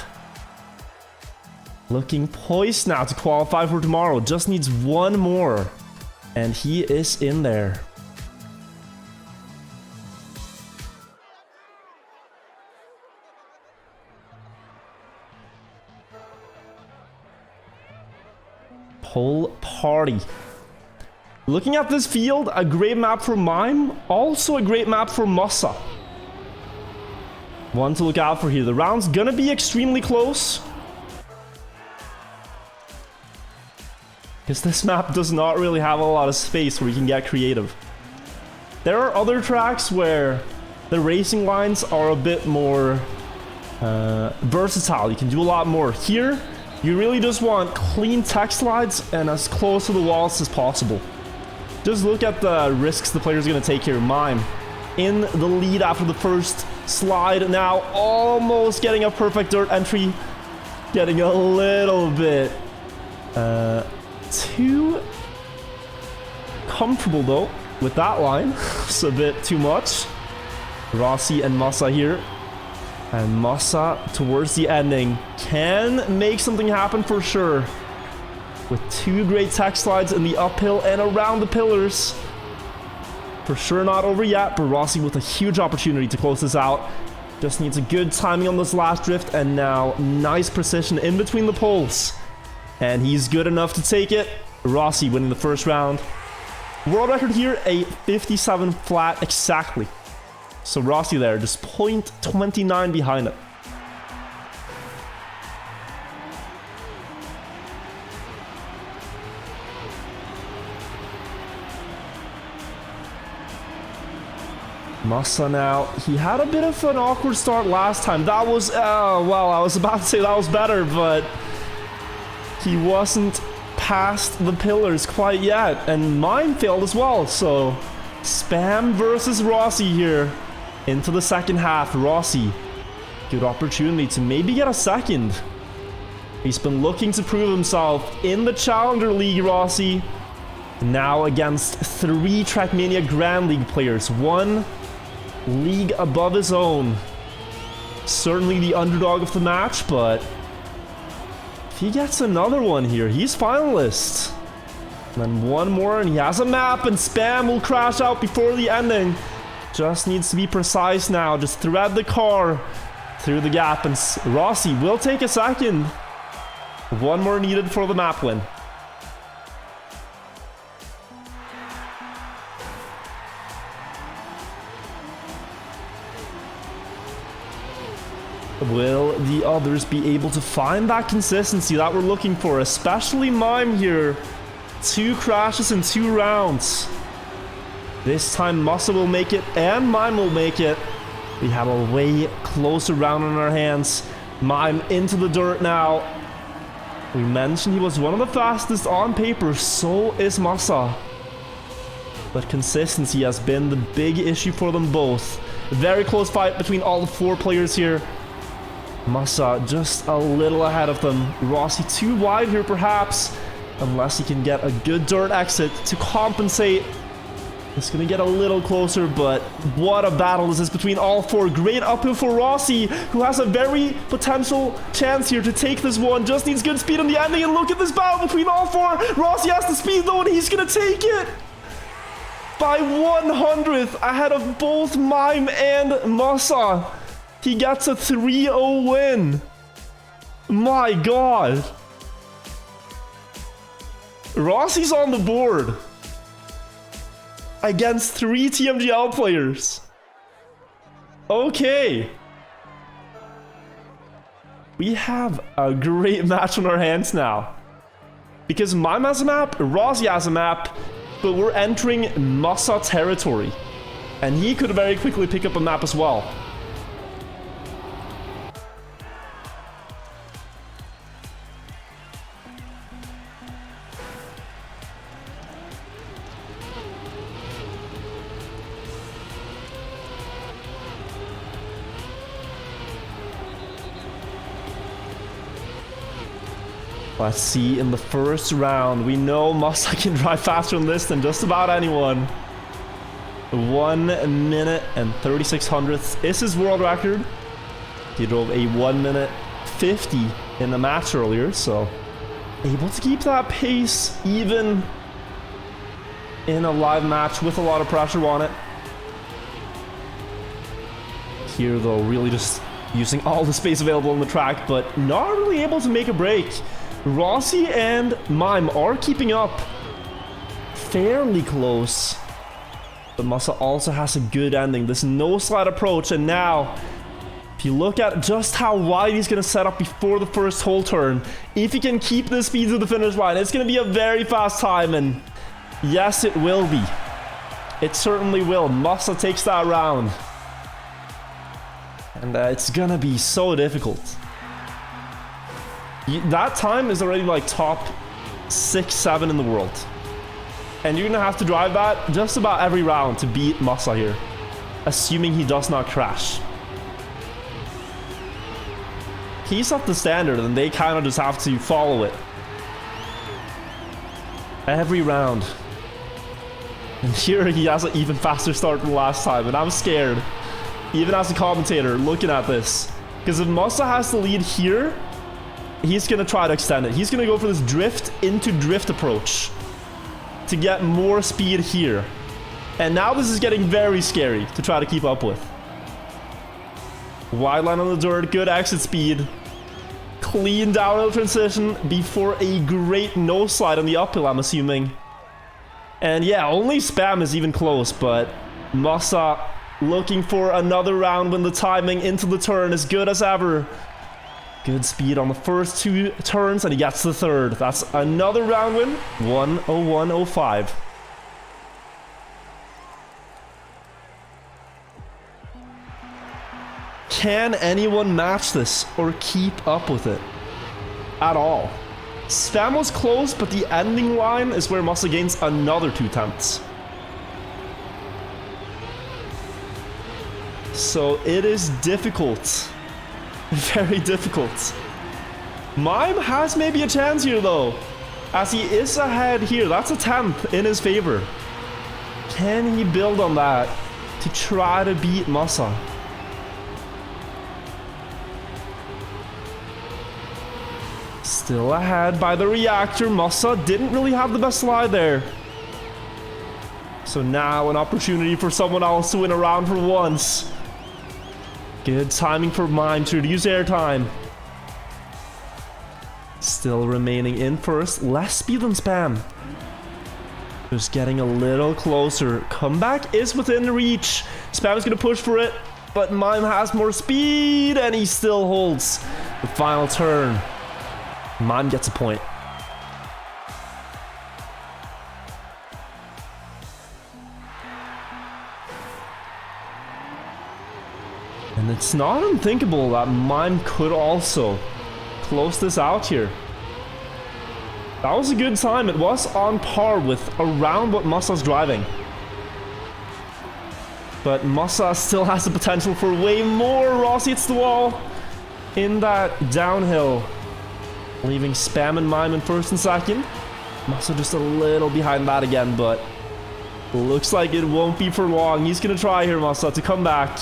Looking poised now to qualify for tomorrow. Just needs one more. And he is in there. Pole party. Looking at this field, a great map for Mime. Also a great map for Masa. One to look out for here. The round's gonna be extremely close. Because this map does not really have a lot of space where you can get creative. There are other tracks where the racing lines are a bit more versatile. You can do a lot more. Here, you really just want clean tech slides and as close to the walls as possible. Just look at the risks the player's going to take here. Mime in the lead after the first slide. Now almost getting a perfect dirt entry. Getting a little bit too comfortable though with that line. It's a bit too much. Rossi and Masa here. And Masa towards the ending can make something happen for sure. With two great tech slides in the uphill and around the pillars. For sure not over yet, but Rossi with a huge opportunity to close this out. Just needs a good timing on this last drift, and now nice precision in between the poles. And he's good enough to take it. Rossi winning the first round. World record here, a 57 flat exactly. So Rossi there, just 0.29 behind it. Masa now, he had a bit of an awkward start last time. That was, well, I was about to say that was better, but he wasn't past the pillars quite yet. And mine failed as well, so Spam versus Rossi here into the second half. Rossi, good opportunity to maybe get a second. He's been looking to prove himself in the Challenger League, Rossi. Now against 3 Trackmania Grand League players, 1 league above his own. Certainly the underdog of the match, but if he gets another one here, he's finalist. And then one more and he has a map, and Spam will crash out before the ending. Just needs to be precise now. Just thread the car through the gap, and Rossi will take a second. One more needed for the map win. Will the others be able to find that consistency that we're looking for? Especially Mime here. 2 crashes in 2 rounds. This time Masa will make it and Mime will make it. We have a way closer round on our hands. Mime into the dirt now. We mentioned he was one of the fastest on paper. So is Masa. But consistency has been the big issue for them both. Very close fight between all the 4 players here. Masa just a little ahead of them. Rossi too wide here perhaps. Unless he can get a good dirt exit to compensate. It's going to get a little closer, but what a battle this is between all 4. Great uphill for Rossi, who has a very potential chance here to take this one. Just needs good speed in the ending, and look at this battle between all 4. Rossi has the speed though, and he's going to take it. By 100th ahead of both Mime and Masa. He gets a 3-0 win. My god. Rossi's on the board. Against 3 TMGL players. Okay. We have a great match on our hands now. Because Mime has a map, Rossi has a map, but we're entering Masa territory. And he could very quickly pick up a map as well. Let's see in the first round. We know Masa can drive faster than this than just about anyone. 1 minute and 36 hundredths is his world record. He drove a 1 minute 50 in the match earlier, so able to keep that pace even in a live match with a lot of pressure on it. Here though, really just using all the space available on the track, but not really able to make a break. Rossi and Mime are keeping up fairly close. But Masa also has a good ending. This no-slide approach, and now, if you look at just how wide he's going to set up before the first whole turn, if he can keep the speed to the finish line, it's going to be a very fast time, and yes, it will be. It certainly will. Masa takes that round. And it's going to be so difficult. That time is already like top 6, 7 in the world. And you're going to have to drive that just about every round to beat Masa here. Assuming he does not crash. He set the standard and they kind of just have to follow it. Every round. And here he has an even faster start than last time. And I'm scared. Even as a commentator looking at this. Because if Masa has the lead here, he's going to try to extend it. He's going to go for this drift into drift approach to get more speed here. And now this is getting very scary to try to keep up with. Wide line on the dirt, good exit speed. Clean downhill transition before a great no slide on the uphill, I'm assuming. And yeah, only Spam is even close, but Masa looking for another round when the timing into the turn is good as ever. Good speed on the first 2 turns, and he gets the third. That's another round win. 1:01.05. Can anyone match this or keep up with it at all? Spam was close, but the ending line is where Masa gains another 2 tenths. So it is difficult. Very difficult. Mime has maybe a chance here though, as he is ahead here. That's a 10th in his favor. Can he build on that to try to beat Masa? Still ahead by the reactor. Masa didn't really have the best slide there. So now an opportunity for someone else to win a round for once. Good timing for Mime to reduce airtime. Still remaining in first. Less speed than Spam. Just getting a little closer. Comeback is within reach. Spam is going to push for it, but Mime has more speed, and he still holds the final turn. Mime gets a point. And it's not unthinkable that Mime could also close this out here. That was a good time. It was on par with around what Masa's driving. But Masa still has the potential for way more. Rossi hits the wall in that downhill, leaving Spam and Mime in first and second. Masa just a little behind that again, but looks like it won't be for long. He's going to try here, Masa, to come back.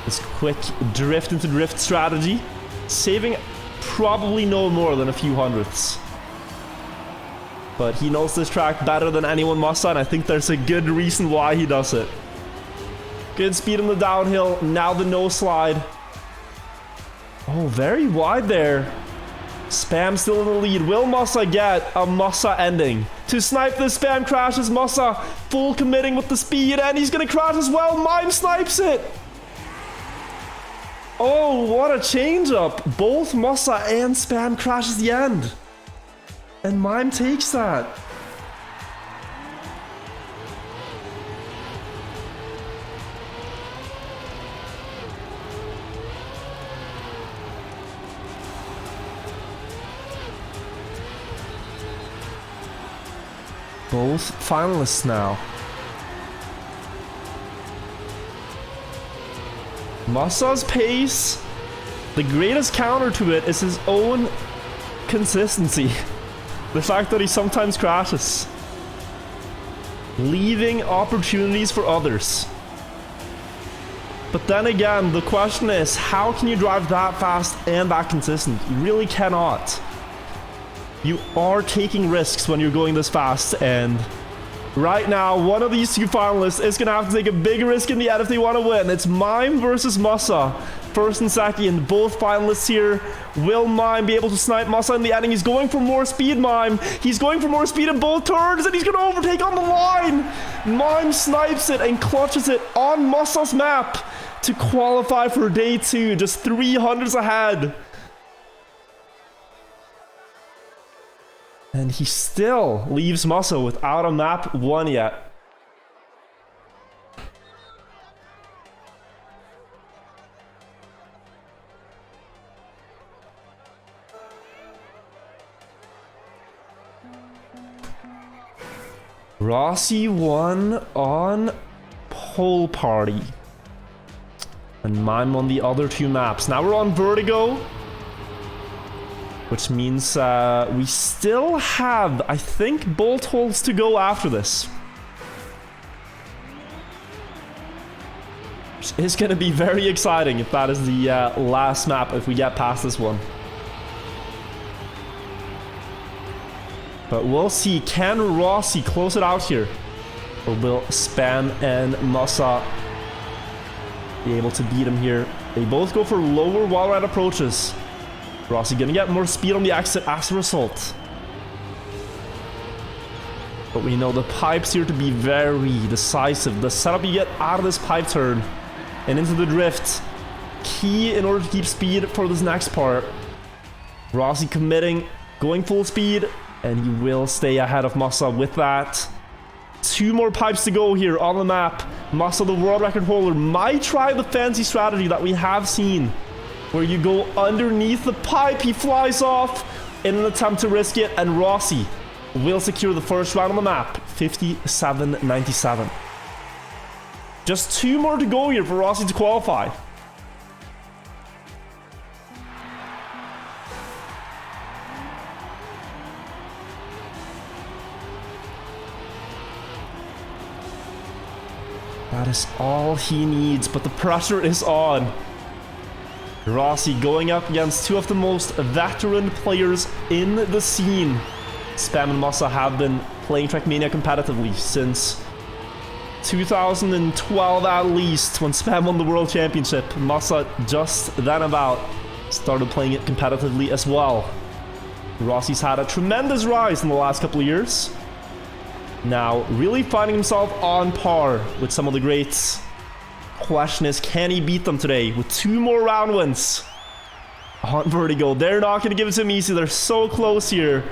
This quick drift into drift strategy, saving probably no more than a few hundredths. But he knows this track better than anyone, Masa, and I think there's a good reason why he does it. Good speed in the downhill, now the no slide. Oh, very wide there. Spam still in the lead. Will Masa get a Masa ending? To snipe this, Spam crashes. Masa full committing with the speed, and he's gonna crash as well. Mime snipes it. Oh, what a change up. Both Masa and Spam crashes the end. And Mime takes that. Both finalists now. Masa's pace, the greatest counter to it is his own consistency. The fact that he sometimes crashes. Leaving opportunities for others. But then again, the question is, how can you drive that fast and that consistent? You really cannot. You are taking risks when you're going this fast, and right now, one of these two finalists is going to have to take a big risk in the end if they want to win. It's Mime versus Masa. First and second, both finalists here. Will Mime be able to snipe Masa in the end? And he's going for more speed, Mime. He's going for more speed in both turns, and he's going to overtake on the line. Mime snipes it and clutches it on Masa's map to qualify for day 2, just 300s ahead. And he still leaves Masa without a map 1 yet. Rossi won on Pole Party. And Mime on the other 2 maps. Now we're on Vertigo. Which means we still have, I think, bolt holes to go after this. Which is going to be very exciting if that is the last map, if we get past this one. But we'll see. Can Rossi close it out here? Or will Spam and Masa be able to beat him here? They both go for lower wall ride approaches. Rossi gonna get more speed on the exit as a result. But we know the pipes here to be very decisive. The setup you get out of this pipe turn and into the drift, key in order to keep speed for this next part. Rossi committing, going full speed, and he will stay ahead of Masa with that. 2 more pipes to go here on the map. Masa, the world record holder, might try the fancy strategy that we have seen, where you go underneath the pipe, he flies off in an attempt to risk it, and Rossi will secure the first round on the map, 57.97. Just 2 more to go here for Rossi to qualify. That is all he needs, but the pressure is on. Rossi going up against 2 of the most veteran players in the scene. Spam and Masa have been playing Trackmania competitively since 2012 at least, when Spam won the World Championship. Masa just then about started playing it competitively as well. Rossi's had a tremendous rise in the last couple of years. Now really finding himself on par with some of the greats. Question is, can he beat them today with 2 more round wins on Vertigo? They're not going to give it to him easy. They're so close here.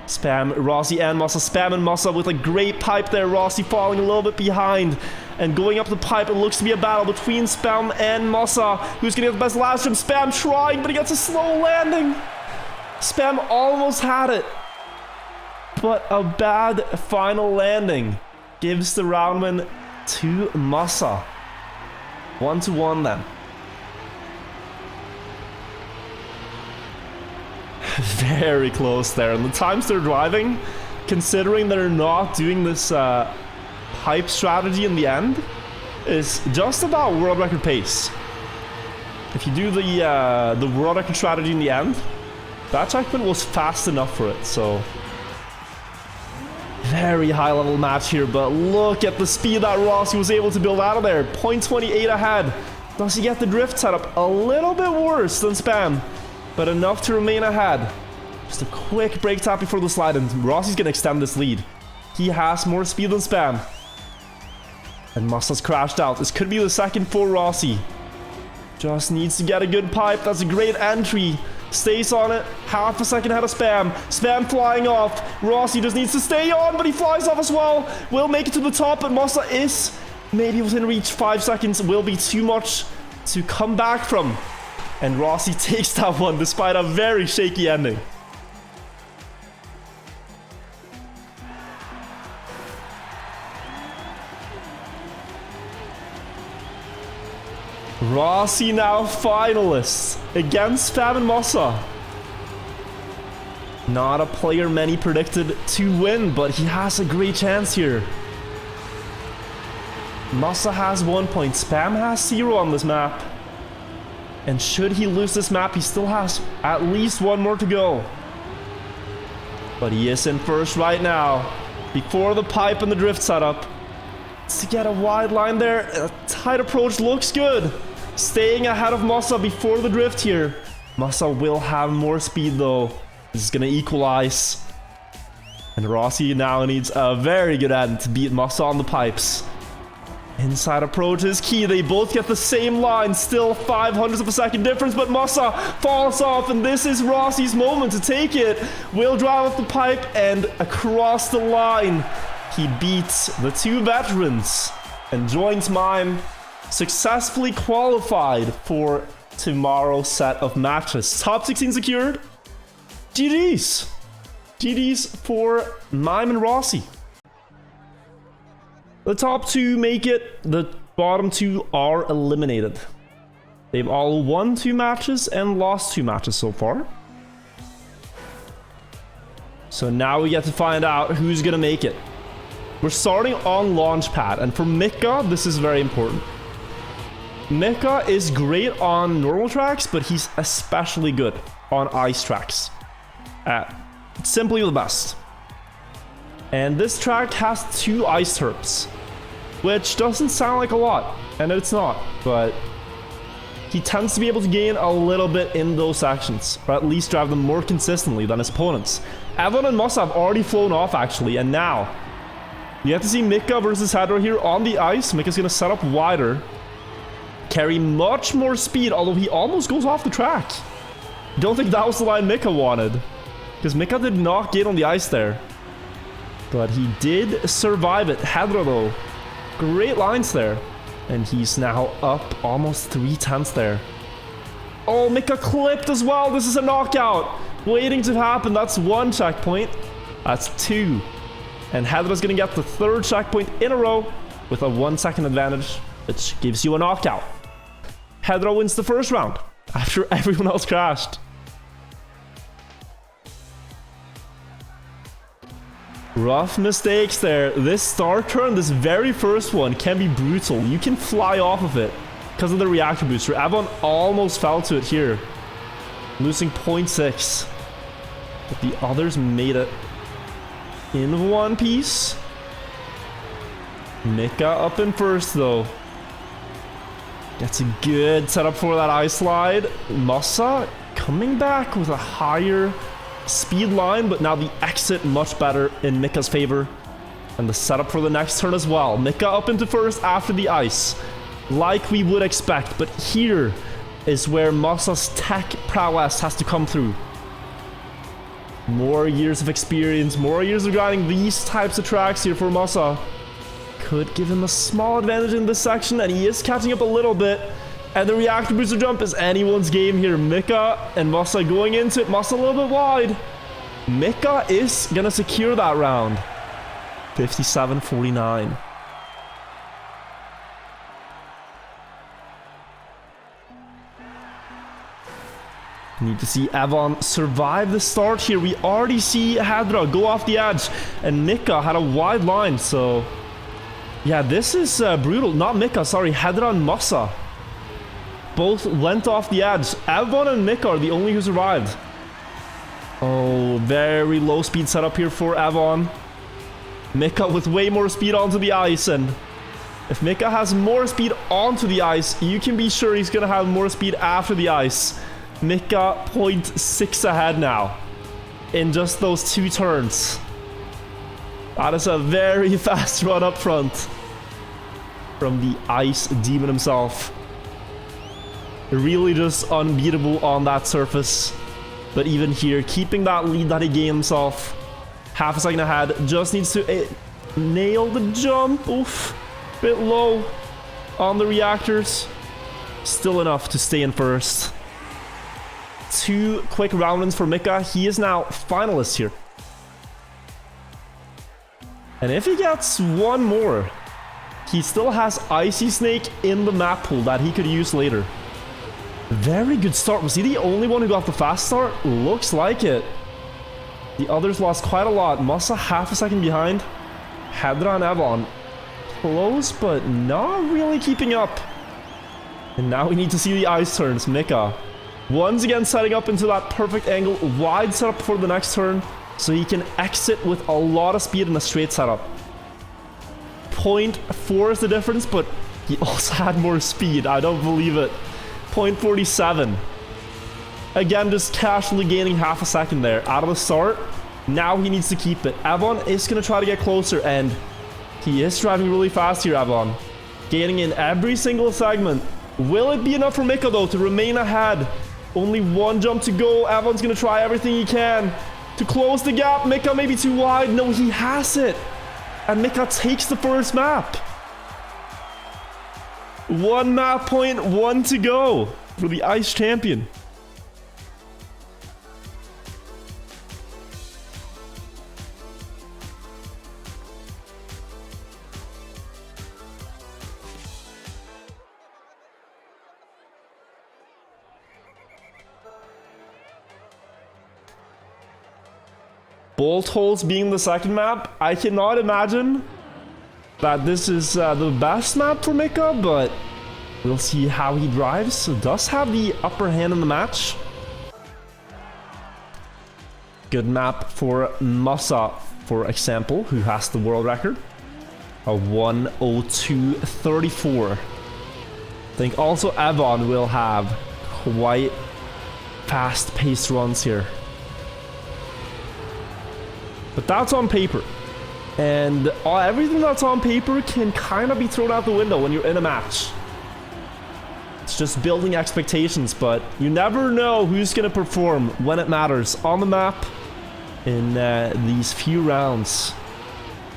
Spam, Rossi, and Masa. Spam and Masa with a great pipe there. Rossi falling a little bit behind and going up the pipe. It looks to be a battle between Spam and Masa. Who's going to get the best last jump? Spam trying, but he gets a slow landing. Spam almost had it, but a bad final landing gives the round win to Masa. 1-1 then. Very close there. And the times they're driving, considering they're not doing this pipe strategy in the end, is just about world record pace. If you do the world record strategy in the end, that checkpoint was fast enough for it, so... Very high level match here, but look at the speed that Rossi was able to build out of there. 0.28 ahead. Does he get the drift setup? A little bit worse than Spam, but enough to remain ahead. Just a quick brake tap before the slide, and Rossi's gonna extend this lead. He has more speed than Spam. And Masa's crashed out. This could be the second for Rossi. Just needs to get a good pipe. That's a great entry. Stays on it, half a second ahead of Spam. Spam flying off. Rossi just needs to stay on, but he flies off as well. Will make it to the top, but Masa is maybe within reach. 5 seconds will be too much to come back from. And Rossi takes that one despite a very shaky ending. Rossi now finalists against Spam and Masa. Not a player many predicted to win, but he has a great chance here. Masa has 1 point. Spam has 0 on this map. And should he lose this map, he still has at least one more to go. But he is in first right now. Before the pipe and the drift setup. To get a wide line there. A tight approach looks good. Staying ahead of Masa before the drift here. Masa will have more speed though. This is going to equalize. And Rossi now needs a very good end to beat Masa on the pipes. Inside approach is key. They both get the same line. Still 0.05 of a second difference, but Masa falls off, and this is Rossi's moment to take it. Will drive off the pipe and across the line. He beats the two veterans and joins Mime. Successfully qualified for tomorrow's set of matches. Top 16 secured. GG's. GG's for Mime and Rossi. The top two make it. The bottom two are eliminated. They've all won 2 matches and lost 2 matches so far. So now we get to find out who's gonna make it. We're starting on Launchpad, and for Mikka, this is very important. Mikka is great on normal tracks, but he's especially good on ice tracks. Simply the best. And this track has 2 ice turps, which doesn't sound like a lot, and it's not, but he tends to be able to gain a little bit in those sections, or at least drive them more consistently than his opponents. Evan and Masa have already flown off actually, and now you have to see Mikka versus Hedra here on the ice. Mikka's gonna set up wider, carry much more speed, although he almost goes off the track. Don't think that was the line Mikka wanted, because Mikka did not get on the ice there. But he did survive it. Hedra though, great lines there. And he's now up almost 3/10 there. Oh, Mikka clipped as well. This is a knockout waiting to happen. That's 1 checkpoint. That's 2. And Hedra's gonna get the 3rd checkpoint in a row with a 1 second advantage, which gives you a knockout. Hedra wins the first round after everyone else crashed. Rough mistakes there. This start turn, this very first one, can be brutal. You can fly off of it because of the reactor booster. Avon almost fell to it here, losing 0.6. But the others made it in one piece. Mikka up in first though. Gets a good setup for that ice slide. Masa coming back with a higher speed line, but now the exit much better in Mikka's favor. And the setup for the next turn as well. Mikka up into first after the ice, like we would expect. But here is where Masa's tech prowess has to come through. More years of experience, more years of grinding these types of tracks here for Masa. Could give him a small advantage in this section, and he is catching up a little bit. And the reactor booster jump is anyone's game here. Mikka and Masa going into it. Masa a little bit wide. Mikka is gonna secure that round. 57-49. Need to see Avon survive the start here. We already see Hedra go off the edge, and Mikka had a wide line, so yeah, this is brutal. Not Mikka, sorry, Hedra and Masa both went off the edge. Avon and Mikka are the only who survived. Oh, very low speed setup here for Avon. Mikka with way more speed onto the ice, and if Mikka has more speed onto the ice, you can be sure he's gonna have more speed after the ice. Mikka 0.6 ahead now in just those 2 turns. That is a very fast run up front from the ice demon himself. Really just unbeatable on that surface. But even here, keeping that lead that he gained himself. Half a second ahead. Just needs to nail the jump. Oof. Bit low on the reactors. Still enough to stay in first. 2 quick round-ins for Mikka. He is now finalist here. And if he gets one more, he still has Icy Snake in the map pool that he could use later. Very good start. Was he the only one who got the fast start? Looks like it. The others lost quite a lot. Masa half a second behind. Hedra and Evon close, but not really keeping up. And now we need to see the ice turns. Mikka once again setting up into that perfect angle. Wide setup for the next turn, so he can exit with a lot of speed in a straight setup. 0.4 is the difference, but he also had more speed. I don't believe it. 0.47. Again, just casually gaining half a second there out of the start. Now he needs to keep it. Evon is going to try to get closer, and he is driving really fast here, Evon. Gaining in every single segment. Will it be enough for Mikka, though, to remain ahead? Only one jump to go. Evon's going to try everything he can to close the gap. Mikka maybe too wide. No, he has it. And Mikka takes the first map. 1 map point, 1 to go for the Ice Champion. Bolt holes being the second map, I cannot imagine that this is the best map for Mikka, but we'll see how he drives. So does have the upper hand in the match. Good map for Masa, for example, who has the world record. A 1:02.34. I think also Evon will have quite fast-paced runs here. But that's on paper. And everything that's on paper can kind of be thrown out the window when you're in a match. It's just building expectations, but you never know who's going to perform when it matters on the map in these few rounds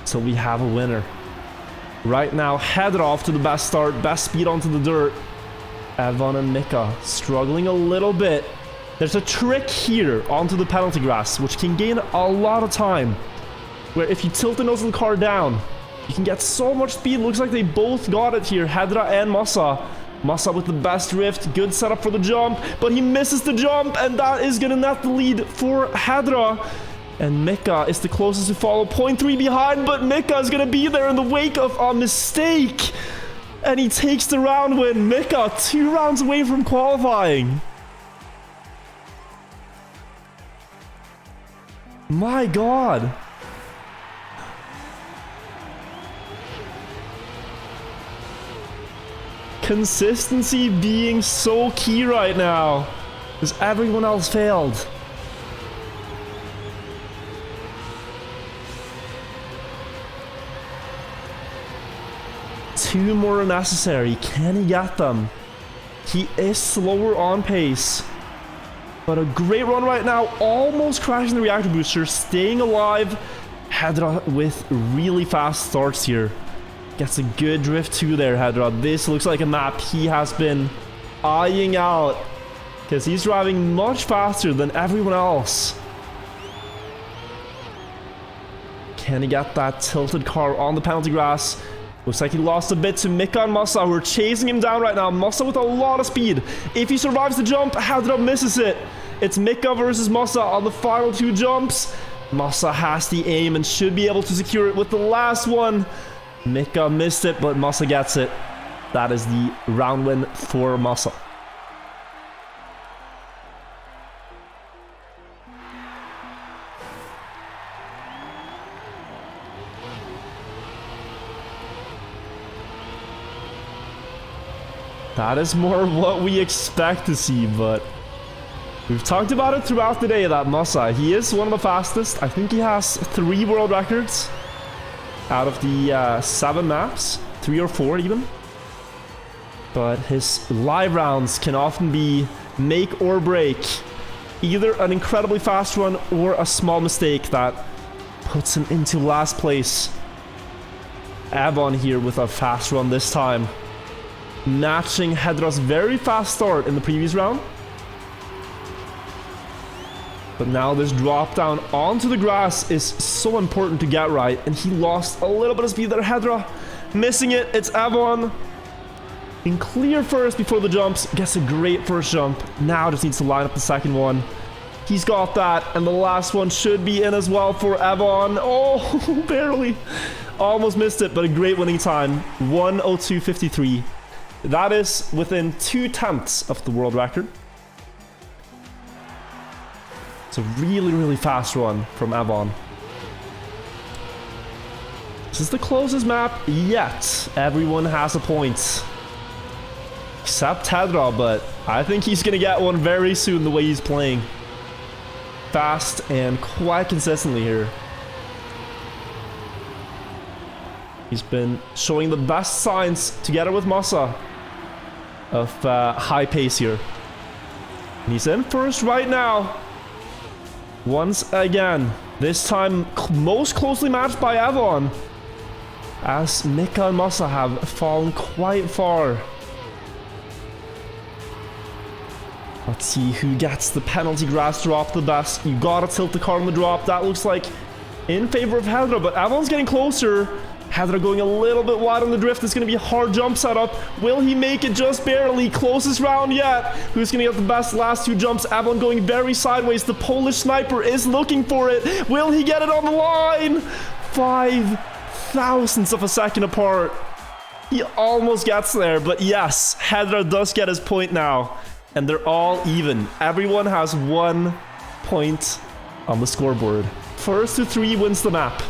till we have a winner. Right now, headed off to the best start, best speed onto the dirt. Evon and Mikka struggling a little bit. There's a trick here onto the penalty grass, which can gain a lot of time. Where if you tilt the nose of the car down, you can get so much speed. Looks like they both got it here, Hedra and Masa. Masa with the best drift, good setup for the jump, but he misses the jump, and that is gonna net the lead for Hedra. And Mikka is the closest to follow, 0.3 behind, but Mikka is gonna be there in the wake of a mistake. And he takes the round win. Mikka 2 rounds away from qualifying. My God. Consistency being so key right now, because everyone else failed. Two more are necessary. Can he get them? He is slower on pace. But a great run right now, almost crashing the reactor booster, staying alive. Hedra with really fast starts here. Gets a good drift too there, Hedra. This looks like a map he has been eyeing out, because he's driving much faster than everyone else. Can he get that tilted car on the penalty grass? Looks like he lost a bit to Mikka and Masa, who are chasing him down right now. Masa with a lot of speed. If he survives the jump, Hedra misses it. It's Mikka versus Masa on the final 2 jumps. Masa has the aim and should be able to secure it with the last one. Mikka missed it, but Masa gets it. That is the round win for Masa. That is more what we expect to see, but we've talked about it throughout the day that Masa, he is one of the fastest. I think he has 3 world records out of the 7 maps, 3 or 4 even. But his live rounds can often be make or break. Either an incredibly fast run or a small mistake that puts him into last place. Evon here with a fast run this time, matching Hedra's very fast start in the previous round. But now this drop down onto the grass is so important to get right, and he lost a little bit of speed there. Hedra missing it. It's Evon in clear first before the jumps. Gets a great first jump. Now just needs to line up the second one. He's got that, and the last one should be in as well for Evon. Oh, barely. Almost missed it, but a great winning time. 1:02.53. That is within 2/10 of the world record. It's a really, really fast run from Evon. This is the closest map yet. Everyone has a point. Except Hedra, but I think he's going to get one very soon the way he's playing. Fast and quite consistently here. He's been showing the best signs together with Masa of high pace here. And he's in first right now. Once again. This time most closely matched by Evon, as Mikka and Masa have fallen quite far. Let's see who gets the penalty grass drop the best. You gotta tilt the car on the drop. That looks like in favor of Hedra, but Evon's getting closer. Hedra going a little bit wide on the drift. It's going to be a hard jump setup. Will he make it just barely? Closest round yet. Who's going to get the best last two jumps? Evon going very sideways. The Polish sniper is looking for it. Will he get it on the line? 5,000ths of a second apart. He almost gets there, but yes, Hedra does get his point now. And they're all even. Everyone has 1 point on the scoreboard. First to 3 wins the map.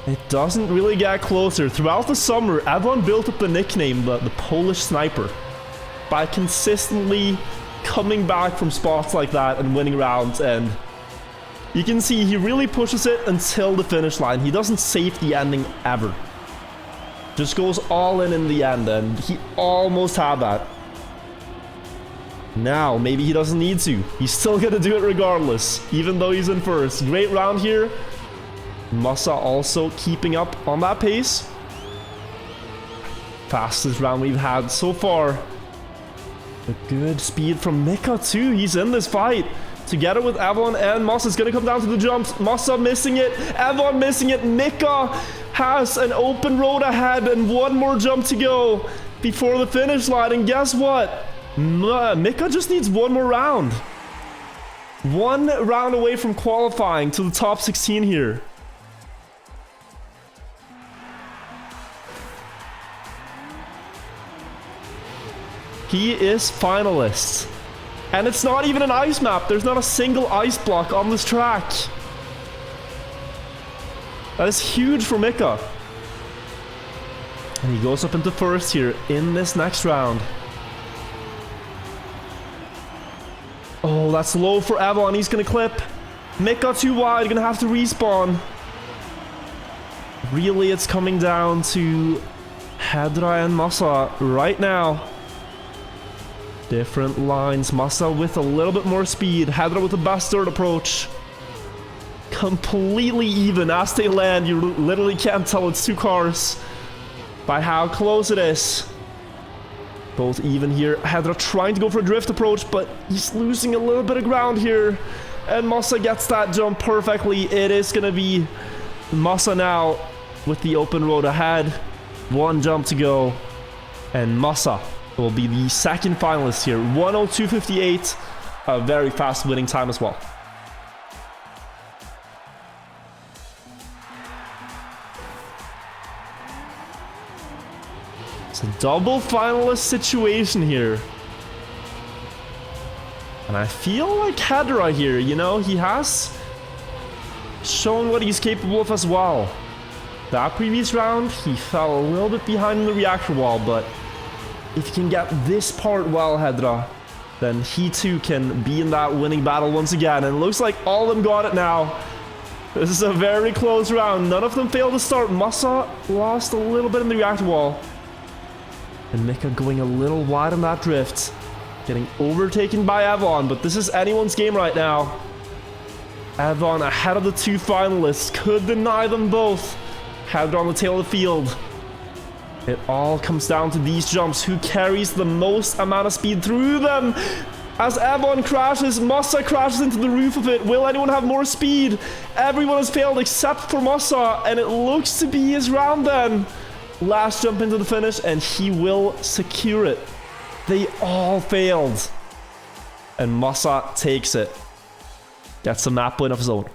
It doesn't really get closer. Throughout the summer, Evon built up the nickname, the Polish Sniper, by consistently coming back from spots like that and winning rounds. And you can see he really pushes it until the finish line. He doesn't save the ending ever. Just goes all in the end, and he almost had that. Now, maybe he doesn't need to. He's still gonna do it regardless, even though he's in first. Great round here. Masa also keeping up on that pace. Fastest round we've had so far. A good speed from Mikka too. He's in this fight. Together with Evon and Masa. It's going to come down to the jumps. Masa missing it. Evon missing it. Mikka has an open road ahead and 1 more jump to go before the finish line. And guess what? Mikka just needs 1 more round. 1 round away from qualifying to the top 16 here. He is finalist. And it's not even an ice map. There's not a single ice block on this track. That is huge for Mikka. And he goes up into first here in this next round. Oh, that's low for Evon. He's going to clip. Mikka too wide. Going to have to respawn. Really, it's coming down to Hedra and Masa right now. Different lines. Masa with a little bit more speed. Hedra with the best third approach. Completely even as they land. You literally can't tell it's 2 cars by how close it is. Both even here. Hedra trying to go for a drift approach, but he's losing a little bit of ground here. And Masa gets that jump perfectly. It is going to be Masa now with the open road ahead. 1 jump to go. And Masa will be the second finalist here. 1:02.58. A very fast winning time as well. It's a double finalist situation here. And I feel like Hedra here, you know, he has shown what he's capable of as well. That previous round, he fell a little bit behind in the reactor wall, but if you can get this part well, Hedra, then he too can be in that winning battle once again. And it looks like all of them got it now. This is a very close round. None of them failed to start. Masa lost a little bit in the reactor wall. And Mikka going a little wide on that drift. Getting overtaken by Evon, but this is anyone's game right now. Evon ahead of the 2 finalists. Could deny them both. Hedra on the tail of the field. It all comes down to these jumps. Who carries the most amount of speed through them? As Evon crashes, Masa crashes into the roof of it. Will anyone have more speed? Everyone has failed except for Masa, and it looks to be his round then. last jump into the finish, and he will secure it. They all failed. And Masa takes it. Gets a map win of his own.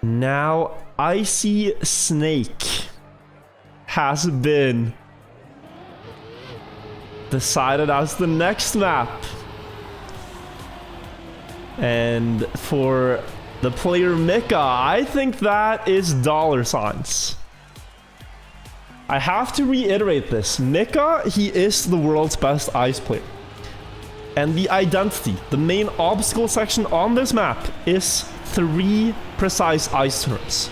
Now, Icy Snake has been decided as the next map. And for the player Mikka, I think that is $signs. I have to reiterate this. Mikka, he is the world's best ice player. And the identity, the main obstacle section on this map is 3 precise ice turns.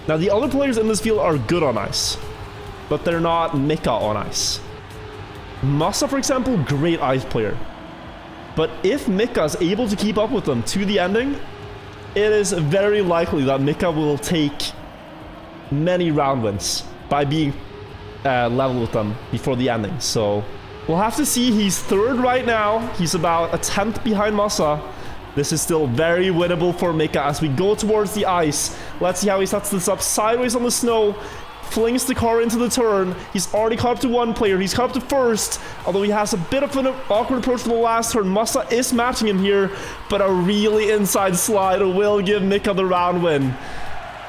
Now, the other players in this field are good on ice, but they're not Mikka on ice. Masa, for example, great ice player. But if Mikka is able to keep up with them to the ending, it is very likely that Mikka will take many round wins by being level with them before the ending. So we'll have to see. He's 3rd right now. He's about a 10th behind Masa. This is still very winnable for Mikka as we go towards the ice. Let's see how he sets this up sideways on the snow. Flings the car into the turn. He's already caught up to one player. He's caught up to first. Although he has a bit of an awkward approach for the last turn. Masa is matching him here. But a really inside slide will give Mikka the round win.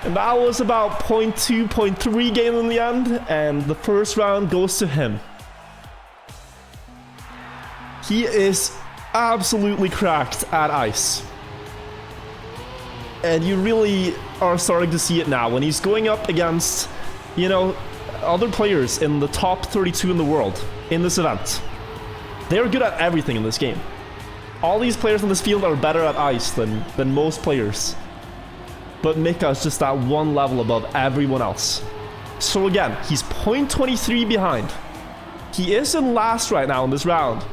And that was about 0.2, 0.3 gain in the end. And the first round goes to him. He is absolutely cracked at ice. And you really are starting to see it now. When he's going up against, you know, other players in the top 32 in the world in this event. They're good at everything in this game. All these players in this field are better at ice than most players. But Mikka is just that one level above everyone else. So again, he's 0.23 behind. He is in last right now in this round.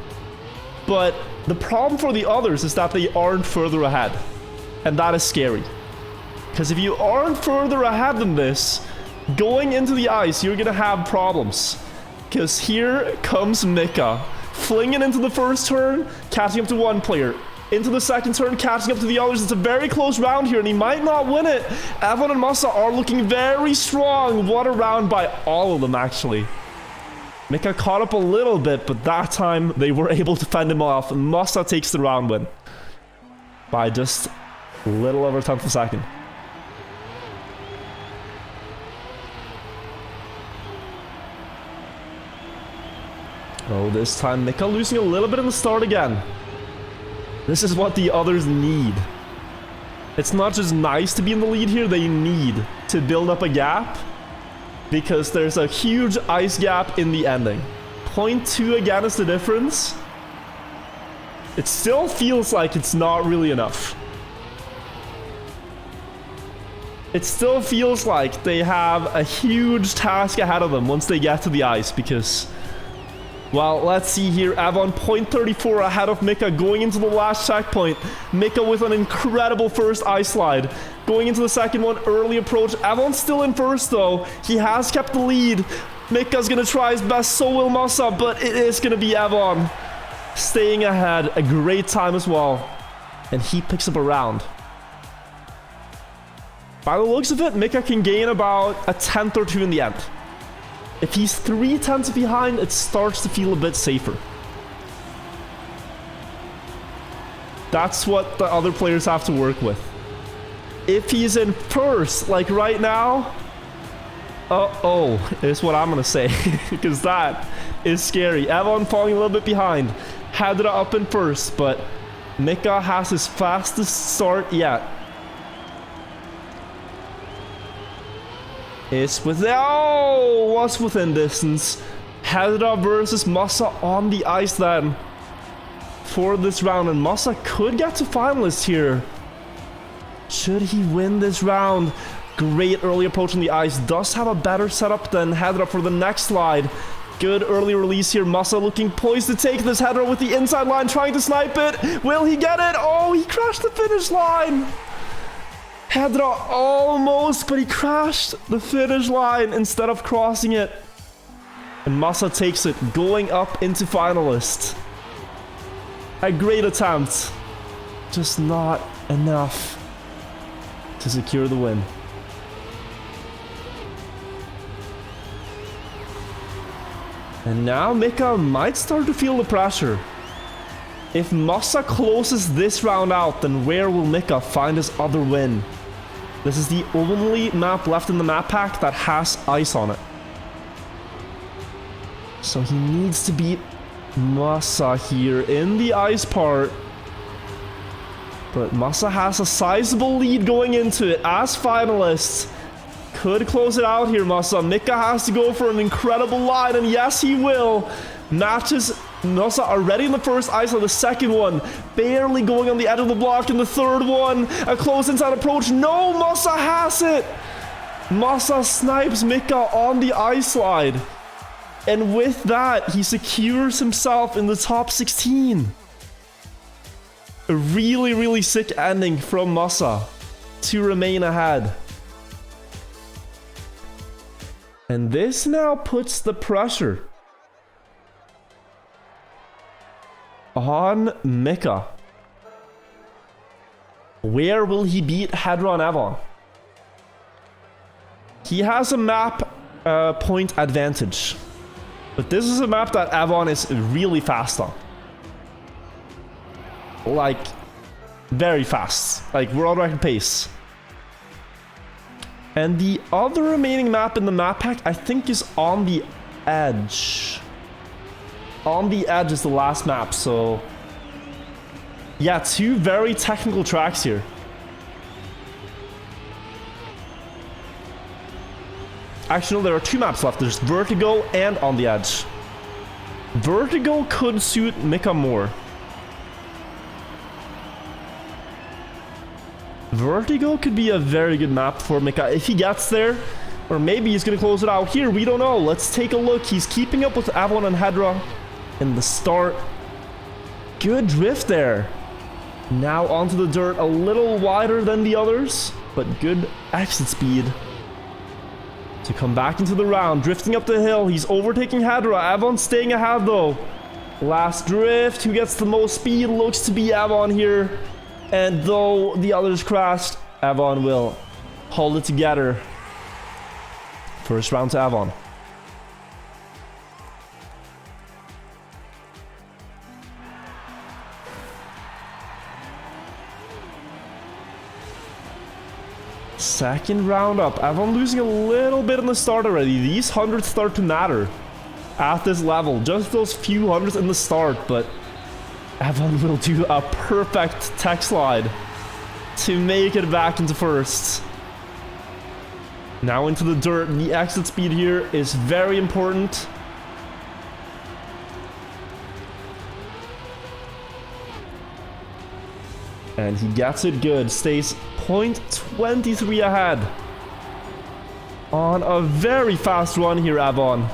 But the problem for the others is that they aren't further ahead. And that is scary. Because if you aren't further ahead than this, going into the ice, you're going to have problems. Because here comes Mikka. Flinging into the first turn, catching up to one player. Into the second turn, catching up to the others. It's a very close round here, and he might not win it. Evan and Masa are looking very strong. What a round by all of them, actually. Mikka caught up a little bit, but that time they were able to fend him off. And Masa takes the round win by just a little over a tenth of a second. Oh, this time Mikka losing a little bit in the start again. This is what the others need. It's not just nice to be in the lead here, they need to build up a gap. Because there's a huge ice gap in the ending. 0.2 again is the difference. It still feels like it's not really enough. It still feels like they have a huge task ahead of them once they get to the ice because... Well, let's see here. Avon 0.34 ahead of Mikka going into the last checkpoint. Mikka with an incredible first ice slide. Going into the second one, early approach. Avon's still in first though. He has kept the lead. Mikka's gonna try his best, so will Masa, but it is gonna be Avon staying ahead. A great time as well. And he picks up a round. By the looks of it, Mikka can gain about a tenth or two in the end. If he's 3 tenths behind, it starts to feel a bit safer. That's what the other players have to work with. If he's in first, like right now, uh-oh, is what I'm gonna say. Because that is scary. Avon falling a little bit behind. Hadra up in first, but Mikka has his fastest start yet. It's within, oh, was within distance. Hadra versus Masa on the ice then for this round, and Masa could get to finalists here. Should he win this round? Great early approach on the ice. Does have a better setup than Hadra for the next slide. Good early release here. Masa looking poised to take this. Hadra with the inside line trying to snipe it. Will he get it? Oh, he crashed the finish line. Hedra almost, but he crashed the finish line instead of crossing it. And Masa takes it, going up into finalist. A great attempt. Just not enough to secure the win. And now Mikka might start to feel the pressure. If Masa closes this round out, then where will Mikka find his other win? This is the only map left in the map pack that has ice on it. So he needs to beat Masa here in the ice part. But Masa has a sizable lead going into it as finalists. Could close it out here, Masa. Mikka has to go for an incredible line, and yes, he will. Matches Masa already in the first ice on the second one. Barely going on the edge of the block in the third one. A close inside approach. No, Masa has it. Masa snipes Mikka on the ice slide. And with that, he secures himself in the top 16. A really, really sick ending from Masa to remain ahead. And this now puts the pressure on Mikka. Where will he beat Hedra and Avon? He has a map point advantage. But this is a map that Avon is really fast on. Like, very fast. Like, world record pace. And the other remaining map in the map pack, I think, is On the Edge. On the Edge is the last map, so... yeah, two very technical tracks here. Actually, no, there are two maps left. There's Vertigo and On the Edge. Vertigo could suit Mikka more. Vertigo could be a very good map for Mikka if he gets there. Or maybe he's going to close it out here. We don't know. Let's take a look. He's keeping up with Avon and Hedra in the start. Good drift there. Now onto the dirt. A little wider than the others, but good exit speed to come back into the round. Drifting up the hill. He's overtaking Hedra. Avon staying ahead though. Last drift. Who gets the most speed? Looks to be Avon here. And though the others crashed, Avon will hold it together. First round to Avon. Second round up. Avon losing a little bit in the start already. These hundreds start to matter at this level. Just those few hundreds in the start, but Avon will do a perfect tech slide to make it back into first. Now into the dirt. The exit speed here is very important. And he gets it good. Stays 0.23 ahead. On a very fast run here, Avon.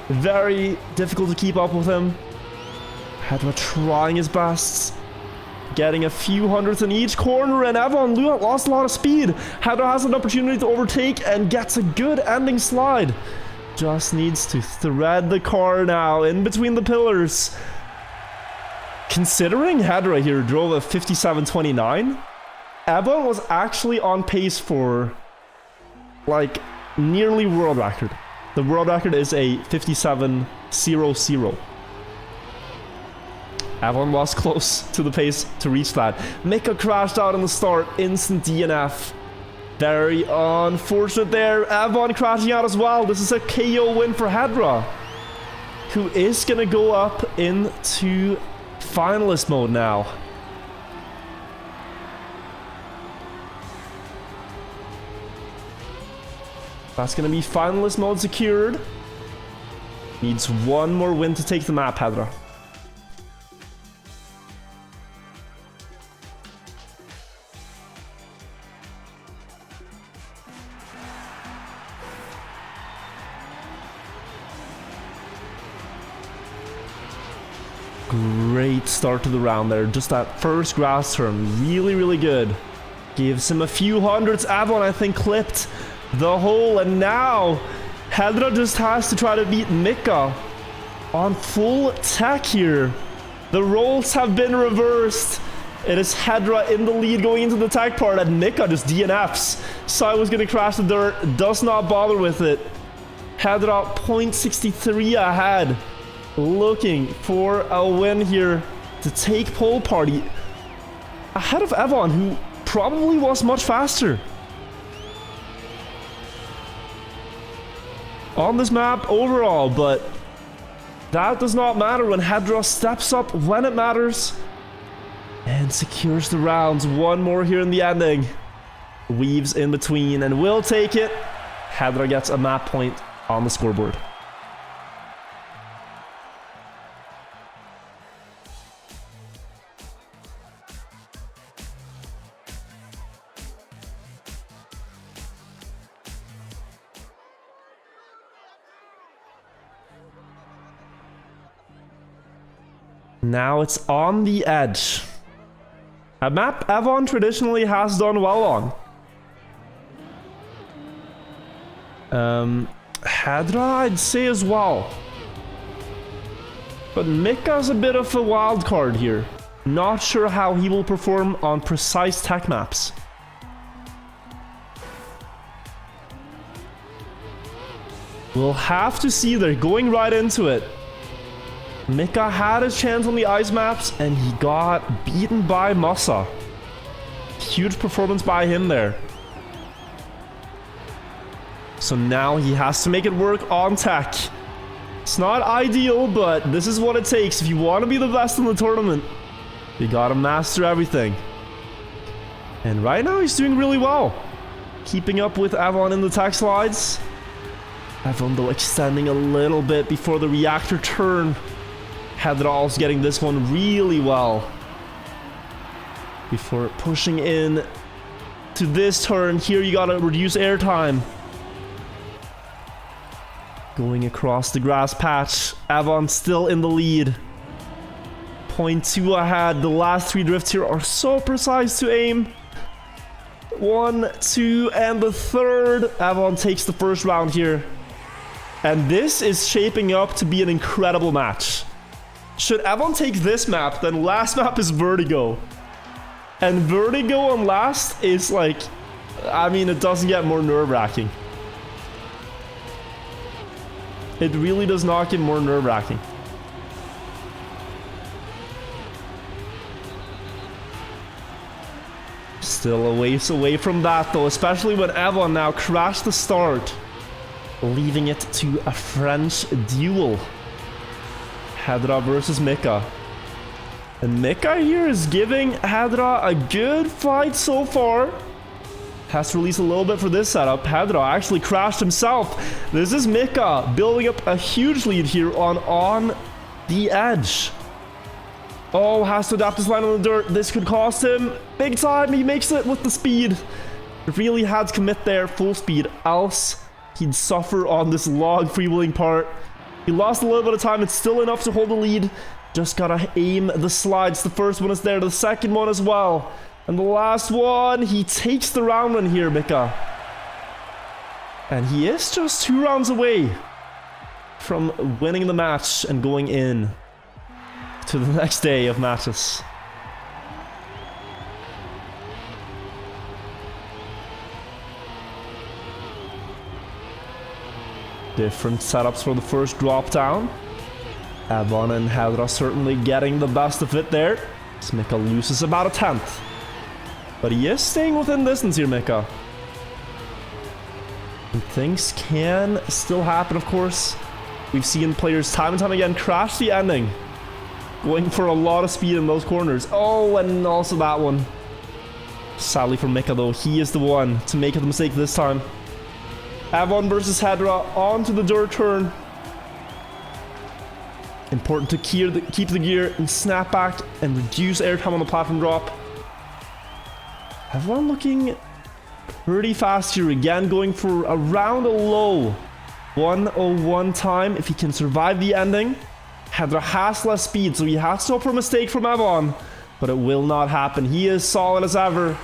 Very difficult to keep up with him. Hedra trying his best. Getting a few hundredths in each corner, and Avon lost a lot of speed. Hedra has an opportunity to overtake and gets a good ending slide. Just needs to thread the car now in between the pillars. Considering Hedra here drove a 57.29, Avon was actually on pace for, like, nearly world record. The world record is a 57.00. Avon was close to the pace to reach that. Mikka crashed out in the start. Instant DNF. Very unfortunate there. Avon crashing out as well. This is a KO win for Hedra, who is going to go up into finalist mode now. That's going to be finalist mode secured. Needs one more win to take the map, Hedra. Great start to the round there. Just that first grass turn. Really, really good. Gives him a few hundreds. Avon, I think, clipped the hole. And now Hedra just has to try to beat Mikka on full tech here. The roles have been reversed. It is Hedra in the lead going into the tech part, and Mikka just DNFs. Sai was going to crash the dirt. Does not bother with it. Hedra 0.63 ahead. Looking for a win here to take pole party ahead of Avon, who probably was much faster on this map overall, but that does not matter when Hedra steps up when it matters and secures the rounds. One more here in the ending. Weaves in between and will take it. Hedra gets a map point on the scoreboard. Now it's on the edge. A map Avon traditionally has done well on. Hedra, I'd say as well. But Mikka's a bit of a wild card here. Not sure how he will perform on precise tech maps. We'll have to see. They're going right into it. Mikka had his chance on the ice maps and he got beaten by Masa. Huge performance by him there. So now he has to make it work on tech. It's not ideal, but this is what it takes. If you want to be the best in the tournament, you gotta master everything. And right now he's doing really well. Keeping up with Avon in the tech slides. Avon though extending a little bit before the reactor turn. Hedral's getting this one really well before pushing in to this turn. Here you gotta reduce airtime. Going across the grass patch. Avon still in the lead. 0.2 ahead. The last three drifts here are so precise to aim. 1, 2, and the third. Avon takes the first round here. And this is shaping up to be an incredible match. Should Avon take this map, then last map is Vertigo. And Vertigo on last is like, I mean, it doesn't get more nerve-wracking. It really does not get more nerve-wracking. Still a ways away from that though, especially when Avon now crashed the start, leaving it to a French duel. Hedra versus Mikka. And Mikka here is giving Hedra a good fight so far. Has to release a little bit for this setup. Hedra actually crashed himself. This is Mikka building up a huge lead here on the edge. Oh, has to adapt his line on the dirt. This could cost him big time. He makes it with the speed. Really had to commit there full speed, else he'd suffer on this log freewheeling part. He lost a little bit of time. It's still enough to hold the lead. Just gotta aim the slides. The first one is there. The second one as well. And the last one. He takes the round one here, Mikka. And he is just 2 rounds away from winning the match and going in to the next day of matches. Different setups for the first drop down. Avon and Hedra certainly getting the best of it there. As Mikka loses about a 10th. But he is staying within distance here, Mikka. And things can still happen, of course. We've seen players time and time again crash the ending. Going for a lot of speed in those corners. Oh, and also that one. Sadly for Mikka though, he is the one to make the mistake this time. Avon versus Hedra onto the dirt turn. Important to keep the gear and snap back and reduce airtime on the platform drop. Avon looking pretty fast here again, going for around a low 101 time if he can survive the ending. Hedra has less speed, so he has to hope for a mistake from Avon, but it will not happen. He is solid as ever.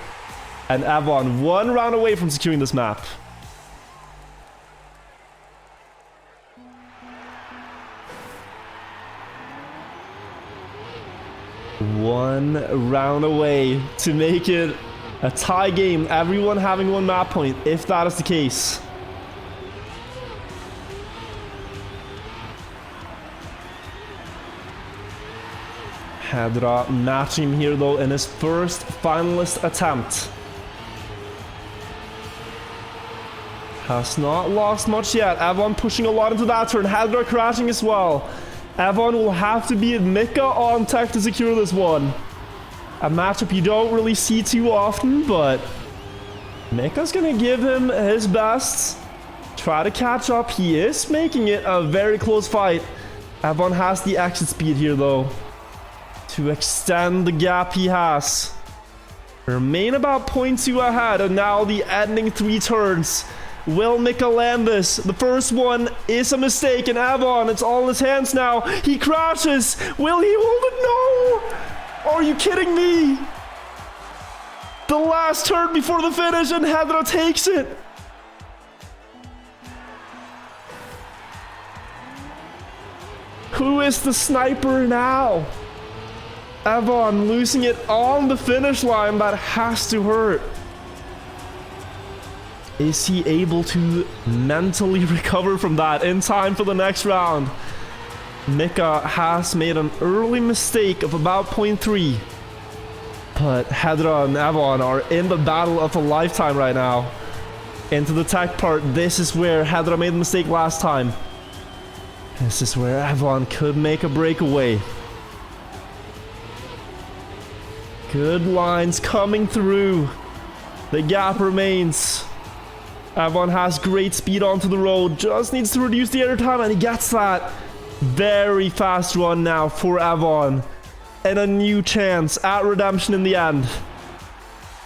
And Avon 1 round away from securing this map. One round away to make it a tie game. Everyone having 1 map point, if that is the case. Hedra matching him here though in his first finalist attempt. Has not lost much yet. Avon pushing a lot into that turn. Hedra crashing as well. Avon will have to beat Mikka on tech to secure this one. A matchup you don't really see too often, but Mikka's gonna give him his best. Try to catch up. He is making it a very close fight. Avon has the exit speed here though, to extend the gap he has. Remain about 0.2 ahead, and now the ending 3 turns. Will Mikka land this? The first one is a mistake, and Avon, it's all in his hands now. He crashes. Will he hold it? No! Are you kidding me? The last turn before the finish, and Hedra takes it. Who is the sniper now? Avon losing it on the finish line. That has to hurt. Is he able to mentally recover from that in time for the next round? Mikka has made an early mistake of about 0.3. But Hedra and Avon are in the battle of a lifetime right now. Into the tech part, this is where Hedra made the mistake last time. This is where Avon could make a breakaway. Good lines coming through. The gap remains. Avon has great speed onto the road, just needs to reduce the air time, and he gets that. Very fast run now for Avon, and a new chance at redemption in the end.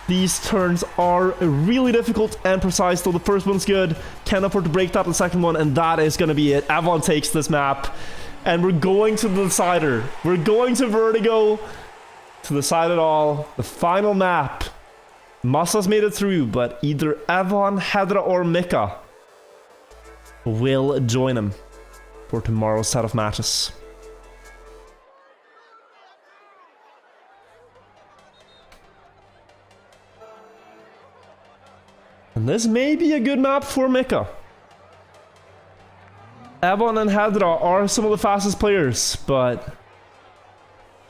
These turns are really difficult and precise, though the first one's good. Can't afford to break that the second one, and that is going to be it. Avon takes this map, and we're going to the decider. We're going to Vertigo to decide it all. The final map. Masa's made it through, but either Avon, Hedra, or Mikka will join him for tomorrow's set of matches. And this may be a good map for Mikka. Avon and Hedra are some of the fastest players, but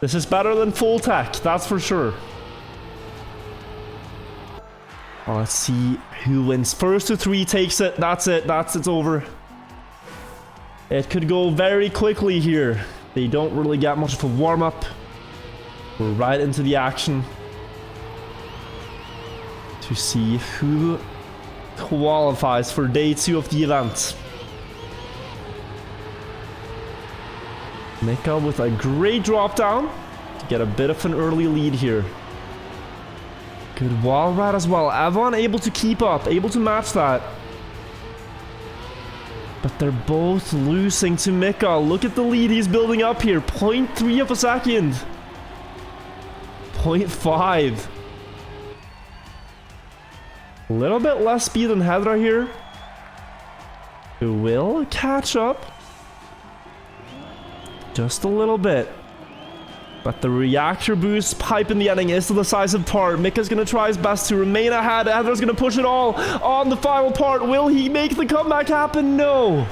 this is better than full tech, that's for sure. Let's see who wins. First to 3 takes it. That's it. It's over. It could go very quickly here. They don't really get much of a warm-up. We're right into the action to see who qualifies for day 2 of the event. Mikka with a great drop down to get a bit of an early lead here. Good wall ride as well. Avon able to keep up, able to match that. But they're both losing to Mikka. Look at the lead he's building up here. 0.3 of a second. 0.5. A little bit less speed than Hedra here. Who will catch up. Just a little bit. But the reactor boost pipe in the ending is the decisive part. Mikka's going to try his best to remain ahead. Heather's going to push it all on the final part. Will he make the comeback happen? No.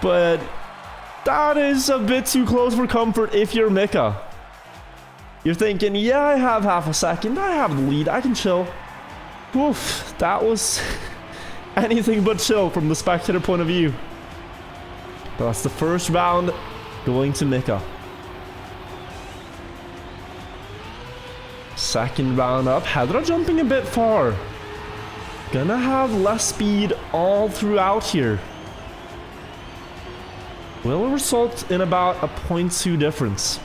But that is a bit too close for comfort if you're Mikka. You're thinking, yeah, I have half a second. I have the lead. I can chill. Oof, that was anything but chill from the spectator point of view. But that's the first round going to Mikka. Second round up, Hedra jumping a bit far. Gonna have less speed all throughout here. Will result in about a 0.2 difference.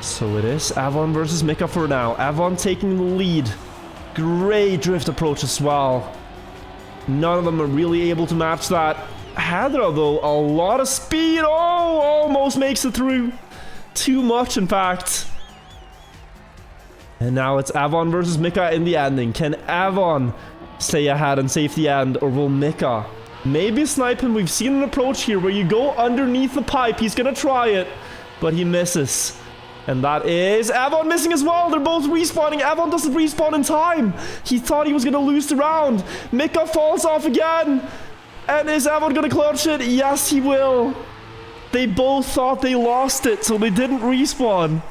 So it is Avon versus Mikka for now. Avon taking the lead. Great drift approach as well. None of them are really able to match that. Hedra though, a lot of speed. Oh, almost makes it through. Too much, in fact. And now it's Avon versus Mikka in the ending. Can Avon stay ahead and save the end, or will Mikka maybe snipe him? We've seen an approach here where you go underneath the pipe. He's gonna try it, but he misses. And that is Avon missing as well. They're both respawning. Avon doesn't respawn in time. He thought he was gonna lose the round. Mikka falls off again. And is Avon gonna clutch it? Yes, he will. They both thought they lost it, so they didn't respawn.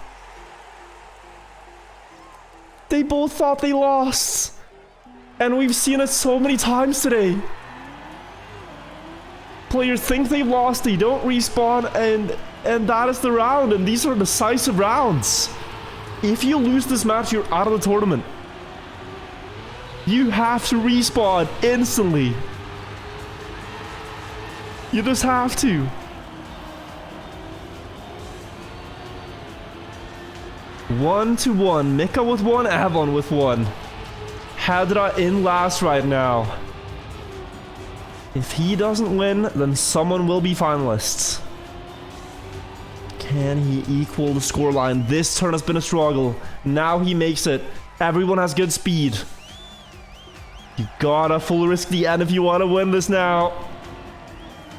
They both thought they lost. And we've seen it so many times today. Players think they've lost, they don't respawn, and that is the round. And these are decisive rounds. If you lose this match, you're out of the tournament. You have to respawn instantly. You just have to. One to one. Mikka with one, Avon with one. Hadra in last right now. If he doesn't win, then someone will be finalists. Can he equal the scoreline? This turn has been a struggle. Now he makes it. Everyone has good speed. You gotta full risk the end if you want to win this now.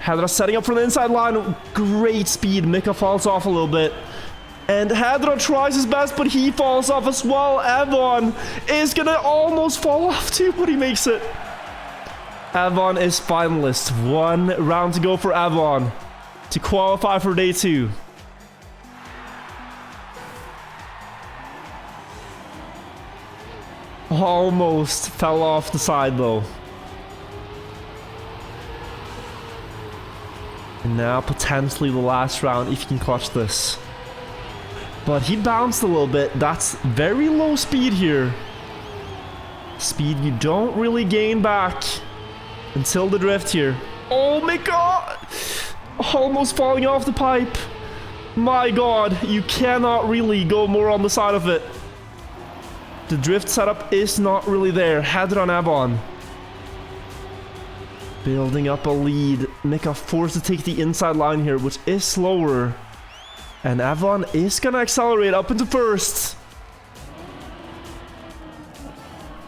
Hadra setting up for the inside line. Great speed. Mikka falls off a little bit. And Hadra tries his best, but he falls off as well. Avon is gonna almost fall off too, but he makes it. Avon is finalist. One round to go for Avon to qualify for day 2. Almost fell off the side though. And now potentially the last round if he can clutch this. But he bounced a little bit. That's very low speed here. Speed you don't really gain back until the drift here. Oh my god! Almost falling off the pipe. My god, you cannot really go more on the side of it. The drift setup is not really there. Hadra on Avon. Building up a lead. Mikka forced to take the inside line here, which is slower. And Avon is gonna accelerate up into first.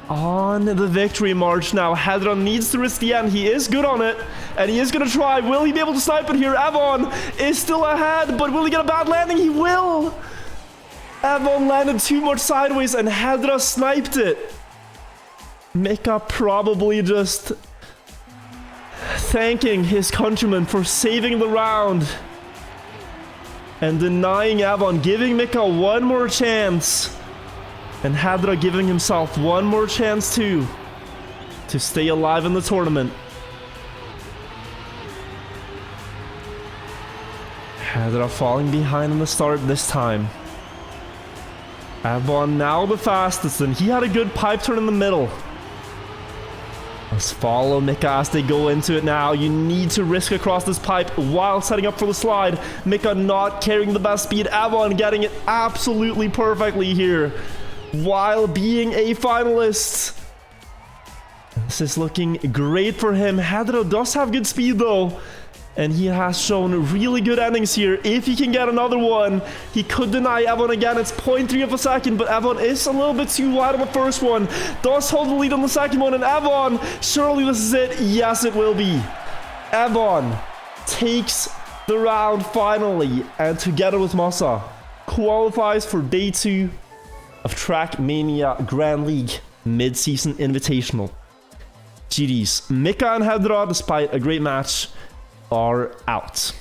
On the victory march now. Hadra needs to risk the end. He is good on it. And he is gonna try. Will he be able to snipe it here? Avon is still ahead, but will he get a bad landing? He will! Avon landed too much sideways and Hadra sniped it. Mikka probably just thanking his countrymen for saving the round. And denying Avon, giving Mikka one more chance. And Hadra giving himself one more chance too, to stay alive in the tournament. Hadra falling behind in the start this time. Avon now the fastest, and he had a good pipe turn in the middle. Let's follow Mikka as they go into it now. You need to risk across this pipe while setting up for the slide. Mikka not carrying the best speed. Avon getting it absolutely perfectly here while being a finalist. This is looking great for him. Hadra does have good speed though, and he has shown really good endings here. If he can get another one, he could deny Avon again. It's 0.3 of a second, but Avon is a little bit too wide on the first one. Does hold the lead on the second one, and Avon, surely this is it. Yes, it will be. Avon takes the round finally, and together with Masa, qualifies for day 2 of Trackmania Grand League Mid-Season Invitational. GG's. Mikka and Hadra, despite a great match, are out.